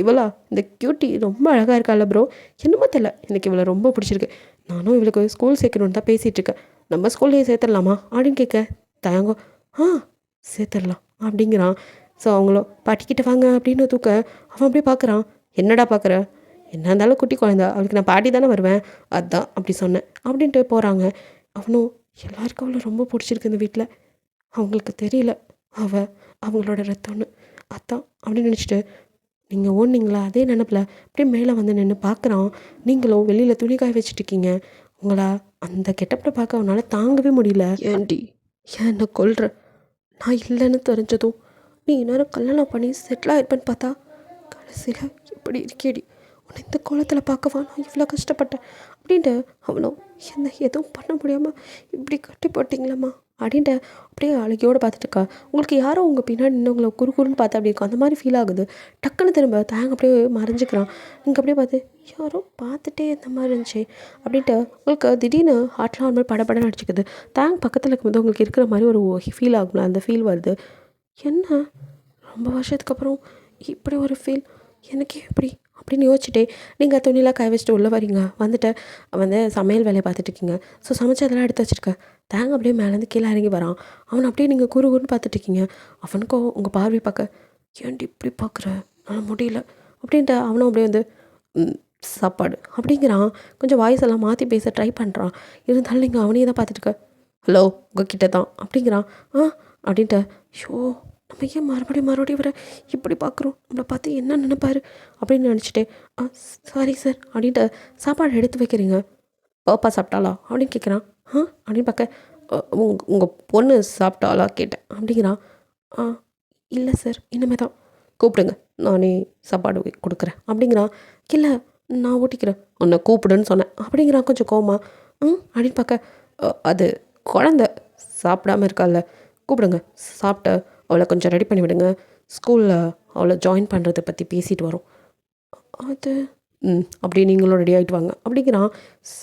இவளா, இந்த க்யூட்டி ரொம்ப அழகாக இருக்கால ப்ரோ, என்னமோ தெரியல எனக்கு இவளை ரொம்ப பிடிச்சிருக்கு. நானும் இவளுக்கு ஸ்கூல் சேர்க்கணுன்னு தான் பேசிகிட்டு இருக்கேன். நம்ம ஸ்கூல்லேயே சேர்த்துடலாமா அப்படின்னு கேட்க தயங்கோ. சேர்த்துடலாம் அப்படிங்கிறான். ஸோ அவங்களோ பாட்டிக்கிட்ட வாங்க அப்படின்னு தூக்க அவன் அப்படியே பார்க்குறான். என்னடா பார்க்குற? என்ன இருந்தாலும் குட்டி குழந்த, அவளுக்கு நான் பாட்டி தானே வருவேன், அதுதான் அப்படி சொன்னேன் அப்படின்ட்டு போகிறாங்க. அவனும் எல்லாருக்கும் அவளை ரொம்ப பிடிச்சிருக்கு இந்த வீட்டில், அவங்களுக்கு தெரியல அவங்களோட ரத்தம்னு, அதான் அப்படின்னு நினச்சிட்டு நீங்கள் ஓடுனீங்களா அதே நினப்பில் அப்படியே மேலே வந்து நின்று பார்க்குறான். நீங்களும் வெளியில் துணி காய வச்சுட்ருக்கீங்க. உங்களா அந்த கெட்டப்பில் பார்க்க அவனால் தாங்கவே முடியல. ஏன்டி ஏன் என்ன கொல்ற? நான் இல்லைன்னு தெரிஞ்சதும் நீ நேரம் கல்யாணம் பண்ணி செட்டில் ஆகிருப்பேன்னு பார்த்தா கடைசியில் இப்படி இருக்கேடி. உன்னை இந்த கோலத்தில் பார்க்கவா நான் இவ்வளோ கஷ்டப்பட்டேன் அப்படின்ட்டு அவனும் என்ன எதுவும் பண்ண முடியாமல் இப்படி கட்டி போட்டிங்களம்மா அப்படின்ட்டு அப்படியே அழகியோடு பார்த்துட்டு இருக்கா. உங்களுக்கு யாரோ உங்கள் பின்னாடி நின்று உங்களை குறுன்னு பார்த்து அப்படி இருக்கும், அந்த மாதிரி ஃபீல் ஆகுது. டக்குன்னு திரும்ப தேங்க அப்படியே மறைஞ்சிக்கிறான். நீங்கள் அப்படியே பார்த்து யாரோ பார்த்துட்டே இந்த மாதிரி இருந்துச்சு அப்படின்ட்டு உங்களுக்கு திடீர்னு ஹார்ட்லாம் ஒரு மாதிரி படப்படன்னு அடிச்சுக்குது. தேங்க் பக்கத்தில் இருக்கும்போது உங்களுக்கு இருக்கிற மாதிரி ஒரு ஃபீல் ஆகும்ல, அந்த ஃபீல் வருது. என்ன ரொம்ப வருஷத்துக்கு அப்புறம் இப்படி ஒரு ஃபீல் எனக்கே எப்படி அப்படின்னு யோசிச்சுட்டே நீங்கள் துணியெலாம் காய வச்சுட்டு உள்ளே வரீங்க. வந்துட்டு வந்து சமையல் வேலையை பார்த்துட்ருக்கீங்க. ஸோ சமைச்சதெல்லாம் எடுத்து வச்சுருக்க. தேங்க அப்படியே மேலேருந்து கீழே இறங்கி வரான். அவனை அப்படியே நீங்கள் குறுன்னு பார்த்துட்ருக்கீங்க. அவனுக்கும் உங்கள் பார்வை பார்க்க ஏன்டி இப்படி பார்க்குற, நான் முடியல அப்படின்ட்டு அவனும் அப்படியே வந்து சாப்பாடு அப்படிங்கிறான். கொஞ்சம் வாய்ஸ் எல்லாம் மாற்றி பேச ட்ரை பண்ணுறான். இருந்தாலும் நீங்கள் அவனையே தான் பார்த்துட்டுருக்க. ஹலோ, உங்ககிட்ட தான் அப்படிங்கிறான். அப்படின்ட்டு ஷோ நம்ம ஏன் மறுபடியும் வர இப்படி பார்க்குறோம், நம்மளை பார்த்து என்ன நினைப்பாரு அப்படின்னு நினச்சிட்டே சாரி சார் அப்படின்ட்டு சாப்பாடு எடுத்து வைக்கிறீங்க. பாப்பா சாப்பிட்டாளா அப்படின்னு கேட்குறான். அப்படின்னு பார்க்க உங்கள் பொண்ணு சாப்பிட்டாளா கேட்டேன் அப்படிங்கிறான். இல்லை சார், இனிமேல் தான் கூப்பிடுங்க, நானே சாப்பாடு கொடுக்குறேன் அப்படிங்கிறான். இல்லை நான் ஊட்டிக்கிறேன், உன்னை கூப்பிடுன்னு சொன்னேன் அப்படிங்கிறான் கொஞ்சம் கோமா. அப்படின்னு பார்க்க அது குழந்த சாப்பிடாமல் இருக்கால, கூப்பிடுங்க, சாப்பிட்ட அவளை கொஞ்சம் ரெடி பண்ணி விடுங்க, ஸ்கூலில் அவளை ஜாயின் பண்ணுறதை பற்றி பேசிட்டு வரோம். அது அப்படி நீங்களும் ரெடி ஆகிட்டு வாங்க அப்படிங்கிறான்.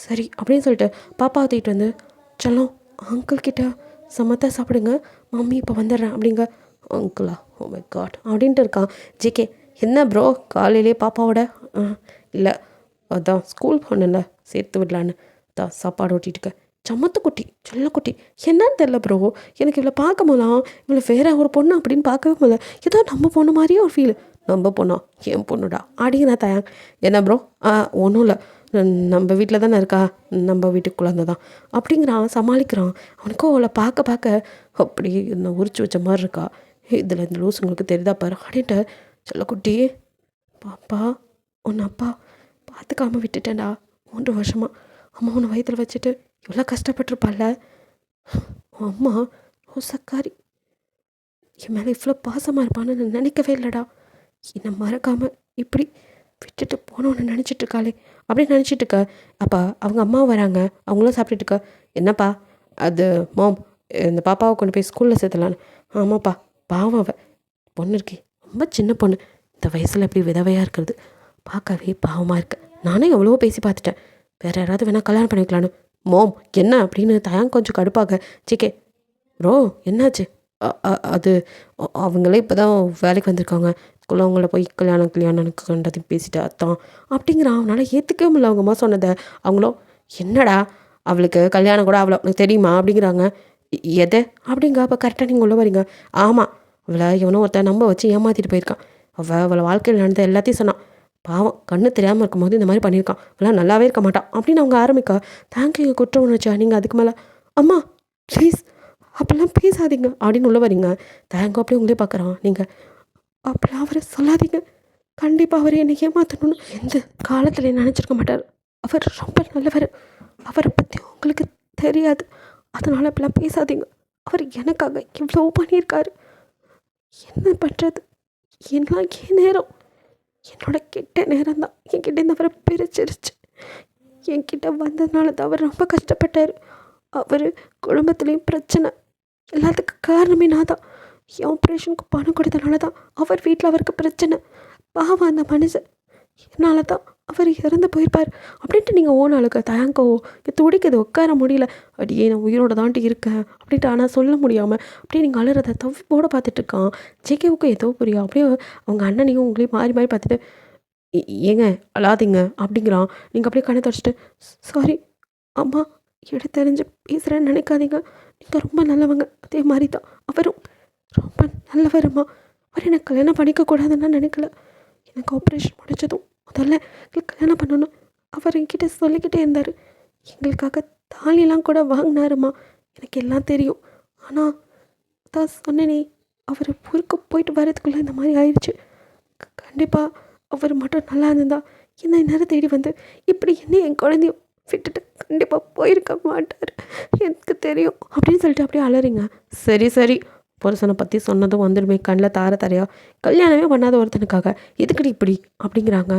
சரி அப்படின்னு சொல்லிட்டு பாப்பாவை தூக்கிட்டு வந்து செல்லம் அங்கிள் கிட்ட சமத்தா சாப்பிடுங்க, மம்மி இப்போ வந்துடுறேன் அப்படிங்க. அங்கிளா, ஓ மை காட் அப்படின்ட்டு இருக்கான். ஜேகே என்ன ப்ரோ காலையிலே பாப்பாவோட? இல்லை அதான் ஸ்கூல் போனல சேர்த்து விடலான்னு தான் சாப்பாடு ஓட்டிகிட்டு இருக்க. சமத்துக்குட்டி செல்லக்குட்டி என்னன்னு தெரில ப்ரோ, எனக்கு இவ்வளோ பார்க்க போகலாம், இவ்வளோ வேற ஒரு பொண்ணு அப்படின்னு பார்க்கவே முடியல. ஏதோ நம்ம பொண்ணு மாதிரியே ஒரு ஃபீல். நம்ம பொண்ணா, என் பொண்ணுடா அப்படிங்கிறா தயாங். என்ன ப்ரோ? ஒன்றும் இல்லை, நம்ம வீட்டில் தானே இருக்கா, நம்ம வீட்டுக்கு குழந்தை தான் அப்படிங்கிறான். சமாளிக்கிறான். அவனுக்கும் அவளை பார்க்க பார்க்க அப்படி என்ன உரிச்சு வச்ச மாதிரி இருக்கா. இதில் இந்த லூஸ் உங்களுக்கு தெரியுதா பாரு அப்படின்ட்டு செல்லக்குட்டி பாப்பா உன்னை அப்பா பார்த்துக்காம விட்டுட்டேன்டா 3 வருஷமாக. அம்மா உன்னை வயிற்றில் வச்சுட்டு இவ்வளோ கஷ்டப்பட்டுருப்பாள்ல. அம்மா ரோசக்காரி, என் மேலே இவ்வளோ பாசமாக இருப்பான்னு நான் நினைக்கவே இல்லைடா. என்னை மறக்காமல் இப்படி விட்டுட்டு போனோன்னு நினச்சிட்டு இருக்காளே அப்படின்னு நினச்சிட்டு இருக்கா. அப்போ அவங்க அம்மா வராங்க, அவங்களும் சாப்பிட்டுட்டு இருக்கா. என்னப்பா அது மாம், இந்த பாப்பாவை கொண்டு போய் ஸ்கூலில் சேர்த்துலான்னு. ஆமாப்பா, பாவம் அவ பொண்ணு இருக்கே, ரொம்ப சின்ன பொண்ணு, இந்த வயசில் எப்படி விதவையாக இருக்கிறது பார்க்கவே பாவமாக இருக்கு. நானே எவ்வளவோ பேசி பார்த்துட்டேன், வேறு யாராவது வேணால் கல்யாணம் பண்ணி வைக்கலான்னு. மோம் என்ன அப்படின்னு தயாங்க கொஞ்சம் கடுப்பாக. சிக்கே ப்ரோ என்னாச்சு? அது அவங்களே இப்போ தான் வேலைக்கு வந்திருக்காங்க, ஸ்கூலில் அவங்கள போய் கல்யாணம் கண்டது பேசிட்டு அத்தான் அப்படிங்கிறான். அவனால் ஏற்றுக்கவே முடியல அவங்க அம்மா சொன்னதை. அவங்களும் என்னடா அவளுக்கு கல்யாணம் கூட அவ்வளோ உனக்கு தெரியுமா அப்படிங்கிறாங்க. எது அப்படிங்க? அப்போ கரெக்டாக நீங்கள் உள்ள வரீங்க. ஆமாம், அவளை இவனும் ஒருத்தன் நம்ப வச்சு ஏமாற்றிட்டு போயிருக்கான். அவளை வாழ்க்கையில் நடந்த எல்லாத்தையும் சொன்னான். பாவம், கண்ணு தெரியாமல் இருக்கும்போது இந்த மாதிரி பண்ணியிருக்கான், அவளாம் நல்லாவே இருக்க மாட்டான் அப்படின்னு அவங்க ஆரம்பிக்கா. தேங்க்யூ குற்றம் உணர்ச்சா நீங்கள் அதுக்கு மேலே. அம்மா ப்ளீஸ் அப்படிலாம் பேசாதீங்க அப்படின்னு உள்ள வரீங்க. தேங்க் அப்படியே உங்களே பார்க்குறான். நீங்கள் அப்படிலாம் அவரை சொல்லாதீங்க, கண்டிப்பாக அவர் என்னை ஏமாற்றணும்னு எந்த காலத்தில் நினச்சிருக்க மாட்டார். அவர் ரொம்ப நல்லவர், அவரை பற்றி உங்களுக்கு தெரியாது, அதனால் அப்படிலாம் பேசாதீங்க. அவர் எனக்காக எவ்வளோ பண்ணியிருக்காரு. என்ன பண்ணுறது, எல்லாம் என் நேரம், என்னோட கெட்ட நேரம் தான் என்கிட்ட இந்த அவரை பிரிச்சிருச்சு. என்கிட்ட வந்ததுனால தான் அவர் ரொம்ப கஷ்டப்பட்டார். அவர் குடும்பத்துலேயும் பிரச்சனை, எல்லாத்துக்கும் காரணமே நான் தான். என் ஆப்ரேஷனுக்கு பணம் கொடுத்தனால தான் அவர் வீட்டில் அவருக்கு பிரச்சனை. பாவம் அந்த மனுஷன், என்னால் தான் அவர் இறந்து போயிருப்பார் அப்படின்ட்டு நீங்கள் ஓனாளுக்கு தயங்கோ துடிக்குது, உட்கார முடியல. அப்படியே நான் உயிரோட தாண்டி இருக்கேன் அப்படின்ட்டு ஆனால் சொல்ல முடியாமல் அப்படியே நீங்கள் அழுறதை தவிப்போட பார்த்துட்ருக்கான். ஜேகேவுக்கு ஏதோ புரியும். அப்படியே அவங்க அண்ணனையும் உங்களையும் மாறி மாறி பார்த்துட்டு ஏங்க அழாதீங்க அப்படிங்கிறான். நீங்கள் அப்படியே கண்ணை தொடச்சிட்டு சாரி அம்மா, தெரிஞ்சு பேசுகிறேன்னு நினைக்காதீங்க, நீங்கள் ரொம்ப நல்லவங்க, அதே மாதிரி தான் அவரும் ரொம்ப நல்லவரம்மா. அவர் எனக்கு கல்யாணம் பண்ணிக்கக்கூடாதுன்னு நினைக்கல. எனக்கு ஆப்ரேஷன் முடிச்சதும் முதல்ல எங்களுக்கு கல்யாணம் பண்ணணும் அவர் என்கிட்ட சொல்லிக்கிட்டே இருந்தார். எங்களுக்காக தாலியெல்லாம் கூட வாங்கினாருமா, எனக்கு எல்லாம் தெரியும். ஆனால் தான் சொன்னேனே, அவர் ஊருக்கு போயிட்டு வரதுக்குள்ளே இந்த மாதிரி ஆயிடுச்சு. கண்டிப்பாக அவர் மட்டும் நல்லா இருந்தா என்ன நேரம் தேடி வந்து இப்படி என்ன என் குழந்தையும் விட்டுட்டு கண்டிப்பாக போயிருக்க மாட்டார், எனக்கு தெரியும் அப்படின்னு சொல்லிட்டு அப்படியே அலறிங்க. சரி சரி, புருஷனை பற்றி சொன்னதும் வந்துடுமே கண்ணில் தாரையா, கல்யாணமே பண்ணாத ஒருத்தனுக்காக எதுக்கடி இப்படி அப்படிங்கிறாங்க.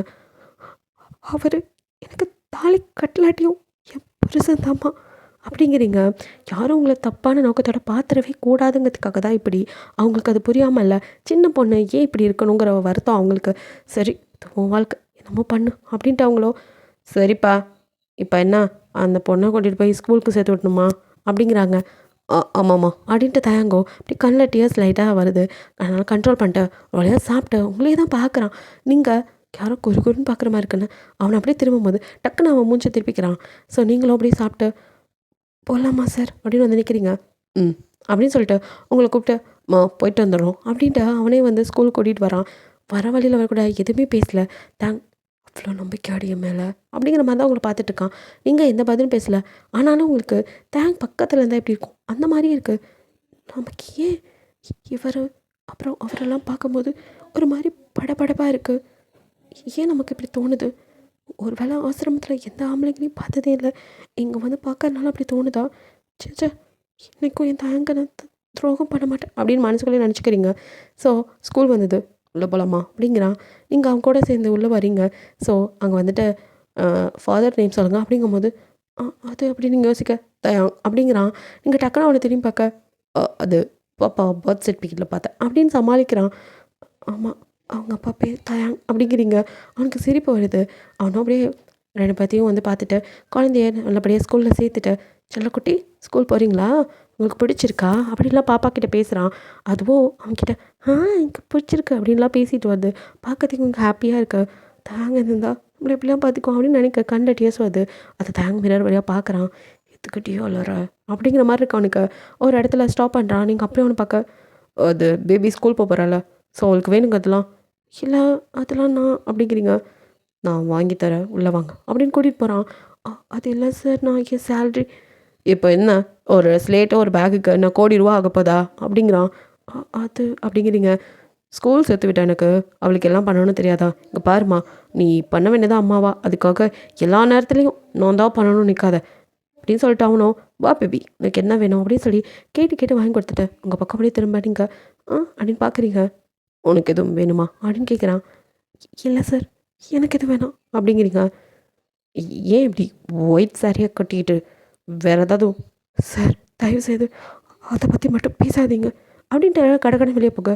அவர் எனக்கு தாலி கட்டலாட்டியும் என் புருஷன் தாம்மா அப்படிங்கிறீங்க. யாரும் உங்களை தப்பான நோக்கத்தோட பார்த்துடவே கூடாதுங்கிறதுக்காக தான் இப்படி. அவங்களுக்கு அது புரியாமல் இல்லை, சின்ன பொண்ணு ஏன் இப்படி இருக்கணுங்கிற வருத்தம் அவங்களுக்கு. சரி உன் வாழ்க்கை என்னமோ பண்ணு அப்படின்ட்டு அவங்களோ. சரிப்பா, இப்போ என்ன அந்த பொண்ணை கூட்டிகிட்டு போய் ஸ்கூலுக்கு சேர்த்து விடணுமா அப்படிங்கிறாங்க. ஆமாம்மா அப்படின்ட்டு தயங்கோ. அப்படி கண்ணில் டியர்ஸ் லைட்டாக வருது, அதனால் கண்ட்ரோல் பண்ணிட்டேன். வழியாக சாப்பிட்டு உங்களே தான் பார்க்குறான். நீங்கள் யாரோ குறுன்னு பார்க்குற மாதிரி இருக்குன்னு அவனை அப்படியே திரும்பும்போது டக்குன்னு அவன் மூஞ்சை திருப்பிக்கிறான். ஸோ நீங்களும் அப்படியே சாப்பிட்டு போகலாமா சார் அப்படின்னு வந்து நிற்கிறீங்க. அப்படின்னு சொல்லிட்டு உங்களை கூப்பிட்டு போயிட்டு வந்துடுறோம் அப்படின்ட்டு அவனே வந்து ஸ்கூலுக்கு கூட்டிகிட்டு வரான். வர வழியில் வரக்கூட எதுவுமே பேசலை. அவ்வளோ நம்பிக்கையாடிய மேலே அப்படிங்கிற மாதிரி தான் உங்களை பார்த்துட்ருக்கான். நீங்கள் எந்த பதிலும் பேசலை, ஆனாலும் உங்களுக்கு பக்கத்தில் இருந்தால் எப்படி இருக்கும் அந்த மாதிரி இருக்குது. நமக்கு ஏன் இவர் அப்புறம் அவரெல்லாம் பார்க்கும்போது ஒரு மாதிரி படபடப்பாக இருக்குது. ஏன் நமக்கு இப்படி தோணுது? ஒரு வேளை ஆசிரமத்தில் எந்த ஆம்பளைங்களையும் பார்த்ததே இல்லை, இங்கே வந்து பார்க்கறதுனால அப்படி தோணுதா? சேச்சா, இன்றைக்கும் என் தயங்க நான் துரோகம் பண்ண மாட்டேன் அப்படின்னு மனசுக்குள்ளே நினச்சிக்கிறீங்க. ஸோ ஸ்கூல் வந்தது, உள்ளே போகலாமா அப்படிங்கிறான். நீங்கள் அவங்க கூட சேர்ந்து உள்ளே வரீங்க. ஸோ அங்கே வந்துட்டு ஃபாதர் நேம் சொல்லுங்கள் அப்படிங்கும்போது அது அப்படி நீங்கள் யோசிக்க தயாங் அப்படிங்கிறான். நீங்கள் டக்குன்னு அவனை திரும்பி பார்க்க அது பாப்பா பர்த் சர்டிஃபிகேட்டில் பார்த்தேன் அப்படின்னு சமாளிக்கிறான். ஆமாம், அவங்க அப்பா பேர் தயாங் அப்படிங்கிறீங்க. அவனுக்கு சிரிப்பு வருது. அவனும் அப்படியே ரெண்டு பேர்த்தையும் வந்து பார்த்துட்டு குழந்தைய நல்லபடியாக ஸ்கூலில் சேர்த்துட்டு, செல்லக்குட்டி ஸ்கூல் போகிறீங்களா, உங்களுக்கு பிடிச்சிருக்கா அப்படின்லாம் பாப்பா கிட்டே பேசுகிறான். அதுவும் அவன்கிட்ட எனக்கு பிடிச்சிருக்கு அப்படின்லாம் பேசிட்டு வருது. பார்க்கறதுக்கு உங்களுக்கு ஹாப்பியாக இருக்கு. தேங்க இருந்தால் நம்மளை எப்படிலாம் பார்த்துக்கோ அப்படின்னு நினைக்க கண்ணில் டியர்ஸ் வருது. அதை தேங்க மிரர் வழியாக பார்க்குறான். எதுக்கிட்டேயோ வளர அப்படிங்கிற மாதிரி இருக்கு அவனுக்கு. ஒரு இடத்துல ஸ்டாப் பண்ணுறான். நீங்கள் அப்படியே அவனை பார்க்க அது பேபி ஸ்கூல் போகிறாள், ஸோ அவளுக்கு வேணுங்க அதெல்லாம். இல்லை அதெல்லாம் நான் அப்படிங்கிறீங்க. நான் வாங்கி தரேன் உள்ளே வாங்க அப்படின்னு கூட்டிகிட்டு போகிறான். அது இல்லை சார், நான் என் சேல்ரி இப்போ என்ன ஒரு ஸ்லேட்டோ ஒரு பேக்குக்கு என்ன ₹1,00,00,000 ஆகப்போதா அப்படிங்கிறான். அது அப்படிங்கிறீங்க. ஸ்கூல் சேர்த்து விட்டேன், எனக்கு அவளுக்கு எல்லாம் பண்ணணும்னு தெரியாதா? இங்கே பாருமா, நீ பண்ண வேண்டியதான் அம்மாவா, அதுக்காக எல்லா நேரத்துலையும் நான் தான் பண்ணணும்னு நிற்காத அப்படின்னு சொல்லிட்டு அவனும் வா பேபி எனக்கு என்ன வேணும் அப்படின்னு சொல்லி கேட்டு வாங்கி கொடுத்துட்டேன். உங்கள் பக்கம் அப்படியே திரும்ப நீங்கள் அப்படின்னு பார்க்குறீங்க. உனக்கு எதுவும் வேணுமா அப்படின்னு கேட்குறான். இல்லை சார், எனக்கு இது வேணாம் அப்படிங்கிறீங்க. ஏன் இப்படி ஒயிட் சாரியாக கட்டிக்கிட்டு வேறு ஏதாவது சார் தயவுசெய்து அதை பற்றி மட்டும் பேசாதீங்க அப்படின்ட்டு கடகடன்னு வெளியே போக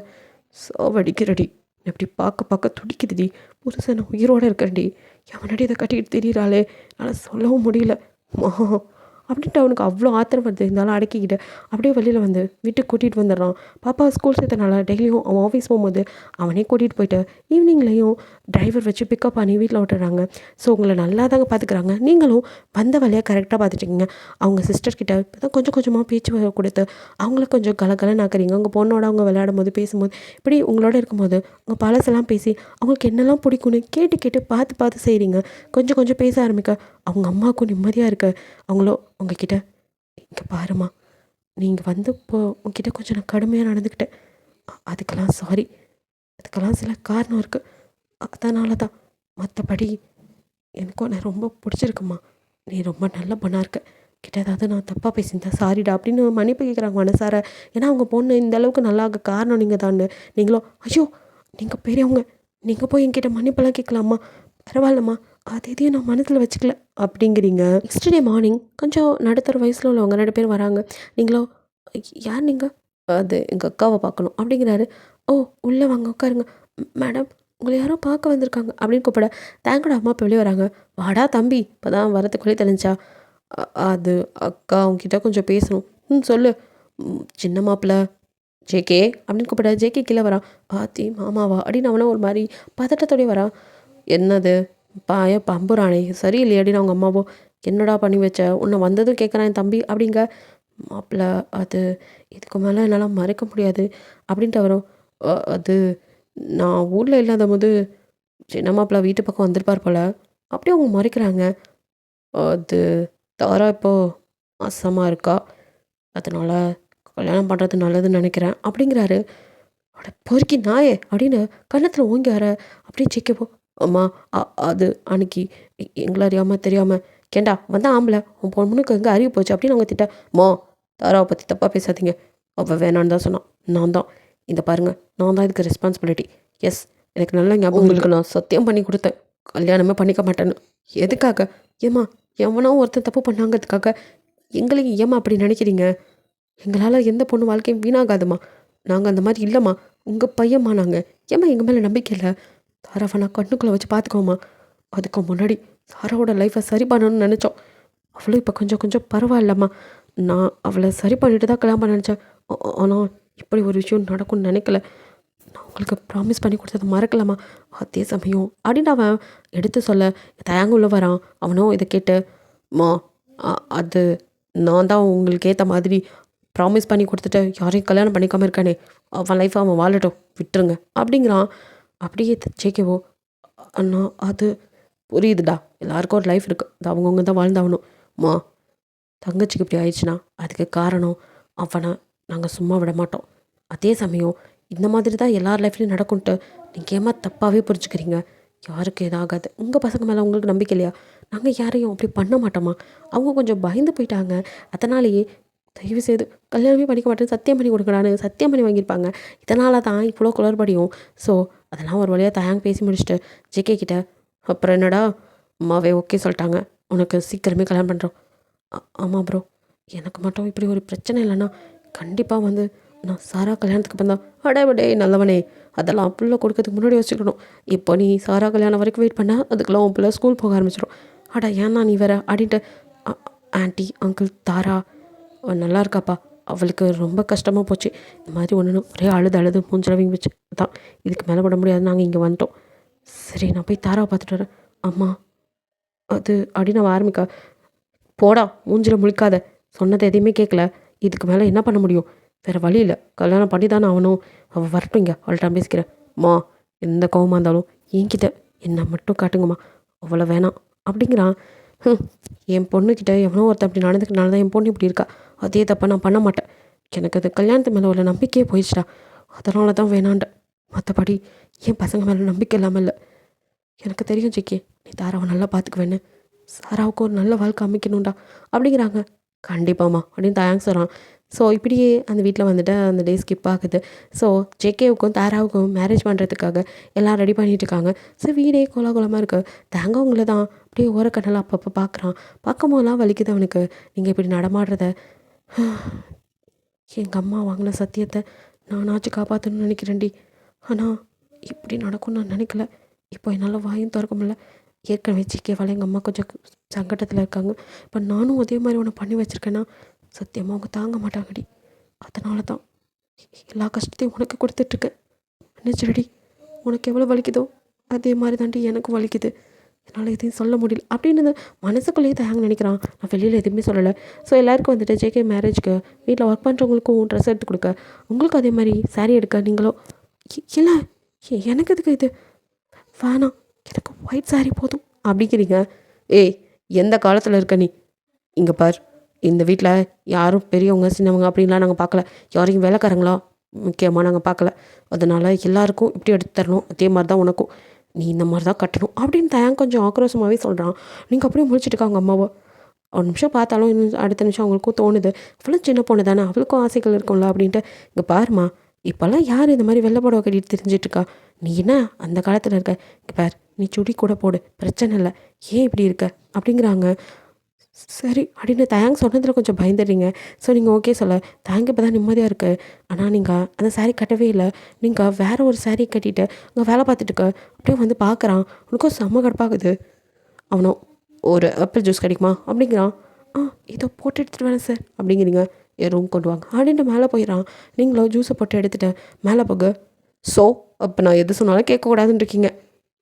சாவடிக்கிறடி எப்படி பார்க்க பார்க்க துடிக்குதுடி. புருஷன் உயிரோடு இருக்கேன்டி, என் முன்னாடி இதை கட்டிக்கிட்டு திரியிறாளே, என்னால் சொல்லவும் முடியல மா அப்படின்ட்டு அவனுக்கு அவ்வளோ ஆத்திரம் வருது. இருந்தாலும் அடக்கிக்கிட்டு அப்படியே வெளியில் வந்து வீட்டுக்கு கூட்டிகிட்டு வந்துடுறான். பாப்பா ஸ்கூல் சேர்த்தனால டெய்லியும் அவன் ஆஃபீஸ் போகும்போது அவனே கூட்டிகிட்டு போயிட்டு ஈவினிங்லேயும் டிரைவர் வச்சு பிக்கப் பண்ணி வீட்டில் விட்டுறாங்க. ஸோ உங்களை நல்லா தாங்க பார்த்துக்குறாங்க. நீங்களும் வந்த வழியாக கரெக்டாக பார்த்துட்டிங்க. அவங்க சிஸ்டர்கிட்ட இப்போ தான் கொஞ்சம் கொஞ்சமாக பேச்சு கொடுத்து அவங்கள கொஞ்சம் கலகலன்னு ஆக்குறீங்க. உங்கள் பொண்ணோட அவங்க விளையாடும் போது பேசும்போது இப்படி உங்களோட இருக்கும்போது உங்கள் பழசெல்லாம் பேசி அவங்களுக்கு என்னெல்லாம் பிடிக்கும்னு கேட்டு கேட்டு பார்த்து பார்த்து செய்கிறீங்க. கொஞ்சம் கொஞ்சம் பேச ஆரம்பிக்க அவங்க அம்மாவுக்கும் நிம்மதியாக இருக்க அவங்களோ உங்ககிட்ட இங்கே பாருமா, நீங்கள் வந்து இப்போ உங்ககிட்ட கொஞ்சம் நான் கடுமையாக நடந்துக்கிட்டேன், அதுக்கெல்லாம் சாரி, அதுக்கெல்லாம் சில காரணம் இருக்குது, அதனால தான். மற்றபடி எனக்கும் உன்னை ரொம்ப பிடிச்சிருக்குமா, நீ ரொம்ப நல்ல பொண்ணாக இருக்க, கிட்ட ஏதாவது நான் தப்பாக பேசியிருந்தேன் சாரிடா அப்படின்னு மன்னிப்பு கேட்குறாங்க மனசார. ஏன்னா அவங்க பொண்ணு இந்த அளவுக்கு நல்லா இருக்க காரணம் நீங்கள் தான். நீங்களும் ஐயோ நீங்கள் பெரியவங்க, நீங்கள் போய் என்கிட்ட மன்னிப்பெல்லாம் கேட்கலாமா, பரவாயில்லம்மா, அது எதையும் நான் மனசில் வச்சுக்கல அப்படிங்கிறீங்க. நெக்ஸ்ட் டே மார்னிங் கொஞ்சம் நடுத்தர வயசில் உள்ளவங்க 2 பேர் வராங்க. நீங்களோ யார் நீங்கள், அது எங்கள் அக்காவை பார்க்கணும் அப்படிங்கிறாரு. ஓ உள்ளே வாங்க உட்காருங்க, மேடம் உங்களை யாரோ பார்க்க வந்திருக்காங்க அப்படின்னு கூப்பிட தேங்கோட அம்மா இப்போ வெளியே வராங்க. வாடா தம்பி, இப்போ தான் வரத்துக்குள்ளே தெரிஞ்சா. அது அக்கா அவங்ககிட்ட கொஞ்சம் பேசணும். சொல்லு. சின்ன மாப்பிள்ள ஜேகே அப்படின்னு கூப்பிட ஜேகே கீழே வரான். பாத்தி மாமாவா அப்படின்னு அவனா ஒரு மாதிரி பதட்டத்தோடய வரான். என்னது பாய பம்புறானே சரியில்லையாடின்னு அவங்க அம்மாவோ, என்னடா பண்ணி வச்ச, உன்னை வந்ததும் கேட்குறான் என் தம்பி அப்படிங்க. மாப்பிள்ள அது இதுக்கு மேலே என்னால் மறைக்க முடியாது அப்படின்ட்டு வரும். அது நான் ஊரில் இல்லாத போது சின்ன மாப்பிள்ள வீட்டு பக்கம் வந்திருப்பார் போல், அப்படியே அவங்க மறைக்கிறாங்க. அது தாரா இப்போது மாசமாக இருக்கா, அதனால் கல்யாணம் பண்ணுறது நல்லதுன்னு நினைக்கிறேன் அப்படிங்கிறாரு. அட பொறுக்கி நாயே அப்படின்னு கன்னத்தில் ஓங்கி வர அப்படியே ஜெயிக்கப்போ, அம்மா அது அன்னைக்கு எங்களை அறியாமல் தெரியாமல் கேண்டா வந்த ஆம்பளை உன் பொண்ணுக்கு எங்கே அறிவு போச்சு அப்படின்னு அவங்க திட்ட. மா தாராவை பற்றி தப்பாக பேசாதீங்க, அவள் வேணான்னு தான் சொன்னான், நான் தான் இந்த பாருங்கள், நான் தான் இதுக்கு ரெஸ்பான்சிபிலிட்டி. எஸ் எனக்கு நல்ல ஞாபகம், உங்களுக்கு நான் சத்தியம் பண்ணி கொடுத்தேன் கல்யாணமே பண்ணிக்க மாட்டேன்னு. எதுக்காக ஏம்மா, எவனோ ஒருத்தன் தப்பு பண்ணாங்கிறதுக்காக எங்களையும் ஏம்மா அப்படி நினைக்கிறீங்க? எங்களால் எந்த பொண்ணு வாழ்க்கையும் வீணாகாதுமா, நாங்கள் அந்த மாதிரி இல்லைம்மா, உங்கள் பையன்மா நாங்கள், ஏம்மா எங்கள் மேலே நம்பிக்கை இல்லை? தாராவை நான் கண்ணுக்குள்ளே வச்சு பார்த்துக்கோமா. அதுக்கு முன்னாடி தாராவோட லைஃப்பை சரி பண்ணணும்னு நினச்சோம், அவளும் இப்போ கொஞ்சம் கொஞ்சம் பரவாயில்லம்மா. நான் அவளை சரி பண்ணிட்டு தான் கல்யாணம் பண்ண நினச்சேன். ஆனால் இப்படி ஒரு விஷயம் நடக்கும்னு நினைக்கல. நான் உங்களுக்கு ப்ராமிஸ் பண்ணி கொடுத்தது மறக்கலாமா, அதே சமயம் அப்படின்னு அவன் எடுத்து சொல்ல தயங்க உள்ள வரான். அவனும் இதை கேட்டு, மா அது நான் தான் உங்களுக்கு ஏற்ற மாதிரி ப்ராமிஸ் பண்ணி கொடுத்துட்டு யாரையும் கல்யாணம் பண்ணிக்காமல் இருக்கானே, அவன் லைஃப்பை அவன் வாழட்டும் விட்டுருங்க அப்படிங்கிறான். அப்படியே ஜெயிக்கவோ, அண்ணா அது புரியுதுடா, எல்லாருக்கும் ஒரு லைஃப் இருக்குது, அது அவங்கவுங்க தான் வாழ்ந்தாகணும். மா தங்கச்சிக்கு இப்படி ஆயிடுச்சுன்னா அதுக்கு காரணம் அவனை நாங்கள் சும்மா விட மாட்டோம். அதே சமயம் இந்த மாதிரி தான் எல்லார் லைஃப்லையும் நடக்கும்ட்டு நீங்கள் ஏமா தப்பாகவே புரிஞ்சுக்கிறீங்க. யாருக்கு எதாகாது, உங்கள் பசங்க மேலே உங்களுக்கு நம்பிக்கை இல்லையா? நாங்கள் யாரையும் அப்படி பண்ண மாட்டோமா. அவங்க கொஞ்சம் பயந்து போயிட்டாங்க, அதனாலேயே தயவு செய்து கல்யாணமே பண்ணிக்க மாட்டேன்னு சத்தியம் பண்ணி கொடுக்கலான்னு சத்தியம் பண்ணி வாங்கியிருப்பாங்க. இதனால தான் இவ்வளோ குளறுபடியும். ஸோ அதெல்லாம் ஒரு வழியாக தயாங்க பேசி முடிச்சுட்டு ஜேகே கிட்ட, அப்புறம் என்னடா அம்மாவே ஓகே சொல்லிட்டாங்க, உனக்கு சீக்கிரமே கல்யாணம் பண்ணுறோம். ஆமாம் ப்ரோ, எனக்கு மட்டும் இப்படி ஒரு பிரச்சனை இல்லைன்னா கண்டிப்பாக வந்து நான் சாரா கல்யாணத்துக்கு வந்தா. அடைபடே நல்லவனே, அதெல்லாம் புள்ள கொடுக்கறதுக்கு முன்னாடி வச்சுக்கணும். இப்போ நீ சாரா கல்யாணம் வரைக்கும் வெயிட் பண்ணால் அதுக்கெல்லாம் உன் பிள்ளை ஸ்கூல் போக ஆரம்பிச்சிடும். அடா ஏன்னா நீ வேற அப்படின்ட்டு. ஆண்டி அங்கிள் தாரா நல்லா இருக்காப்பா, அவளுக்கு ரொம்ப கஷ்டமாக போச்சு, இந்த மாதிரி ஒன்று ஒரே அழுது மூஞ்சளவிங்க வச்சு தான் இதுக்கு மேலே விட முடியாது, நாங்கள் இங்கே வந்துட்டோம். சரி நான் போய் தாராவை பார்த்துட்டு வரேன். அம்மா அது அப்படின்னு அவள் ஆரம்பிக்கா. போடா மூஞ்சில் முழிக்காத, சொன்னது எதையுமே கேட்கல, இதுக்கு மேலே என்ன பண்ண முடியும், வேறு வழி இல்லை, கல்யாணம் பண்ணி தானே ஆகணும், அவள் வரட்டும், இங்கே அவள்கிட்ட பேசிக்கிறேன். மா எந்த கோவமாக இருந்தாலும் என்கிட்ட என்னை மட்டும் காட்டுங்கம்மா, அவ்வளோ வேணாம் அப்படிங்கிறான். என் பொண்ணுக்கிட்ட எவனோ ஒருத்தன் அப்படி நடந்துக்கிறனால தான் என் பொண்ணு இப்படி இருக்கா, அதே தப்பை நான் பண்ண மாட்டேன், எனக்கு அது கல்யாணத்து மேலே உள்ள நம்பிக்கையே போயிடுச்சுடா, அதனால தான் வேணாண்டேன், மற்றபடி என் பசங்க மேலே நம்பிக்கை இல்லாமல் இல்லை. எனக்கு தெரியும் ஜிக்கி, நீ தாராவை நல்லா பார்த்துக்குவேன்னு, சாராவுக்கு ஒரு நல்ல வாழ்க்கை அமைக்கணும்டா அப்படிங்கிறாங்க. கண்டிப்பாம்மா அப்படின்னு தயாங்க சொல்கிறான். ஸோ இப்படியே அந்த வீட்டில் வந்துட்டு அந்த டே ஸ்கிப் ஆகுது. ஸோ ஜேகேவுக்கும் தாராவுக்கும் மேரேஜ் பண்ணுறதுக்காக எல்லாம் ரெடி பண்ணிகிட்ருக்காங்க. ஸோ வீடே கோலாகலமாக இருக்குது. தேங்கவங்கள தான் அப்படியே ஓரக்கண்ணெல்லாம் அப்பப்போ பார்க்குறான். பார்க்கும்போதெல்லாம் வலிக்குது அவனுக்கு. நீங்கள் இப்படி நடமாடுறத எங்கள் அம்மா வாங்கின சத்தியத்தை நானாச்சும் காப்பாற்றணும்னு நினைக்கிறேன்டி. ஆனால் இப்படி நடக்கும்னு நான் நினைக்கல. இப்போ என்னால் வாயும் திறக்க முடியல. ஏற்கனவே ஜிகேவால் எங்கள் அம்மா கொஞ்சம் சங்கடத்தில் இருக்காங்க. இப்போ நானும் அதே மாதிரி ஒன்று பண்ணி வச்சுருக்கேன்னா சத்தியமாக அவங்க தாங்க மாட்டாங்கடி. அதனால தான் எல்லா கஷ்டத்தையும் உனக்கு கொடுத்துட்ருக்கேன். நினச்சிடி, உனக்கு எவ்வளோ வலிக்குதோ அதே மாதிரி தாண்டி எனக்கும் வலிக்குது. என்னால் எதையும் சொல்ல முடியல அப்படின்னு மனசுக்குள்ளேயே தயாங்க நினைக்கிறான். நான் வெளியில் எதுவுமே சொல்லலை. ஸோ எல்லாருக்கும் வந்துட்டு ஜேகே மேரேஜ்க்கு வீட்டில் ஒர்க் பண்ணுறவங்களுக்கும் ட்ரெஸ் எடுத்து கொடுக்க, உங்களுக்கும் அதே மாதிரி சாரீ எடுக்க. நீங்களும் இல்லை எனக்கு எதுக்கு இது வேணாம், எனக்கு ஒயிட் சாரீ போதும் அப்படிங்கிறீங்க. ஏய், எந்த காலத்தில் இருக்க நீ? இங்கே பார், இந்த வீட்டில் யாரும் பெரியவங்க சின்னவங்க அப்படின்லாம் நாங்கள் பார்க்கல. யாரையும் வேலைக்காரங்களா முக்கியமாக நாங்கள் பார்க்கல. அதனால் எல்லாருக்கும் இப்படி எடுத்து தரணும். அதே மாதிரி தான் உனக்கும். நீ இந்த மாதிரி தான் கட்டணும் அப்படின்னு தயாங்க கொஞ்சம் ஆக்ரோஷமாகவே சொல்கிறான். நீங்கள் அப்படியே முடிச்சுட்டு இருக்காங்க அம்மாவை. ஒரு நிமிஷம் பார்த்தாலும் இன்னும் அடுத்த நிமிஷம் அவங்களுக்கும் தோணுது, அவ்வளோ சின்ன பொண்ணு தானே, அவளுக்கும் ஆசைகள் இருக்கும்ல அப்படின்ட்டு. இங்கே பாருமா, இப்போல்லாம் யார் இந்த மாதிரி வெள்ளை புடவை கட்டிட்டு தெரிஞ்சிட்ருக்கா? நீ என்ன அந்த காலத்தில் இருக்க? இங்கே பார், நீ சுடி கூட போடு, பிரச்சனை இல்லை. ஏன் இப்படி இருக்க அப்படிங்கிறாங்க. சரி அப்படின்னு தேங்க் சொன்னதில் கொஞ்சம் பயந்துடுறீங்க. ஸோ நீங்கள் ஓகே சொல்ல தேங்க் இப்போ தான் நிம்மதியாக இருக்குது. ஆனால் நீங்கள் அந்த சாரீ கட்டவே இல்லை. நீங்கள் வேறு ஒரு சாரீ கட்டிட்டு அங்கே வேலை பார்த்துட்டுக்க அப்படியே வந்து பார்க்குறான். உனக்கும் செம்ம கடுப்பாகுது. அவனும் ஒரு ஆப்பிள் ஜூஸ் கிடைக்குமா அப்படிங்கிறான். இதோ போட்டு எடுத்துகிட்டு வரேன் சார் அப்படிங்கிறீங்க. என் ரூம் கொண்டு வாங்க அப்படின்ட்டு மேலே போயிடறான். நீங்களோ ஜூஸை போட்டு எடுத்துகிட்டு மேலே போக. ஸோ அப்போ நான் எது சொன்னாலும் கேட்கக்கூடாதுன்னு இருக்கீங்க.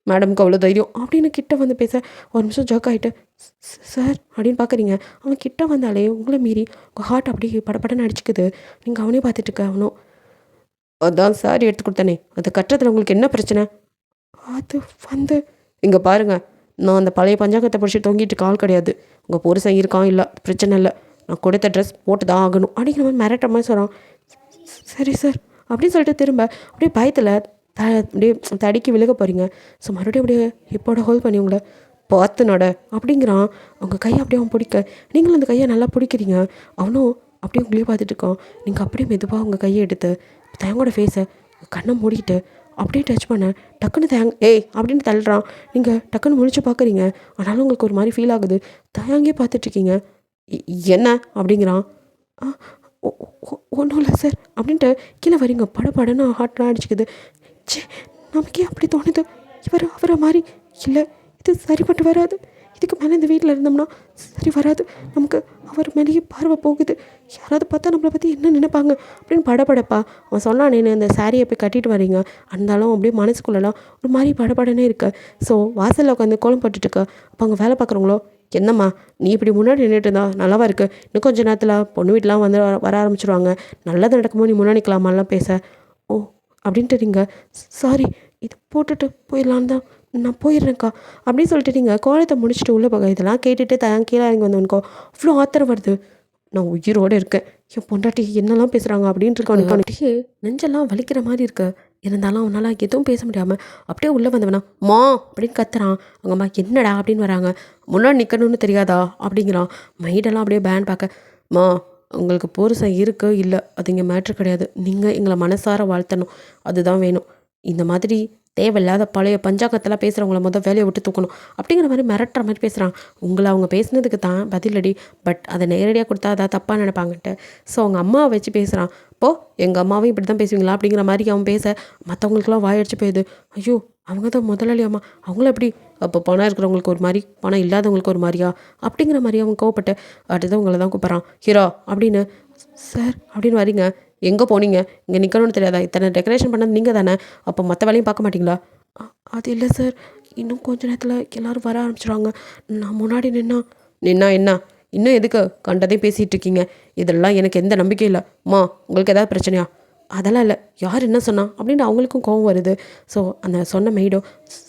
மேடம்க்கு அவ்வளோ தைரியம் அப்படின்னு கிட்ட வந்து பேச ஒரு நிமிஷம் ஜோக் ஆகிட்டு சார் அப்படின்னு பார்க்குறீங்க. அவன் கிட்ட வந்தாலே உங்களை மீறி உங்கள் ஹார்ட் அப்படியே படப்படன்னு அடிச்சுக்குது. நீங்கள் அவனே பார்த்துட்டு இருக்க. அவனும் அதான் சாரி எடுத்து கொடுத்தானே, அதை கட்டுறதுல உங்களுக்கு என்ன பிரச்சனை? அது வந்து இங்கே பாருங்கள், நான் அந்த பழைய பஞ்சாங்கத்தை பிடிச்சி தொங்கிட்டு கால் கிடையாது. உங்கள் புருஷன் இருக்கான் இல்லை பிரச்சனை இல்லை, நான் கொடுத்த ட்ரெஸ் போட்டு தான் ஆகணும் அப்படிங்கிற மாதிரி மிரட்டுற மாதிரி சொல்கிறான். சரி சார் அப்படின்னு சொல்லிட்டு திரும்ப அப்படியே பயத்தில் அப்படியே தடிக்கி விலக போகிறீங்க. ஸோ மறுபடியும் அப்படியே ஹிப்போட ஹோல்ட் பண்ணி உங்களை பார்த்து நட அப்படிங்கிறான். அவங்க கையை அப்படியே அவன் பிடிக்க, நீங்களும் அந்த கையை நல்லா பிடிக்கிறீங்க. அவனும் அப்படியே உங்களே பார்த்துட்டு இருக்கான். நீங்கள் அப்படியே மெதுவாக உங்கள் கையை எடுத்து தேங்கோட ஃபேஸை கண்ணை மூடிக்கிட்டு அப்படியே டச் பண்ண டக்குன்னு ஏய் அப்படின்னு தள்ளுறான். நீங்கள் டக்குன்னு முழிச்சு பார்க்குறீங்க. ஆனாலும் உங்களுக்கு ஒரு மாதிரி ஃபீல் ஆகுது. தயாங்கே பார்த்துட்ருக்கீங்க. என்ன அப்படிங்கிறான். ஒன்றும் இல்லை சார் அப்படின்ட்டு கீழே வரீங்க. படன்னு ஹார்ட்லாம் அடிச்சுக்குது. சே, நமக்கே அப்படி தோணுது. அவரை மாதிரி இல்லை, இது சரிப்பட்டு வராது. இதுக்கு மேலே இந்த வீட்டில் இருந்தோம்னா சரி வராது. நமக்கு அவர் மேலேயே பார்வை போகுது. யாராவது பார்த்தா நம்மளை பற்றி என்ன நினைப்பாங்க அப்படின்னு படப்படப்பா. அவன் சொன்னானே இந்த சாரியை போய் கட்டிட்டு வரீங்க. இருந்தாலும் அப்படியே மனசுக்குள்ளெல்லாம் ஒரு மாதிரி படப்படனே இருக்க. ஸோ வாசலில் உட்காந்து கோலம் போட்டுட்டுருக்க. அப்போ அங்கே வேலை பார்க்குறவங்களோ, என்னம்மா நீ இப்படி முன்னாடி நின்றுட்டு இருந்தா நல்லாவா இருக்குது? இன்னும் கொஞ்சம் நேரத்தில் பொண்ணு வீட்டெலாம் வந்து வர ஆரம்பிச்சிருவாங்க. நல்லது நடக்கும்போது நீ முன்னாடி நிற்கலாமாலாம் பேச. ஓ அப்படின்ட்டு நீங்கள் சாரி இது போட்டுட்டு போயிடலான்னு தான் நான் போயிடுறேன்க்கா அப்படின்னு சொல்லிட்டு நீங்கள் கோலத்தை முடிச்சுட்டு உள்ளே போக. இதெல்லாம் கேட்டுட்டு கீழே இறங்கி வந்தவனுக்கோ அவ்வளோ ஆத்திரம் வருது. நான் உயிரோடு இருக்கேன், என் பொண்டாட்டி என்னெல்லாம் பேசுகிறாங்க அப்படின்ட்டு இருக்கவனுக்கு அவனுக்கு நெஞ்செல்லாம் வலிக்கிற மாதிரி இருக்கு. இருந்தாலும் அவனால் எதுவும் பேச முடியாமல் அப்படியே உள்ளே வந்தவனா மா அப்படின்னு கத்துறான். அவங்க அம்மா என்னடா அப்படின்னு வராங்க. முன்னாடி நிற்கணும்னு தெரியாதா அப்படிங்கிறான். மைடெல்லாம் அப்படியே பேன் பார்க்க, மா உங்களுக்கு புருஷன் இருக்குது இல்லை அது இங்கே மேட்ரு கிடையாது. நீங்கள் எங்களை மனசார வாழ்த்தணும், அதுதான் வேணும். இந்த மாதிரி தேவையில்லாத பழைய பஞ்சாங்கத்தெல்லாம் பேசுகிறவங்கள வேலையை விட்டு தூக்கணும் அப்படிங்கிற மாதிரி மிரட்டுற மாதிரி பேசுகிறான். உங்களை அவங்க பேசுனதுக்கு தான் பதிலடி, பட் அதை நேரடியாக கொடுத்தா அதை தப்பாக நினைப்பாங்கன்ட்டு. ஸோ அவங்க அம்மாவை வச்சு பேசுகிறான். இப்போது எங்கள் அம்மாவையும் இப்படி தான் பேசுவீங்களா அப்படிங்கிற மாதிரி அவன் பேச மற்றவங்களுக்குலாம் வாயடிச்சு போயிடுது. ஐயோ அவங்க தான் முதலாளி அம்மா, அவங்கள எப்படி அப்போ பணம் இருக்கிறவங்களுக்கு ஒரு மாதிரி, பணம் இல்லாதவங்களுக்கு ஒரு மாதிரியா அப்படிங்கிற மாதிரி அவன் கோவப்பட்டு அடுத்தது உங்களை தான் கூப்பிட்றான். ஹீரோ அப்படின்னு. சார் அப்படின்னு வரீங்க. எங்கே போனீங்க? இங்கே நிற்கணும்னு தெரியாதா? இத்தனை டெக்கரேஷன் பண்ணது நீங்கள் தானே, அப்போ மற்ற வேலையும் பார்க்க மாட்டிங்களா? அது இல்லை சார், இன்னும் கொஞ்ச நேரத்தில் எல்லோரும் வர ஆரம்பிச்சிடுவாங்க. நான் முன்னாடி நின்னா என்ன? இன்னும் எதுக்கு கண்டதே பேசிகிட்டு இருக்கீங்க? இதெல்லாம் எனக்கு எந்த நம்பிக்கையும் இல்லை. அம்மா உங்களுக்கு ஏதாவது பிரச்சனையா? அதெல்லாம் இல்லை, யார் என்ன சொன்னா அப்படின்னு அவங்களுக்கும் கோவம் வருது. ஸோ அந்த சொன்ன மெய்டோ,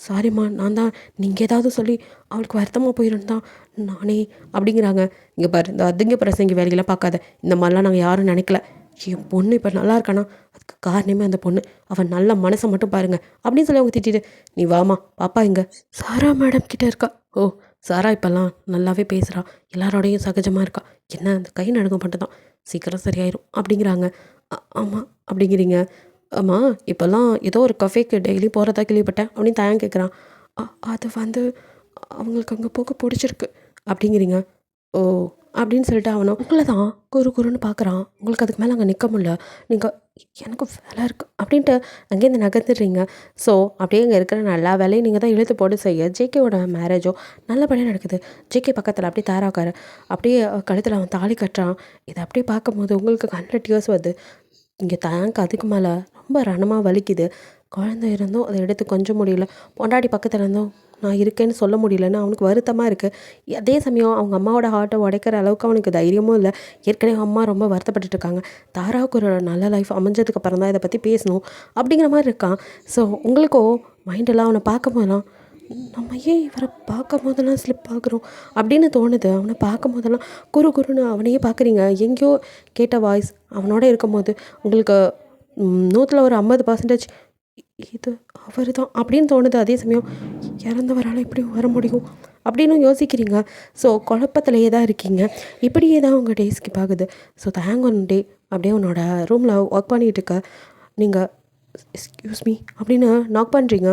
சாரிம்மா நான் தான், நீங்கள் ஏதாவது சொல்லி அவளுக்கு வருத்தமாக போயிடும் தான் நானே அப்படிங்கிறாங்க. இங்கே பாரு, இந்த அதுங்க பிரசங்க வேலையெல்லாம் பார்க்காத, இந்த மாதிரிலாம் நாங்கள் யாரும் நினைக்கல. என் பொண்ணு இப்போ நல்லா இருக்கானா அதுக்கு காரணமே அந்த பொண்ணு, அவன் நல்ல மனசை மட்டும் பாருங்க அப்படின்னு சொல்லி அவங்க திட்டிட்டு, நீ வாமா பாப்பா இங்கே சாரா மேடம் கிட்டே இருக்கா. ஓ சாரா இப்போல்லாம் நல்லாவே பேசுகிறா, எல்லாரோடையும் சகஜமாக இருக்கா. என்ன அந்த கை நடுங்க மட்டும் தான். சீக்கிரம் சரியாயிரும் அப்படிங்கிறாங்க. ஆமாம் அப்படிங்கிறீங்க. ஆமாம், இப்போல்லாம் ஏதோ ஒரு கஃபேக்கு டெய்லி போகிறதா கேள்விப்பட்டேன் அப்படின்னு தயான் கேட்குறான். அது வந்து அவங்களுக்கு அங்கே போக பிடிச்சிருக்கு அப்படிங்கிறீங்க. ஓ அப்படின்னு சொல்லிட்டு அவனும் உங்களை தான் குறுன்னு பார்க்குறான். உங்களுக்கு அதுக்கு மேலே அங்கே நிற்க முடியல, நீங்கள் எனக்கு வேலை இருக்குது அப்படின்ட்டு அங்கேருந்து நகர்ந்துடுறீங்க. ஸோ அப்படியே இங்கே இருக்கிற எல்லா வேலையும் நீங்கள் தான் இழுத்து போட்டு செய்ய ஜேகேவோட மேரேஜோ நல்லபடியாக நடக்குது. ஜேகே பக்கத்தில் அப்படியே தயாராக்காரு. அப்படியே கழுத்தில் அவன் தாலி கட்டுறான். இதை அப்படியே பார்க்கும்போது உங்களுக்கு கண்ணில் டியர்ஸ் வருது. இங்கே தயாங்க்கு அதுக்கு மேலே ரொம்ப ரணமாக வலிக்குது. குழந்தை இருந்தும் அதை எடுத்து கொஞ்சம் முடியல, பொண்டாட்டி பக்கத்தில் இருந்தும் நான் இருக்கேன்னு சொல்ல முடியலன்னு அவனுக்கு வருத்தமாக இருக்குது. அதே சமயம் அவங்க அம்மாவோட ஹார்ட்டை உடைக்கிற அளவுக்கு அவனுக்கு தைரியமும் இல்லை. ஏற்கனவே அம்மா ரொம்ப வருத்தப்பட்டுட்டு இருக்காங்க. தாராவுக்கு ஒரு நல்ல லைஃப் அமைஞ்சதுக்கு அப்புறம் தான் இதை பற்றி பேசணும் அப்படிங்கிற மாதிரி இருக்கான். ஸோ உங்களுக்கும் மைண்டெல்லாம் அவனை பார்க்கும் போதெல்லாம் நம்ம ஏன் இவரை பார்க்கும் போதெல்லாம் ஸ்லிப் ஆகுறோம் அப்படின்னு தோணுது. அவனை பார்க்கும் போதெல்லாம் குறுன்னு அவனையே பார்க்குறீங்க. எங்கேயோ கேட்ட வாய்ஸ் அவனோட இருக்கும்போது உங்களுக்கு 100ல் ஒரு 50% இது அவர் தான் அப்படின்னு தோணுது. அதே சமயம் இறந்தவரால் எப்படி வர முடியும் அப்படின்னு யோசிக்கிறீங்க. ஸோ குழப்பத்திலேயே தான் இருக்கீங்க. இப்படியே தான் உங்கள் டே ஸ்கிப் ஆகுது. ஸோ தேங்க் ஒன் டே அப்படியே உன்னோட ரூமில் ஒர்க் பண்ணிகிட்டு இருக்க நீங்கள் எக்ஸ்கியூஸ் மீ அப்படின்னு நாக் பண்ணுறீங்க.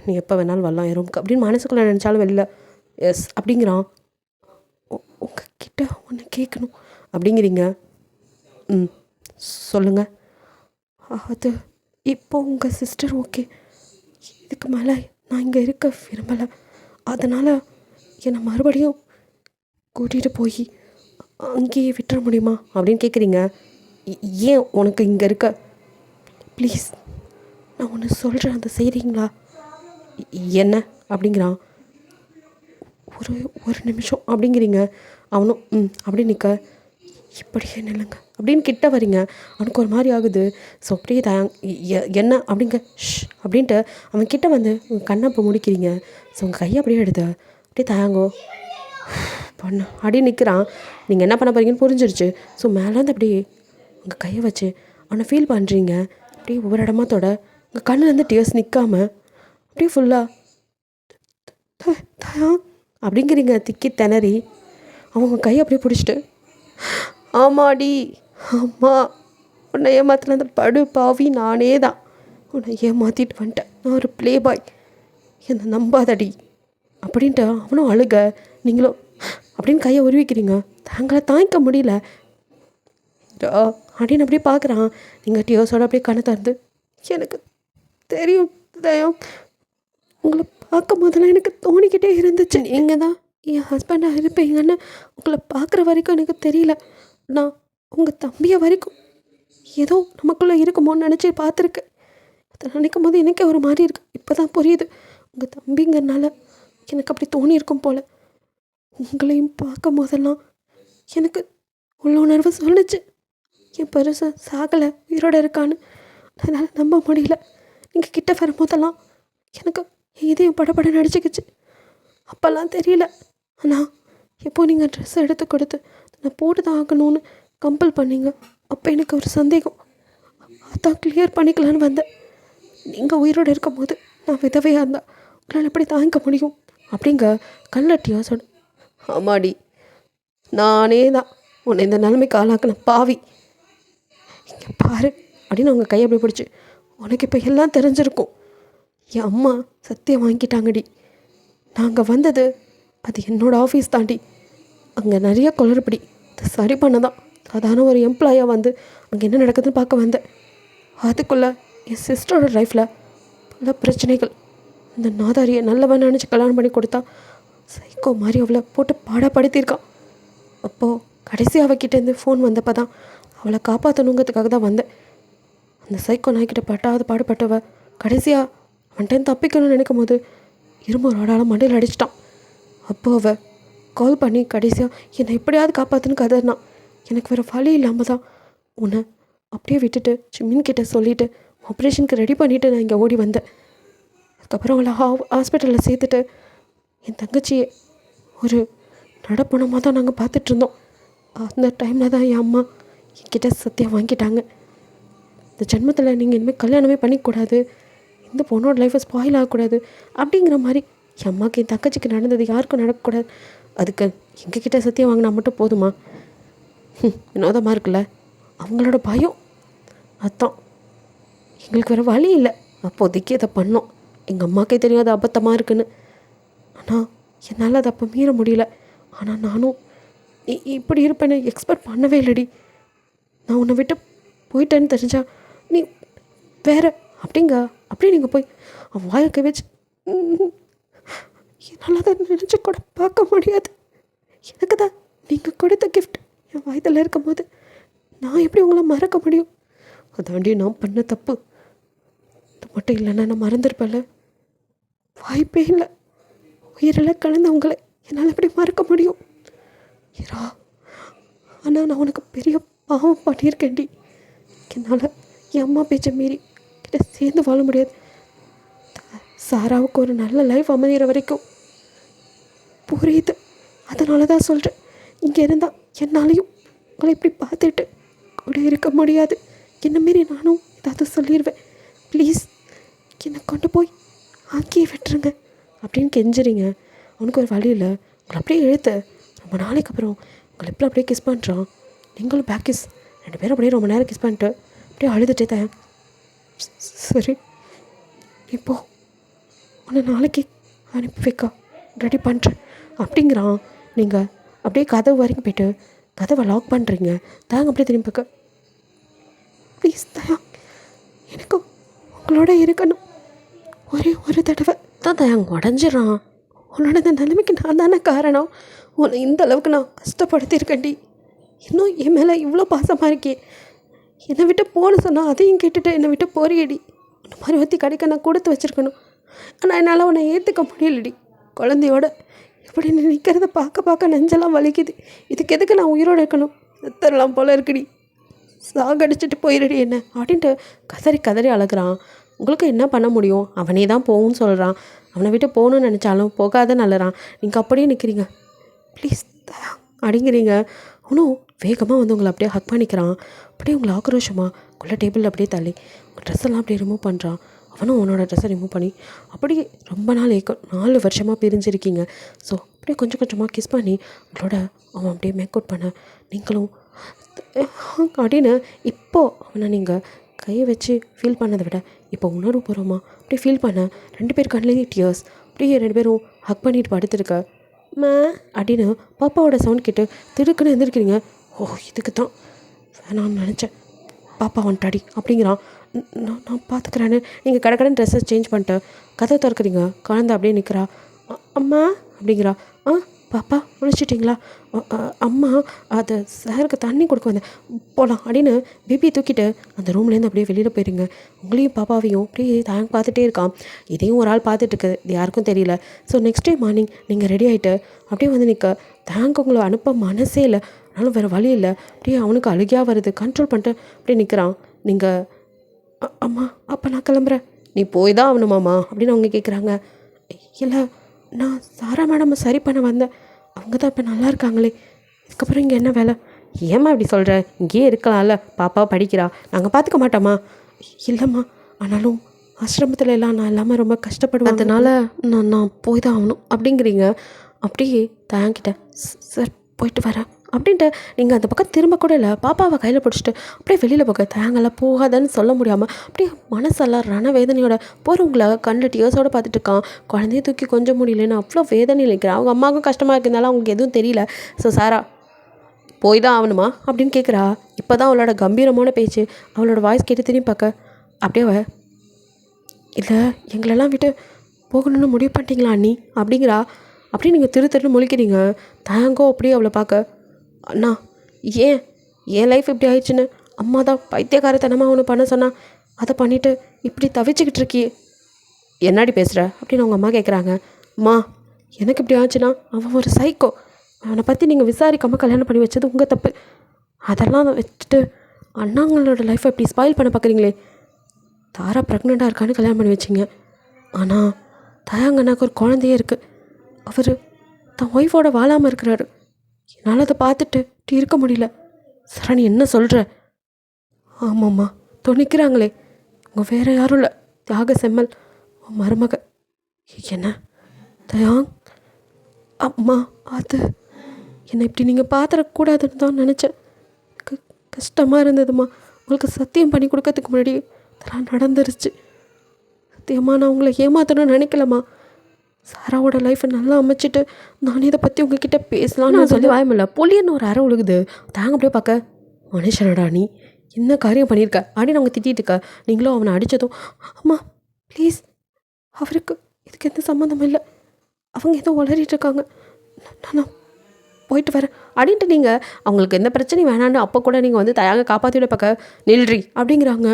நீ எப்போ வேணாலும் வரலாம் என் ரூமுக்கு அப்படின்னு மனசுக்குள்ளே நினச்சாலும் வெளில எஸ் அப்படிங்கிறான். உங்ககிட்ட ஒன்று கேட்கணும் அப்படிங்கிறீங்க. ம் சொல்லுங்கள். அது இப்போ உங்கள் சிஸ்டர் ஓகே, இதுக்கு மேலே நான் இங்கே இருக்க விரும்பலை, அதனால் என்னை மறுபடியும் கூட்டிகிட்டு போய் அங்கேயே விட்டுற முடியுமா அப்படின்னு கேட்குறீங்க. ஏன் உனக்கு இங்கே இருக்க, ப்ளீஸ் நான் ஒன்று சொல்கிறேன், அதை செய்கிறீங்களா? என்ன அப்படிங்கிறான். ஒரு நிமிஷம் அப்படிங்கிறீங்க. அவனும் அப்படி நிற்க இப்படியே நில்லுங்க அப்படின்னு கிட்ட வரீங்க. அவனுக்கு ஒரு மாதிரி ஆகுது. ஸோ அப்படியே என்ன அப்படிங்க அப்படின்ட்டு அவன் கிட்ட வந்து உங்கள் கண்ணை இப்போ முடிக்கிறீங்க. ஸோ உங்கள் கையை அப்படியே எடுத்து அப்படியே தயாங்கோ பொண்ணு அப்படியே நிற்கிறான். நீங்கள் என்ன பண்ண போகிறீங்கன்னு புரிஞ்சிருச்சு. ஸோ மேலேருந்து அப்படியே உங்கள் கையை வச்சு அவனை ஃபீல் பண்ணுறீங்க. அப்படியே ஒவ்வொரு இடமாத்தோட உங்கள் கண்ணுலேருந்து டியர்ஸ் நிற்காம அப்படியே ஃபுல்லாக தயா அப்படிங்கிறீங்க. திக்கி திணறி அவங்க கையை அப்படியே பிடிச்சிட்டு ஆமாடி ஆமாம், உன்னை ஏமாத்தின அந்த படு பாவி நானே தான். உன்னை ஏமாற்றிட்டு வந்துட்டேன், நான் ஒரு ப்ளே பாய், என்னை நம்பாதடி அப்படின்ட்டு அவனும் அழுக. நீங்களும் அப்படின்னு கையை உருவிக்கிறீங்க. தாங்களை தாங்கிக்க முடியல அப்படின்னு அப்படியே பார்க்குறான். நீங்கள் டியோஸோட அப்படியே கண்ணை திறந்து எனக்கு தெரியும் தயம், உங்களை பார்க்கும் போதெல்லாம் எனக்கு தோணிக்கிட்டே இருந்துச்சு நீங்கள் தான் என் ஹஸ்பண்டாக இருப்பீங்கன்னு. உங்களை பார்க்குற வரைக்கும் எனக்கு தெரியல. நான் உங்கள் தம்பியை வரைக்கும் ஏதோ நமக்குள்ளே இருக்குமோன்னு நினச்சி பார்த்துருக்கேன். அதை நினைக்கும் போது எனக்கே ஒரு மாதிரி இருக்குது. இப்போ தான் புரியுது, உங்கள் தம்பிங்கிறனால எனக்கு அப்படி தோணியிருக்கும் போல். உங்களையும் பார்க்கும் போதெல்லாம் எனக்கு உள்ள உணர்வு சொல்லிச்சு, என் பெருசை சாகலை, உயிரோடு இருக்கான்னு. அதனால் நம்ப முடியல. நீங்கள் கிட்ட வரும்போதெல்லாம் எனக்கு இதயம் படப்பட நடிச்சுக்கிச்சு. அப்போல்லாம் தெரியல. ஆனால் எப்போ நீங்கள் ட்ரெஸ் எடுத்து கொடுத்து நான் போட்டு தான் ஆகணும்னு கம்பல் பண்ணிங்க, அப்போ எனக்கு ஒரு சந்தேகம். அதான் கிளியர் பண்ணிக்கலான்னு வந்தேன். நீங்கள் உயிரோடு இருக்கும் போது நான் விதவையாக இருந்தால் உங்களால் எப்படி தாங்கிக்க முடியும் அப்படிங்க கல்லட்டியா சொன்ன. ஆமாடி, நானே தான் உன்னை இந்த நிலைமைக்கு ஆளாக்குன பாவி. இங்கே பாரு அப்படின்னு அவங்க கையை அப்படி பிடிச்சி, உனக்கு இப்போ எல்லாம் தெரிஞ்சிருக்கும். என் அம்மா சத்தியம் வாங்கிட்டாங்கடி. நாங்கள் வந்தது அது என்னோடய ஆஃபீஸ் தாண்டி. அங்கே நிறைய குளறுபடி, அதை சரி பண்ண தான் சாதாரண ஒரு எம்ப்ளாயாக வந்து அங்கே என்ன நடக்குதுன்னு பார்க்க வந்தேன். அதுக்குள்ளே என் சிஸ்டரோட லைஃப்பில் பல பிரச்சனைகள். இந்த நாதாரியை நல்லவன் நினச்சி கல்யாணம் பண்ணி கொடுத்தா சைக்கோ மாதிரி அவளை போட்டு பாடப்படுத்தியிருக்கான். அப்போது கடைசி அவகிட்டேருந்து ஃபோன் வந்தப்போ தான் அவளை காப்பாற்றணுங்கிறதுக்காக தான் வந்தேன். அந்த சைக்கோ நாய்கிட்ட பட்டாவது பாடுபட்டவ கடைசியாக அவன்கிட்ட தப்பிக்கணும்னு நினைக்கும் போது இரும்பு ரோடால் மண்டையில் அடிச்சிட்டான். அப்போது அவள் கால் பண்ணி கடைசியாக என்னை எப்படியாவது காப்பாற்றுன்னு கதறினான். எனக்கு வேறு வழி இல்லாமல் தான் உன்னை அப்படியே விட்டுட்டு சிம்மின்கிட்ட சொல்லிவிட்டு ஆப்ரேஷனுக்கு ரெடி பண்ணிவிட்டு நான் இங்கே ஓடி வந்தேன். அதுக்கப்புறம் அவளை ஹாஸ்பிட்டலில் சேர்த்துட்டு என் தங்கச்சியை ஒரு நடப்பணமாக தான் நாங்கள் பார்த்துட்ருந்தோம். அந்த டைமில் தான் என் அம்மா என்கிட்ட சத்தியம் வாங்கிட்டாங்க, இந்த ஜென்மத்தில் நீங்கள் இனிமேல் கல்யாணமே பண்ணிக்கூடாது, இந்த பொண்ணோட லைஃப்பை ஸ்பாயில் ஆகக்கூடாது அப்படிங்கிற மாதிரி. என் அம்மாவுக்கு என் தங்கச்சிக்கு நடந்தது யாருக்கும் நடக்கக்கூடாது, அதுக்கு எங்ககிட்ட சத்தியம் வாங்கினா மட்டும் போதுமா? வினோதமாக இருக்குல்ல. அவங்களோட பயம் அதான். எங்களுக்கு வேறு வழி இல்லை, அப்போதைக்கு அதை பண்ணோம். எங்கள் அம்மாக்கே தெரியும் அது அபத்தமாக இருக்குன்னு. ஆனால் என்னால் அதை அப்போ மீற முடியல. ஆனால் நானும் இப்படி இருப்பேன்னு எக்ஸ்பெக்ட் பண்ணவே இல்லடி. நான் உன்னை விட்டு போயிட்டேன்னு தெரிஞ்சா நீ வேற அப்படியே நீங்கள் போய் அவன் வாழ்க்கை வச்சு என்னால் அதை நினச்சி கூட பார்க்க முடியாது. எனக்கு தான் நீங்கள் கொடுத்த கிஃப்ட் என் வயதில் இருக்கும்போது நான் எப்படி உங்களை மறக்க முடியும்? அதாண்டி நான் பண்ண தப்பு. அது மட்டும் இல்லைன்னா நான் மறந்துருப்பேன்ல. வாய்ப்பே இல்லை. உயிரில் கலந்த உங்களை என்னால் எப்படி மறக்க முடியும் இரா? ஆனால் நான் உனக்கு பெரிய பாவம் பண்ணியிருக்கேன்டி. என்னால் என் அம்மா பேச்சை மீறி கிட்ட சேர்ந்து வாழ முடியாது. சாராவுக்கு ஒரு நல்ல லைஃப் அமைகிற வரைக்கும் புரியுது. அதனால தான் சொல்கிறேன், இங்கே இருந்தால் என்னாலையும் உங்களை இப்படி பார்த்துட்டு கூட இருக்க முடியாது. என்ன மாரி நானும் ஏதாவது சொல்லிடுவேன். ப்ளீஸ் என்னை கொண்டு போய் அங்கேயே விட்டுருங்க அப்படின்னு கெஞ்சுறீங்க. அவனுக்கு ஒரு வழி இல்லை. உங்களை அப்படியே இழுத்து ரொம்ப நாளைக்கு அப்புறம் உங்களை எப்படி அப்படியே கிஸ் பண்ணுறான். நீங்களும் பேக் கிஸ். 2 பேரும் அப்படியே ரொம்ப நேரம் கிஸ் பண்ணிட்டு அப்படியே அழுதுட்டே தான், சரி இப்போ உன்னை நாளைக்கு அனுப்பி வைக்கா ரெடி பண்ணுறேன் அப்படிங்கிறான். நீங்கள் அப்படியே கதவு வரைக்கும் போய்ட்டு கதவை லாக் பண்ணுறீங்க. தாங்க அப்படியே திரும்பி பார்க்க, ப்ளீஸ் தயா எனக்கு உங்களோட இருக்கணும் ஒரே ஒரு தடவை தான். தயாங்க உடஞ்சிடறான். உன்னோட இந்த நிலைமைக்கு நான் தானே காரணம். உன்னை இந்த அளவுக்கு நான் கஷ்டப்படுத்தியிருக்கேன்டி. இன்னும் என் மேலே இவ்வளோ பாசமாக இருக்கே. என்னை விட்டு போன்னு சொன்னால் அதையும் கேட்டுட்டு என்னை விட்டு போறியடி. இந்த மாதிரி ஒத்தி கடைக்க நான் கொடுத்து வச்சுருக்கணும். ஆனால் என்னால் உன்னை ஏற்றுக்க முடியலடி. குழந்தையோட இப்படி நீ நிற்கிறத பார்க்க நெஞ்செல்லாம் வலிக்குது. இதுக்கு எதுக்கு நான் உயிரோடு இருக்கணும்? செத்தரலாம் போல இருக்குடி. சாகடிச்சிட்டு போயிடுடி என்ன அப்படின்ட்டு கதறி அழகிறான். உங்களுக்கு என்ன பண்ண முடியும்? அவனே தான் போகும்னு சொல்கிறான். அவனை விட்டு போகணுன்னு நினச்சாலும் போகாத நல்லறான். நீங்கள் அப்படியே நிற்கிறீங்க. ப்ளீஸ் அப்படிங்கிறீங்க. அவனும் வேகமாக வந்து உங்களை அப்படியே ஹக் பண்ணிக்கிறான். அப்படியே உங்களை ஆக்ரோஷமாக உள்ள டேபிளில் அப்படியே தள்ளி உங்கள் ட்ரெஸ் எல்லாம் அப்படியே ரிமூவ் பண்ணுறான். அவனும் அவனோட ட்ரெஸ்ஸை ரிமூவ் பண்ணி அப்படியே ரொம்ப நாள் 4 வருஷமாக பிரிஞ்சிருக்கீங்க. ஸோ அப்படியே கொஞ்சம் கொஞ்சமாக கிஸ் பண்ணி உங்களோட அவன் அப்படியே மேக் அவுட் பண்ண நீங்களும் அப்படின்னு இப்போது அவனை நீங்கள் கையை வச்சு ஃபீல் பண்ணதை விட இப்போ உணர்வுபூர்வமாக அப்படியே ஃபீல் பண்ண 2 பேர் கண்ணிலேயே டியர்ஸ். அப்படியே 2 பேரும் ஹக் பண்ணிட்டு படுத்துருக்க. மே அப்படின்னு பாப்பாவோட சவுண்ட் கேட்டு திடுக்குன்னு எழுந்திருக்கிறீங்க. ஓ இதுக்கு தான் வேணான்னு நினச்சேன், பாப்பா வந்துட்டாடி அப்படிங்கிறான். நான் பார்த்துக்கிறேன்னு நீங்கள் கடைக்கடன் ட்ரெஸ்ஸை சேஞ்ச் பண்ணிட்டு கதை திறக்கிறீங்க. குழந்தை அப்படியே நிற்கிறா. அம்மா அப்படிங்கிறா. பாப்பா முடிச்சிட்டிங்களா? அம்மா அதை சாருக்கு தண்ணி கொடுக்க வந்தேன், போகலாம் அப்படின்னு பேபியை தூக்கிட்டு அந்த ரூம்லேருந்து அப்படியே வெளியில் போயிருங்க. உங்களையும் பாப்பாவையும் அப்படியே தேங்க் பார்த்துட்டே இருக்கான். இதையும் ஒரு ஆள் பார்த்துட்டுருக்கு, இது யாருக்கும் தெரியல. ஸோ நெக்ஸ்ட் டே மார்னிங் நீங்கள் ரெடி ஆகிட்டு அப்படியே வந்து நிற்க தேங்க் உங்களை அனுப்ப மனசே இல்லை. ஆனாலும் வேறு வழி இல்லை. அப்படியே அவனுக்கு அழுகியாக வருது. கண்ட்ரோல் பண்ணிட்டு அப்படியே நிற்கிறான். நீங்கள் அம்மா அப்போ நான் கிளம்புறேன். நீ போய் தான் ஆகணுமாம்மா அப்படின்னு அவங்க கேட்குறாங்க. இல்லை நான் சாரா மேடம் சரி பண்ண வந்தேன், அவங்க தான் இப்போ நல்லா இருக்காங்களே, இதுக்கப்புறம் இங்கே என்ன வேலை? ஏம்மா இப்படி சொல்கிற? இங்கேயே இருக்கலாம்ல, பாப்பா படிக்கிறா, நாங்கள் பார்த்துக்க மாட்டோமா? இல்லைம்மா, ஆனாலும் ஆசிரமத்தில் எல்லாம் நான் இல்லாமல் ரொம்ப கஷ்டப்படுவேன், அதனால் நான் போய் தான் ஆகணும் அப்படிங்கிறீங்க. அப்படியே தாங்கிட்ட சார் போயிட்டு வரேன் அப்படின்ட்டு நீங்கள் அந்த பக்கம் திரும்ப கூட இல்லை. பாப்பாவை கையில் பிடிச்சிட்டு அப்படியே வெளியில் போக தேங்கெல்லாம் போகாதன்னு சொல்ல முடியாமல் அப்படியே மனசெல்லாம் ரணவேதனையோட போகிறவங்கள கண்ணில் டியர்ஸோடு பார்த்துட்டு இருக்கான். குழந்தைய தூக்கி கொஞ்சம் முடியலன்னு அவ்வளோ வேதனையில் இருக்கிறான். அவங்க அம்மாவுக்கும் கஷ்டமாக இருக்கிறதுனால அவங்களுக்கு எதுவும் தெரியல. ஸோ சாரா போய் தான் ஆகணுமா அப்படின்னு கேட்குறா. இப்போ தான் அவளோட கம்பீரமான பேச்சு, அவளோட வாய்ஸ் கேட்டு திரும்பி பார்க்க அப்படியே இல்லை எங்களெல்லாம் விட்டு போகணுன்னு முடிவு பண்ணிட்டீங்களா அண்ணி அப்படிங்கிறா. அப்படியே நீங்கள் திருன்னு முழிக்கிறீங்க. தேங்கோ அப்படியே அவளை பார்க்க, அண்ணா ஏன் என் லைஃப் இப்படி ஆயிடுச்சுன்னு அம்மா தான் பைத்தியக்காரத்தனமாக ஒன்று பண்ண சொன்னா, அதை பண்ணிவிட்டு இப்படி தவிச்சுக்கிட்டு இருக்கியே, என்னாடி பேசுகிற அப்படின்னு அவங்க அம்மா கேட்குறாங்க. அம்மா எனக்கு இப்படி ஆச்சுன்னா அவன் ஒரு சைக்கோ, அவனை பற்றி நீங்கள் விசாரிக்காமல் கல்யாணம் பண்ணி வச்சது உங்கள் தப்பு. அதெல்லாம் வச்சுட்டு அண்ணாங்களோட லைஃப்பை இப்படி ஸ்பாயில் பண்ண பார்க்குறீங்களே. தாரா ப்ரெக்னெண்ட்டாக இருக்கான்னு கல்யாணம் பண்ணி வச்சிங்க, ஆனால் தயாங்கண்ணாக்கு ஒரு குழந்தையே இருக்குது, அவர் தன் ஒய்ஃபோட வாழாமல் இருக்கிறாரு. என்னால் அதை பார்த்துட்டு இப்படி இருக்க முடியல. சரணி என்ன சொல்கிற? ஆமாம்மா துணிக்கிறாங்களே, உங்கள் வேறு யாரும் இல்லை, தியாக செம்மல் உன் மருமக. என்ன தயாங்? அம்மா அது என்னை இப்படி நீங்கள் பார்த்துடக்கூடாதுன்னு தான் நினச்சேன். கஷ்டமாக இருந்ததுமா. உங்களுக்கு சத்தியம் பண்ணி கொடுக்கறதுக்கு முன்னாடி இதெல்லாம் நடந்துருச்சு. சத்தியமாக நான் உங்களை ஏமாத்தணும்னு நினைக்கலம்மா. சாராவோட லைஃப்பை நல்லா அமைச்சிட்டு நானே இதை பற்றி உங்ககிட்ட பேசலாம்னு சொல்லி வாயமில்ல பொலியன்னு ஒரு அரை உழுகுது. தாங்க அப்படியே பார்க்க, மனுஷனடா நீ என்ன காரியம் பண்ணியிருக்க அப்படின்னு அவங்க திட்டிகிட்டு இருக்க. நீங்களும் அவனை அடித்ததும், அம்மா ப்ளீஸ், அவருக்கு இதுக்கு எந்த சம்மந்தமும் இல்லை, அவங்க ஏதோ உளறிட்டு இருக்காங்க, நான் போயிட்டு வரேன் அப்படின்ட்டு நீங்கள் அவங்களுக்கு எந்த பிரச்சனையும் வேணான்னு அப்போ கூட நீங்கள் வந்து தயாங்க காப்பாற்றி விட பார்க்க நில்றி அப்படிங்கிறாங்க.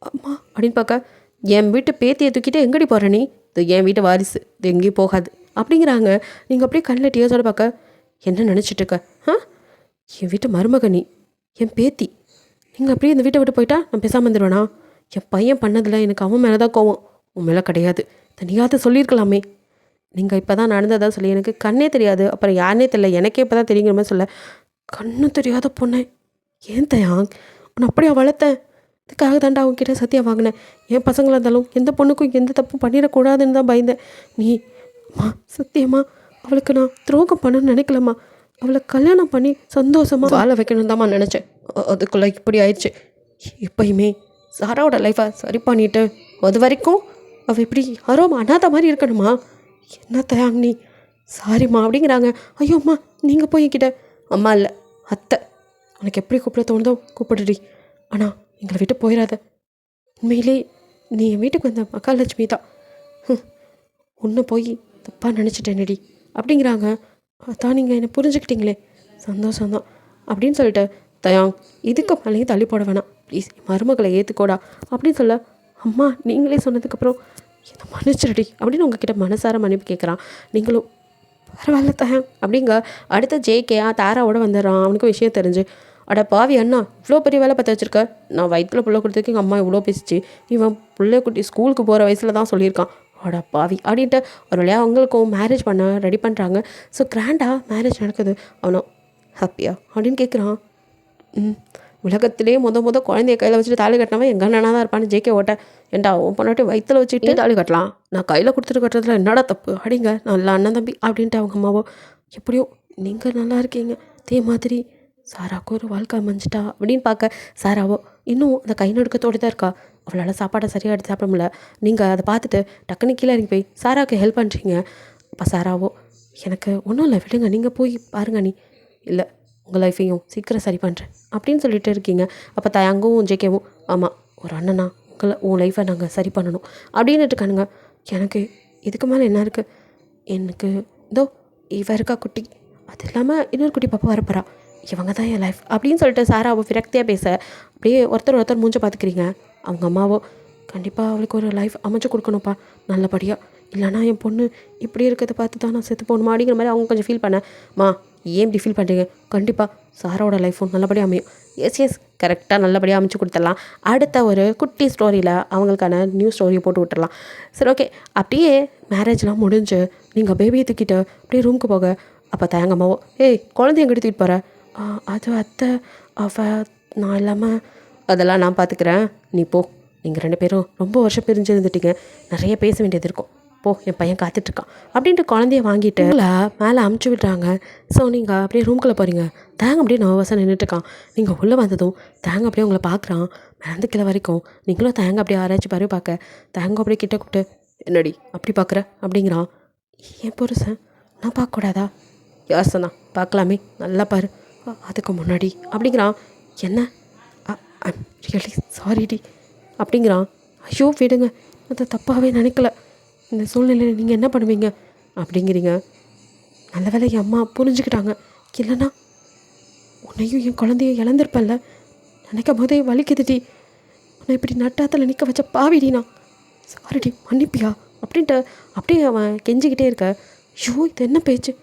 அம்மா அப்படின்னு பார்க்க, என் வீட்டு பேத்தியை தூக்கிட்டு எங்கடி போகிற நீ, இது என் வீட்டு வாரிசு, இது எங்கேயும் போகாது அப்படிங்கிறாங்க. நீங்கள் அப்படியே கண்ணில் டீயர்ஸோட பார்க்க, என்ன நினச்சிட்ருக்க? என் வீட்டு மருமக நீ, என் பேத்தி, நீங்கள் அப்படியே இந்த வீட்டை விட்டு போயிட்டா நான் பேசாமல் வந்துடுவேனா? என் பையன் பண்ணதில் எனக்கு அவன் மேலே தான் கோவம், உன் மேலே கிடையாது. தனியாவது சொல்லியிருக்கலாமே. நீங்கள் இப்போ தான் நடந்ததாக சொல்லி எனக்கு கண்ணே தெரியாது, அப்புறம் யாருனே தெரியல, எனக்கே இப்போ தான் தெரியுங்கிற மாதிரி சொல்ல, கண்ணு தெரியாத பொண்ணே, ஏன் தயாங் உன்னை அப்படியே வளர்த்தேன், இதுக்காக தாண்டா அவங்ககிட்ட சத்தியம் வாங்கினேன். என் பசங்களாக இருந்தாலும் எந்த பொண்ணுக்கும் எந்த தப்பும் பண்ணிடக்கூடாதுன்னு தான் பயந்தேன். நீ அம்மா சத்தியமா அவளுக்கு நான் துரோகம் பண்ணணும்னு நினைக்கலம்மா. அவளை கல்யாணம் பண்ணி சந்தோஷமாக வாழ வைக்கணும் தான்மா நினச்சேன். அதுக்குள்ளே இப்படி ஆயிடுச்சு. எப்பயுமே சாராவோட லைஃப்பை சரி பண்ணிவிட்டு அது வரைக்கும் அவள் இப்படி யாரோ அனாத மாதிரி இருக்கணுமா? என்ன தயாங் நீ, சாரிம்மா அப்படிங்கிறாங்க. ஐயோ அம்மா, நீங்கள் போய் என்கிட்ட, அம்மா இல்லை அத்தை, உனக்கு எப்படி கூப்பிட தோணுதோ கூப்பிடுடி, ஆனால் எங்களை விட்டு போயிடாத. உண்மையிலே நீ என் வீட்டுக்கு வந்த மகாலட்சுமி தான், உன்னை போய் தப்பாக நினச்சிட்டேனடி அப்படிங்கிறாங்க. அதான் நீங்கள் என்னை புரிஞ்சுக்கிட்டீங்களே, சந்தோஷம்தான் அப்படின்னு சொல்லிட்டு, தயாங் இதுக்கு மேலேயும் தள்ளி போட வேணாம் ப்ளீஸ், மருமகளை ஏற்றுக்கோடா அப்படின்னு சொல்ல, அம்மா நீங்களே சொன்னதுக்கப்புறம் என்னை மன்னிச்சிருடி அப்படின்னு உங்ககிட்ட மனசார மன்னிப்பு கேட்குறான். நீங்களும் பரவாயில்ல தயாங் அப்படிங்க. அடுத்த ஜேகேயா தாராவோட வந்துடுறான். அவனுக்கு விஷயம் தெரிஞ்சு, அட பாவி அண்ணா, இவ்வளோ பெரிய வேலை பார்த்து வச்சுருக்க, நான் வயிற்றில் புள்ள கொடுத்துருக்கு எங்கள் அம்மா இவ்வளோ பேசிச்சு, இவன் பிள்ளை குட்டி ஸ்கூலுக்கு போகிற வயசில் தான் சொல்லியிருக்கான், அட பாவி அப்படின்ட்டு ஒரு வழியாக அவங்களுக்கும் மேரேஜ் பண்ண ரெடி பண்ணுறாங்க. ஸோ கிராண்டாக மேரேஜ் நடக்குது. அவனும் ஹாப்பியா அப்படின்னு கேட்குறான். உலகத்திலே குழந்தைய கையில் வச்சுட்டு தாலி கட்டினவன் எங்கள் அண்ணனாக தான் இருப்பான்னு ஜேகே ஓட்ட, ஏன்டா உன் பொண்ணாட்டி வயிற்றில் வச்சுக்கிட்டே தாலி கட்டலாம், நான் கையில் கொடுத்துட்டு கட்டுறதுல என்னடா தப்பு அப்படிங்க. நல்லா அண்ணன் தம்பி அப்படின்ட்டு அவங்க அம்மாவோ, எப்படியோ நீங்கள் நல்லா இருக்கீங்க, அதே மாதிரி சாராவுக்கு ஒரு வாழ்க்கை அமைஞ்சிட்டா அப்படின்னு பார்க்க, சாராவோ இன்னும் அந்த கை நடுக்கத்தோடு தான் இருக்கா. அவளால் சாப்பாடை சரியாக எடுத்து சாப்பிட முடியல. நீங்கள் அதை பார்த்துட்டு டக்குன்னு கீழே இறங்கி போய் சாராவுக்கு ஹெல்ப் பண்ணுறீங்க. அப்போ சாராவோ, எனக்கு ஒன்றும் இல்லை விடுங்க, நீங்கள் போய் பாருங்க நீ, இல்லை உங்கள் லைஃப்பையும் சீக்கிரம் சரி பண்ணுறேன் அப்படின்னு சொல்லிட்டு இருக்கீங்க. அப்போ தயாங்கவும் ஜேகேவும், ஆமாம் ஒரு அண்ணனா உன் லைஃப்பை நாங்கள் சரி பண்ணணும் அப்படின்னுட்டு இருக்கானுங்க. எனக்கு இதுக்கு மேலே என்ன இருக்குது, எனக்கு இதோ இவ இருக்கா குட்டி, அது இல்லாமல் இன்னொரு குட்டி பாப்பா வரப்போறா, இவங்க தான் என் லைஃப் அப்படின்னு சொல்லிட்டு சாராவோ விரக்தியாக பேச, அப்படியே ஒருத்தர் மூஞ்ச பார்த்துக்கிறீங்க. அவங்க அம்மாவோ, கண்டிப்பாக அவளுக்கு ஒரு லைஃப் அமைச்சு கொடுக்கணும்ப்பா நல்லபடியாக, இல்லைனா என் பொண்ணு இப்படி இருக்கிறத பார்த்து தான் நான் செத்து போகணுமா அப்படிங்கிற மாதிரி அவங்க கொஞ்சம் ஃபீல் பண்ணேம்மா. ஏன் இப்படி ஃபீல் பண்ணுறீங்க, கண்டிப்பாக சாராவோட லைஃப்பும் நல்லபடியாக அமையும். எஸ் கரெக்டாக நல்லபடியாக அமைச்சு கொடுத்துடலாம். அடுத்த ஒரு குட்டி ஸ்டோரியில் அவங்களுக்கான நியூ ஸ்டோரியை போட்டு விட்டுடலாம். சரி ஓகே. அப்படியே மேரேஜ்லாம் முடிஞ்சு நீங்கள் பேபியை தூக்கிட்டு அப்படியே ரூமுக்கு போக, அப்போ தயங்கம்மாவோ, ஏய் குழந்தைய எங்கிட்ட தூக்கிட்டு போகிற, அது அத்தை நான் இல்லாமல் அதெல்லாம் நான் பார்த்துக்கிறேன், நீ போ, நீங்கள் 2 பேரும் ரொம்ப வருஷம் பிரிஞ்சு இருந்துட்டீங்க, நிறைய பேச வேண்டியது இருக்கும், போ என் பையன் காத்துட்ருக்கான் அப்படின்ட்டு குழந்தைய வாங்கிட்டு மேலே அமுச்சு விட்றாங்க. ஸோ நீங்கள் அப்படியே ரூம்குள்ளே போகிறீங்க. தேங்க அப்படியே நர்வஸாக நின்றுட்டுருக்கான். நீங்கள் உள்ளே வந்ததும் தேங்க அப்படியே உங்களை பார்க்குறான். மேலேருந்து கீழே வரைக்கும் நீங்களும் தேங்க அப்படியே ஆராய்ச்சி பாரு பார்க்க, தேங்க அப்படியே கிட்ட கூப்பிட்டு, என்னடி அப்படி பார்க்குற அப்படிங்கிறான். ஏன் புருஷன் நான் பார்க்கக்கூடாதா, யார் சொன்னா, பார்க்கலாமே நல்லா பாரு, அதுக்கு முன்னாடி அப்படிங்கிறான். என்ன, ஐம் ரியலி சாரிடி அப்படிங்கிறான். ஐயோ விடுங்க, அதை தப்பாகவே நினைக்கல, இந்த சூழ்நிலையில் நீங்கள் என்ன பண்ணுவீங்க அப்படிங்கிறீங்க. நல்ல வேலை என் அம்மா புரிஞ்சுக்கிட்டாங்க, இல்லைன்னா உன்னையும் என் குழந்தையும் இழந்திருப்பேன்ல, நினைக்கும் போதே வலிக்குதுடி, உன்னை இப்படி நட்டாத்தில் நிற்க வச்ச பாவிடினா, சாரிடி மன்னிப்பியா அப்படின்ட்டு அப்படியே அவன் கெஞ்சிக்கிட்டே இருக்க. ஐயோ இது என்ன பேச்சு,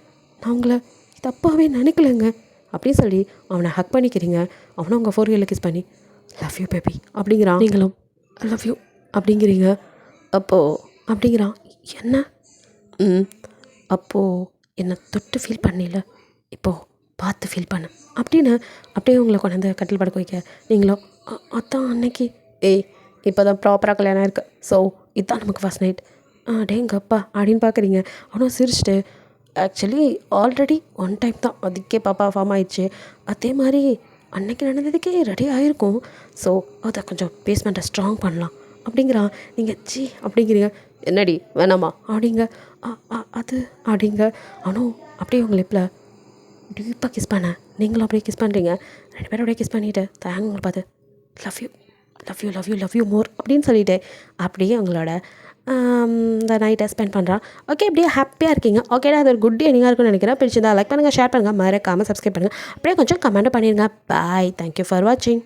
நான் உங்களை தப்பாகவே நினைக்கலங்க அப்படின்னு சொல்லி அவனை ஹக் பண்ணிக்கிறீங்க. அவனும் உங்கள் ஃபோர்களில் கிஸ் பண்ணி, லவ் யூ பேபி அப்படிங்கிறான். நீங்களும் லவ் யூ அப்படிங்கிறீங்க. அப்போது அப்படிங்கிறான். என்ன, அப்போது என்னை தொட்டு ஃபீல் பண்ணல, இப்போது பார்த்து ஃபீல் பண்ண அப்படின்னு அப்படியே உங்களை கொண்டாந்து கட்டில் படுக்க வைக்க. நீங்களும் அதான் அன்னைக்கு, ஏய் இப்போ தான் ப்ராப்பராக கல்யாணம் இருக்குது, ஸோ இதுதான் நமக்கு ஃபர்ஸ்ட் நைட் டேங்கப்பா அப்படின்னு பார்க்குறீங்க. அவனும் சிரிச்சிட்டு, ஆக்சுவலி ஆல்ரெடி 1 டைம் தான், அதுக்கே பாப்பா ஃபார்ம் ஆயிடுச்சு, அதே மாதிரி அன்னைக்கு நடந்ததுக்கே ரெடி ஆகிருக்கும். ஸோ அதை கொஞ்சம் பேஸ்மெண்ட்டை ஸ்ட்ராங் பண்ணலாம் அப்படிங்கிறான். நீங்கள் அப்படிங்கிறீங்க. என்னடி வேணாமா அப்படிங்க. அது அப்படிங்க. ஆனால் அப்படியே உங்கள் லிப்பில் டீப்பாக கிஸ் பண்ணேன். நீங்களும் அப்படியே கிஸ் பண்ணுறீங்க. 2 பேரும் அப்படியே கிஸ் பண்ணிவிட்டு உங்களை பார்த்து love you love you love you love you மோர் அப்படின்னு சொல்லிவிட்டு அப்படியே உங்களோட இந்த நைட்டை ஸ்பெண்ட் பண்ணுறான். ஓகே, இப்படியே ஹாப்பியாக இருக்கீங்க. ஓகேடா, அது ஒரு குட் எனிங்காக இருக்கும்னு நினைக்கிறேன். பிடிச்சிருந்தா லைக் பண்ணுங்கள், ஷேர் பண்ணுங்கள், மறக்காமல் சப்ஸ்கிரைப் பண்ணுங்கள். அப்படியே கொஞ்சம் கமெண்ட் பண்ணிடுங்க. பாய், தேங்க்யூ ஃபார் வாட்சிங்.